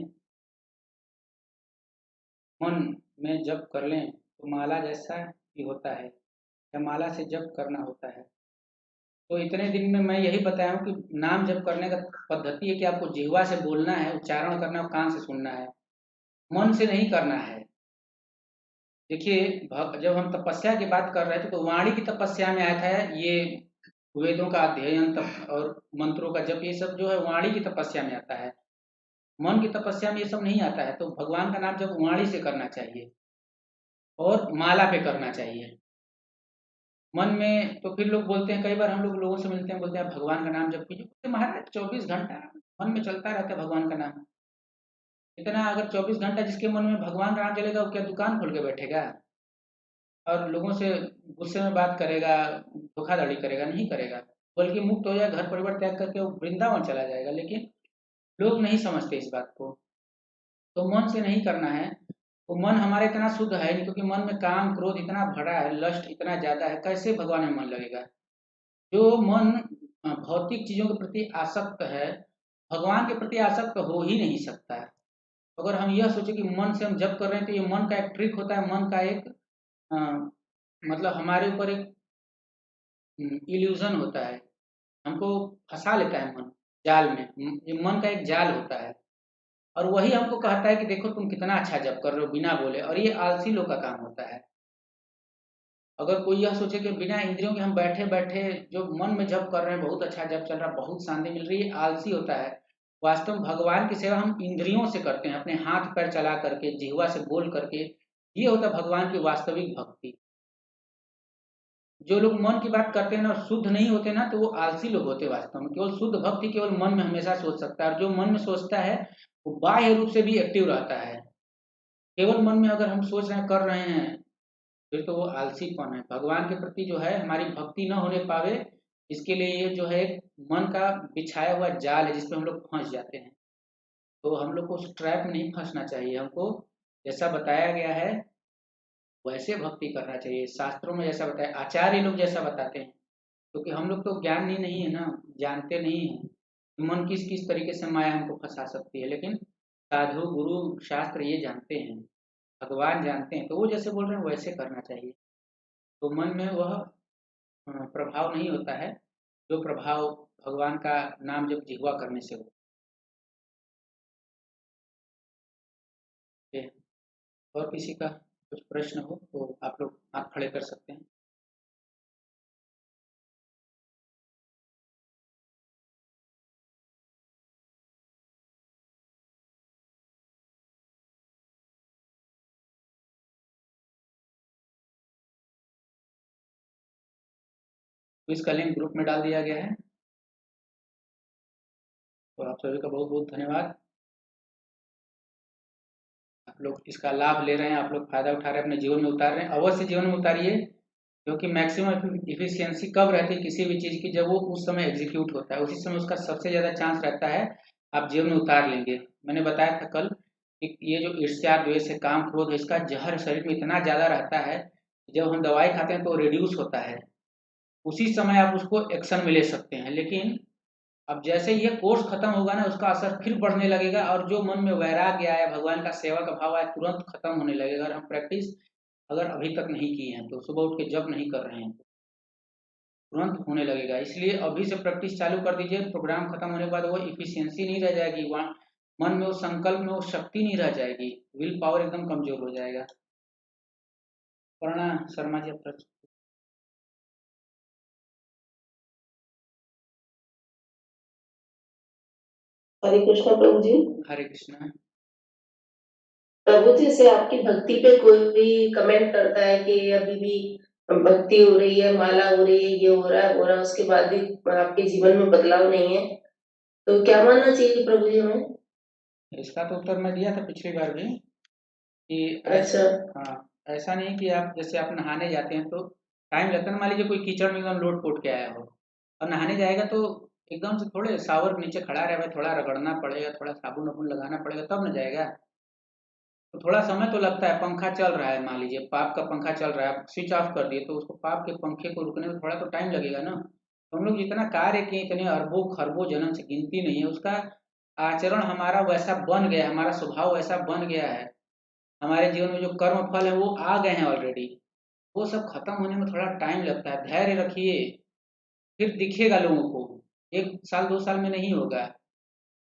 मन में जप कर लें तो माला जैसा ही होता है, या माला से जप करना होता है? तो इतने दिन में मैं यही बताया हूँ कि नाम जप करने का पद्धति है कि आपको जिह्वा से बोलना है, उच्चारण करना है, कान से सुनना है, मन से नहीं करना है। देखिए, जब हम तपस्या की बात कर रहे थे तो वाणी की तपस्या में आया था ये, वेदों का अध्ययन तप और मंत्रों का जप, ये सब जो है वाणी की तपस्या में आता है। मन की तपस्या में ये सब नहीं आता है। तो भगवान का नाम जब वाणी से करना चाहिए और माला पे करना चाहिए। मन में तो फिर लोग बोलते हैं, कई बार हम लोग लोगों से मिलते हैं, बोलते हैं भगवान का नाम जप कीजिए। बोलते, महाराज 24 घंटा मन में चलता रहता है भगवान का नाम। इतना अगर 24 घंटा जिसके मन में भगवान का नाम चलेगा, वो क्या दुकान खोल के बैठेगा और लोगों से गुस्से में बात करेगा, धोखाधड़ी करेगा? नहीं करेगा, बल्कि मुक्त हो जाए, घर परिवार त्याग करके वो वृंदावन चला जाएगा। लेकिन लोग नहीं समझते इस बात को। तो मन से नहीं करना है। तो मन हमारा इतना शुद्ध है नहीं, क्योंकि मन में काम क्रोध इतना भरा है, लस्ट इतना ज्यादा है, कैसे भगवान में मन लगेगा? जो मन भौतिक चीजों के प्रति आसक्त है, भगवान के प्रति आसक्त हो ही नहीं सकता है। अगर हम यह सोचे कि मन से हम जप कर रहे हैं, तो ये मन का एक ट्रिक होता है, मन का एक अ, मतलब हमारे ऊपर एक इल्यूजन होता है, हमको फंसा लेता है मन जाल में। ये मन का एक जाल होता है, और वही हमको कहता है कि देखो तुम कितना अच्छा जप कर रहे हो बिना बोले, और ये आलसी लोग का काम होता है। अगर कोई यह सोचे कि बिना इंद्रियों के हम बैठे बैठे जो मन में जप कर रहे हैं, बहुत अच्छा जप चल रहा है, बहुत शांति मिल रही है, आलसी होता है। वास्तव में भगवान की सेवा हम इंद्रियों से करते हैं, अपने हाथ पैर चला करके, जिह्वा से बोल करके। ये होता है भगवान की वास्तविक भक्ति। जो लोग मन की बात करते हैं ना और शुद्ध नहीं होते ना, तो वो आलसी लोग होते हैं। वास्तव में केवल शुद्ध भक्ति केवल मन में हमेशा सोच सकता है, और जो मन में सोचता है वो बाह्य रूप से भी एक्टिव रहता है। केवल मन में अगर हम सोच रहे हैं, कर रहे हैं, फिर तो वो आलसीपन है। भगवान के प्रति जो है हमारी भक्ति न होने पावे, इसके लिए ये जो है एक मन का बिछाया हुआ जाल है, जिसपे हम लोग फंस जाते हैं। तो हम लोग को उस ट्रैप में नहीं फंसना चाहिए। हमको जैसा बताया गया है वैसे भक्ति करना चाहिए, शास्त्रों में जैसा बताया, आचार्य लोग जैसा बताते हैं। क्योंकि हम लोग तो ज्ञान ही नहीं है ना, जानते नहीं है मन किस किस तरीके से माया हमको फंसा सकती है। लेकिन साधु गुरु शास्त्र ये जानते हैं, भगवान जानते हैं, तो वो जैसे बोल रहे हैं वैसे करना चाहिए। तो मन में वह प्रभाव नहीं होता है जो प्रभाव भगवान का नाम जब जिह्वा करने से हो। और किसी का कुछ प्रश्न हो तो आप लोग हाथ खड़े कर सकते हैं। तो इसका लिंक ग्रुप में डाल दिया गया है। तो आप सभी का बहुत बहुत धन्यवाद। आप लोग इसका लाभ ले रहे हैं, आप लोग फायदा उठा रहे हैं, अपने जीवन में उतार रहे हैं। अवश्य जीवन में उतारिए, क्योंकि मैक्सिमम इफिशियंसी कब रहती है किसी भी चीज़ की, जब वो उस समय एग्जीक्यूट होता है, उसी समय उसका सबसे ज़्यादा चांस रहता है आप जीवन में उतार लेंगे। मैंने बताया था कल कि ये जो ईर्ष्या द्वेष है, काम क्रोध है, इसका जहर शरीर में इतना ज़्यादा रहता है, जब हम दवाई खाते हैं तो रिड्यूस होता है, उसी समय आप उसको एक्शन में ले सकते हैं। लेकिन अब जैसे ये कोर्स खत्म होगा ना, उसका असर फिर बढ़ने लगेगा, और जो मन में वैराग्य आया, भगवान का सेवा का भाव आया, तुरंत खत्म होने लगेगा। अगर हम प्रैक्टिस अगर अभी तक नहीं की है, तो सुबह उठ के जब नहीं कर रहे हैं, तो तुरंत होने लगेगा। इसलिए अभी से प्रैक्टिस चालू कर दीजिए। प्रोग्राम खत्म होने के बाद वो इफिशियंसी नहीं रह जाएगी, वहाँ मन में वो संकल्प में वो शक्ति नहीं रह जाएगी, विल पावर एकदम कमजोर हो जाएगा। प्रणा शर्मा जी, आप हरे कृष्णा प्रभु जी। हरे कृष्णा। प्रभु जी से आपकी भक्ति पे कोई भी कमेंट करता है कि अभी भी भक्ति हो रही है, माला हो रही है, ये हो रहा है वो रहा है, उसके बाद भी आपके जीवन में बदलाव नहीं है, तो क्या मानना चाहिए प्रभु जी हमें? इसका तो उत्तर मैं दिया था पिछली बार भी कि अच्छा। हाँ, ऐसा नहीं कि आप जैसे आप नहाने जाते हैं तो टाइम लगता है ना। मान लीजिए कोई कीचड़ में एकदम लोट पोट के आया हो और नहाने जाएगा, तो एकदम से थोड़े शावर के नीचे खड़ा रहे, थोड़ा रगड़ना पड़ेगा, थोड़ा साबुन वाबुन लगाना पड़ेगा, तब न जाएगा। तो थोड़ा समय तो लगता है। पंखा चल रहा है, मान लीजिए पाप का पंखा चल रहा है, आप स्विच ऑफ कर दिए, तो उसको पाप के पंखे को रुकने में थोड़ा तो टाइम लगेगा ना। तो हम लोग जितना कार्य किए, इतने अरबों खरबों जन्म से गिनती नहीं है, उसका आचरण हमारा वैसा बन गया है, हमारा स्वभाव वैसा बन गया है, हमारे जीवन में जो कर्म फल है वो आ गए हैं ऑलरेडी। वो सब खत्म होने में थोड़ा टाइम लगता है। धैर्य रखिए, फिर दिखेगा लोगों को। 1 साल 2 साल में नहीं होगा।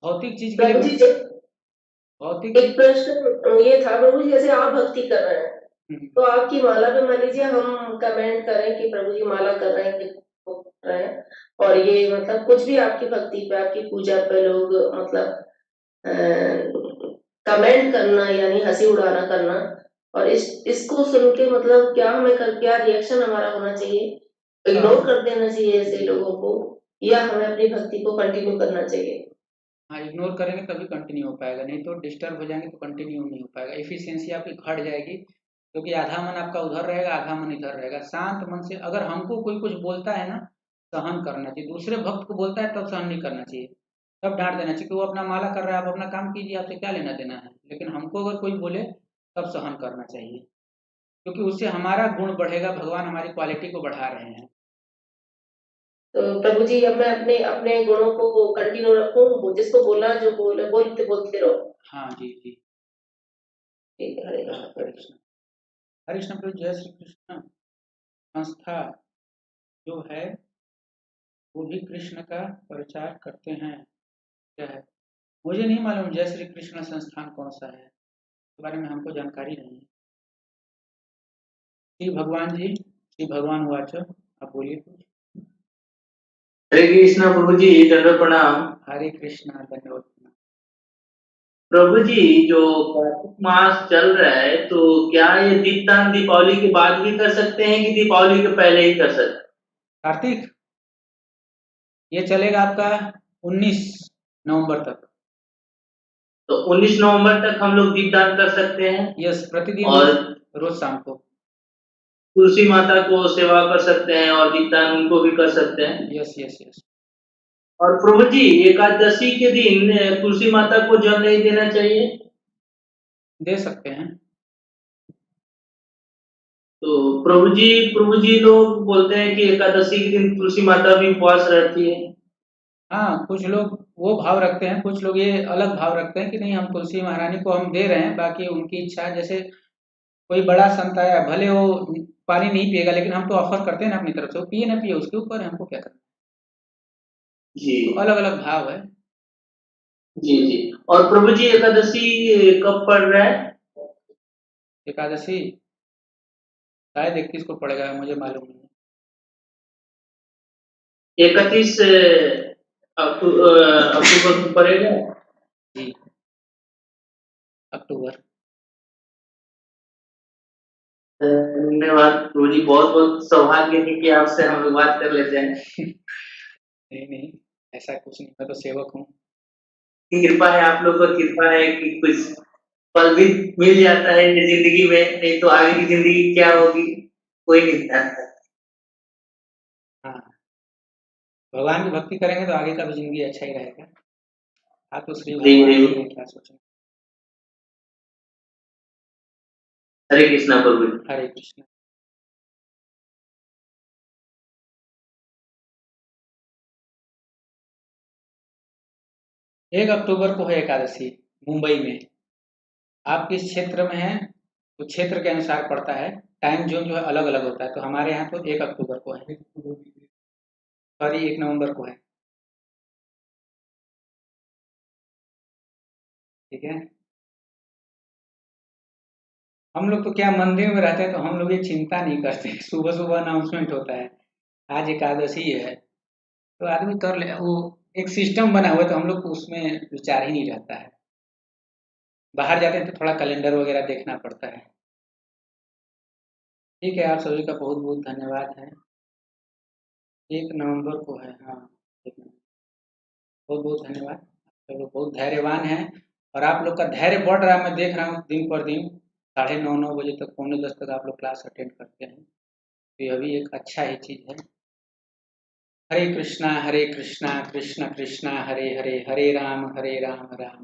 भौतिक चीज के प्रभु लिए जी भौतिक एक प्रश्न ये था प्रभु जी, जैसे आप भक्ति कर रहे हैं चीज तो आपकी माला पे मान लीजिए हम कमेंट करें कि प्रभु जी माला कर रहे हैं कि वो कर रहे हैं, और ये मतलब कुछ भी आपकी भक्ति पे आपकी पूजा पे लोग मतलब कमेंट करना यानी हंसी उड़ाना करना, और इसको सुन के मतलब क्या हमें क्या रिएक्शन हमारा होना चाहिए? हाँ इग्नोर कर देना चाहिए ऐसे लोगों को, या हमें अपनी भक्ति को कंटिन्यू करना चाहिए? हाँ, इग्नोर करेंगे तभी कंटिन्यू हो पाएगा, नहीं तो डिस्टर्ब हो जाएंगे तो कंटिन्यू नहीं हो पाएगा। एफिशिएंसी आपकी घट जाएगी, क्योंकि आधा मन आपका उधर रहेगा, आधा मन इधर रहेगा। शांत मन से अगर हमको कोई कुछ बोलता है ना, सहन करना चाहिए। दूसरे भक्त को बोलता है तब सहन नहीं करना चाहिए, तब डांट देना चाहिए कि वो अपना माला कर रहा है, आप अपना काम कीजिए, आपसे क्या लेना देना है। लेकिन हमको अगर कोई बोले तब सहन करना चाहिए, क्योंकि उससे हमारा गुण बढ़ेगा, भगवान हमारी क्वालिटी को बढ़ा रहे हैं। तो प्रभु जी अब मैं अपने अपने गुणों को कंटिन्यू रखूं, जिसको बोलना जो बोलते बोलते रहो। हाँ जी जी। ठीक है, हरे हाँ, कृष्ण हरे प्रभु। कृष्ण। हरे कृष्ण प्रभु। जय श्री कृष्ण। संस्था जो है वो भी कृष्ण का प्रचार करते हैं। क्या है मुझे नहीं मालूम, जय श्री कृष्ण संस्थान कौन सा है, इसके बारे में हमको जानकारी नहीं है। श्री भगवान जी, श्री भगवान वाचो, आप बोलिए कुछ। हरे कृष्णा प्रभु जी, दंडवत प्रणाम। हरे कृष्णा, धन्यवाद। प्रभु जी, जो कार्तिक मास चल रहा है तो क्या ये दीपदान दीपावली के बाद भी कर सकते हैं कि दीपावली के पहले ही कर सकते हैं? कार्तिक ये चलेगा आपका 19 नवंबर तक। तो 19 नवंबर तक हम लोग दीपदान कर सकते हैं यस, प्रतिदिन और रोज शाम को। तुलसी माता को सेवा कर सकते हैं और दीपदान उनको भी कर सकते हैं। Yes yes yes. और प्रभु जी, एकादशी के दिन तुलसी माता को जल नहीं देना चाहिए? दे सकते हैं। तो प्रभु जी लोग बोलते हैं कि एकादशी के दिन तुलसी माता भी उपवास रहती है। हाँ, कुछ लोग वो भाव रखते हैं, कुछ लोग ये अलग भाव रखते हैं कि नहीं, हम तुलसी महारानी को हम दे रहे हैं, बाकी उनकी इच्छा। जैसे कोई बड़ा संत आया, भले वो पानी नहीं पिएगा, लेकिन हम तो ऑफर करते हैं ना अपनी तरफ से, वो पिए ना पिए उसके ऊपर है, हमको क्या करना। जी तो अलग अलग भाव है। जी जी। और प्रभु जी, एकादशी कब पड़ रहा है? एकादशी शायद 21 को पड़ेगा, मुझे मालूम नहीं। 31 अक्टूबर को पड़ेगा। जी, अक्टूबर। धन्यवाद प्रभु जी, बहुत बहुत सौभाग्य है कि आपसे हम लोग बात कर लेते हैं। नहीं नहीं, ऐसा कुछ नहीं, मैं तो सेवक हूँ। कृपा है, आप लोग को कृपा है कि कुछ पल भी मिल जाता है जिंदगी में, नहीं तो आगे की जिंदगी क्या होगी कोई नहीं जानता। हाँ, भगवान की भक्ति करेंगे तो आगे का भी जिंदगी अच्छा ही रहेगा। हाँ, तो श्री भगवान ही है, क्या सोचना। हरे कृष्णा प्रभु जी। हरे कृष्ण। 1 अक्टूबर को है एकादशी, मुंबई में। आप किस क्षेत्र में हैं तो क्षेत्र के अनुसार पड़ता है, टाइम जोन जो है अलग अलग होता है। तो हमारे यहाँ तो 1 अक्टूबर को है, सॉरी 1 नवंबर को है। ठीक है। हम लोग तो क्या मंदिर में रहते हैं, तो हम लोग ये चिंता नहीं करते। सुबह सुबह अनाउंसमेंट होता है आज एकादशी है, तो आदमी कर ले, वो एक सिस्टम बना हुआ है, तो हम लोग को उसमें विचार ही नहीं रहता है। बाहर जाते हैं तो थोड़ा कैलेंडर वगैरह देखना पड़ता है। ठीक है, आप सभी का बहुत बहुत धन्यवाद है। 1 नवंबर को है, हाँ 1 नवंबर। बहुत बहुत धन्यवाद, आप लोग बहुत धैर्यवान हैं। और आप लोग का धैर्य बढ़ रहा है, मैं देख रहा हूँ दिन पर दिन। 9:30 बजे तक, 9:45 तक आप लोग क्लास अटेंड करते हैं, तो यह भी एक अच्छा ही चीज़ है। हरे कृष्णा कृष्ण कृष्ण हरे हरे, हरे राम राम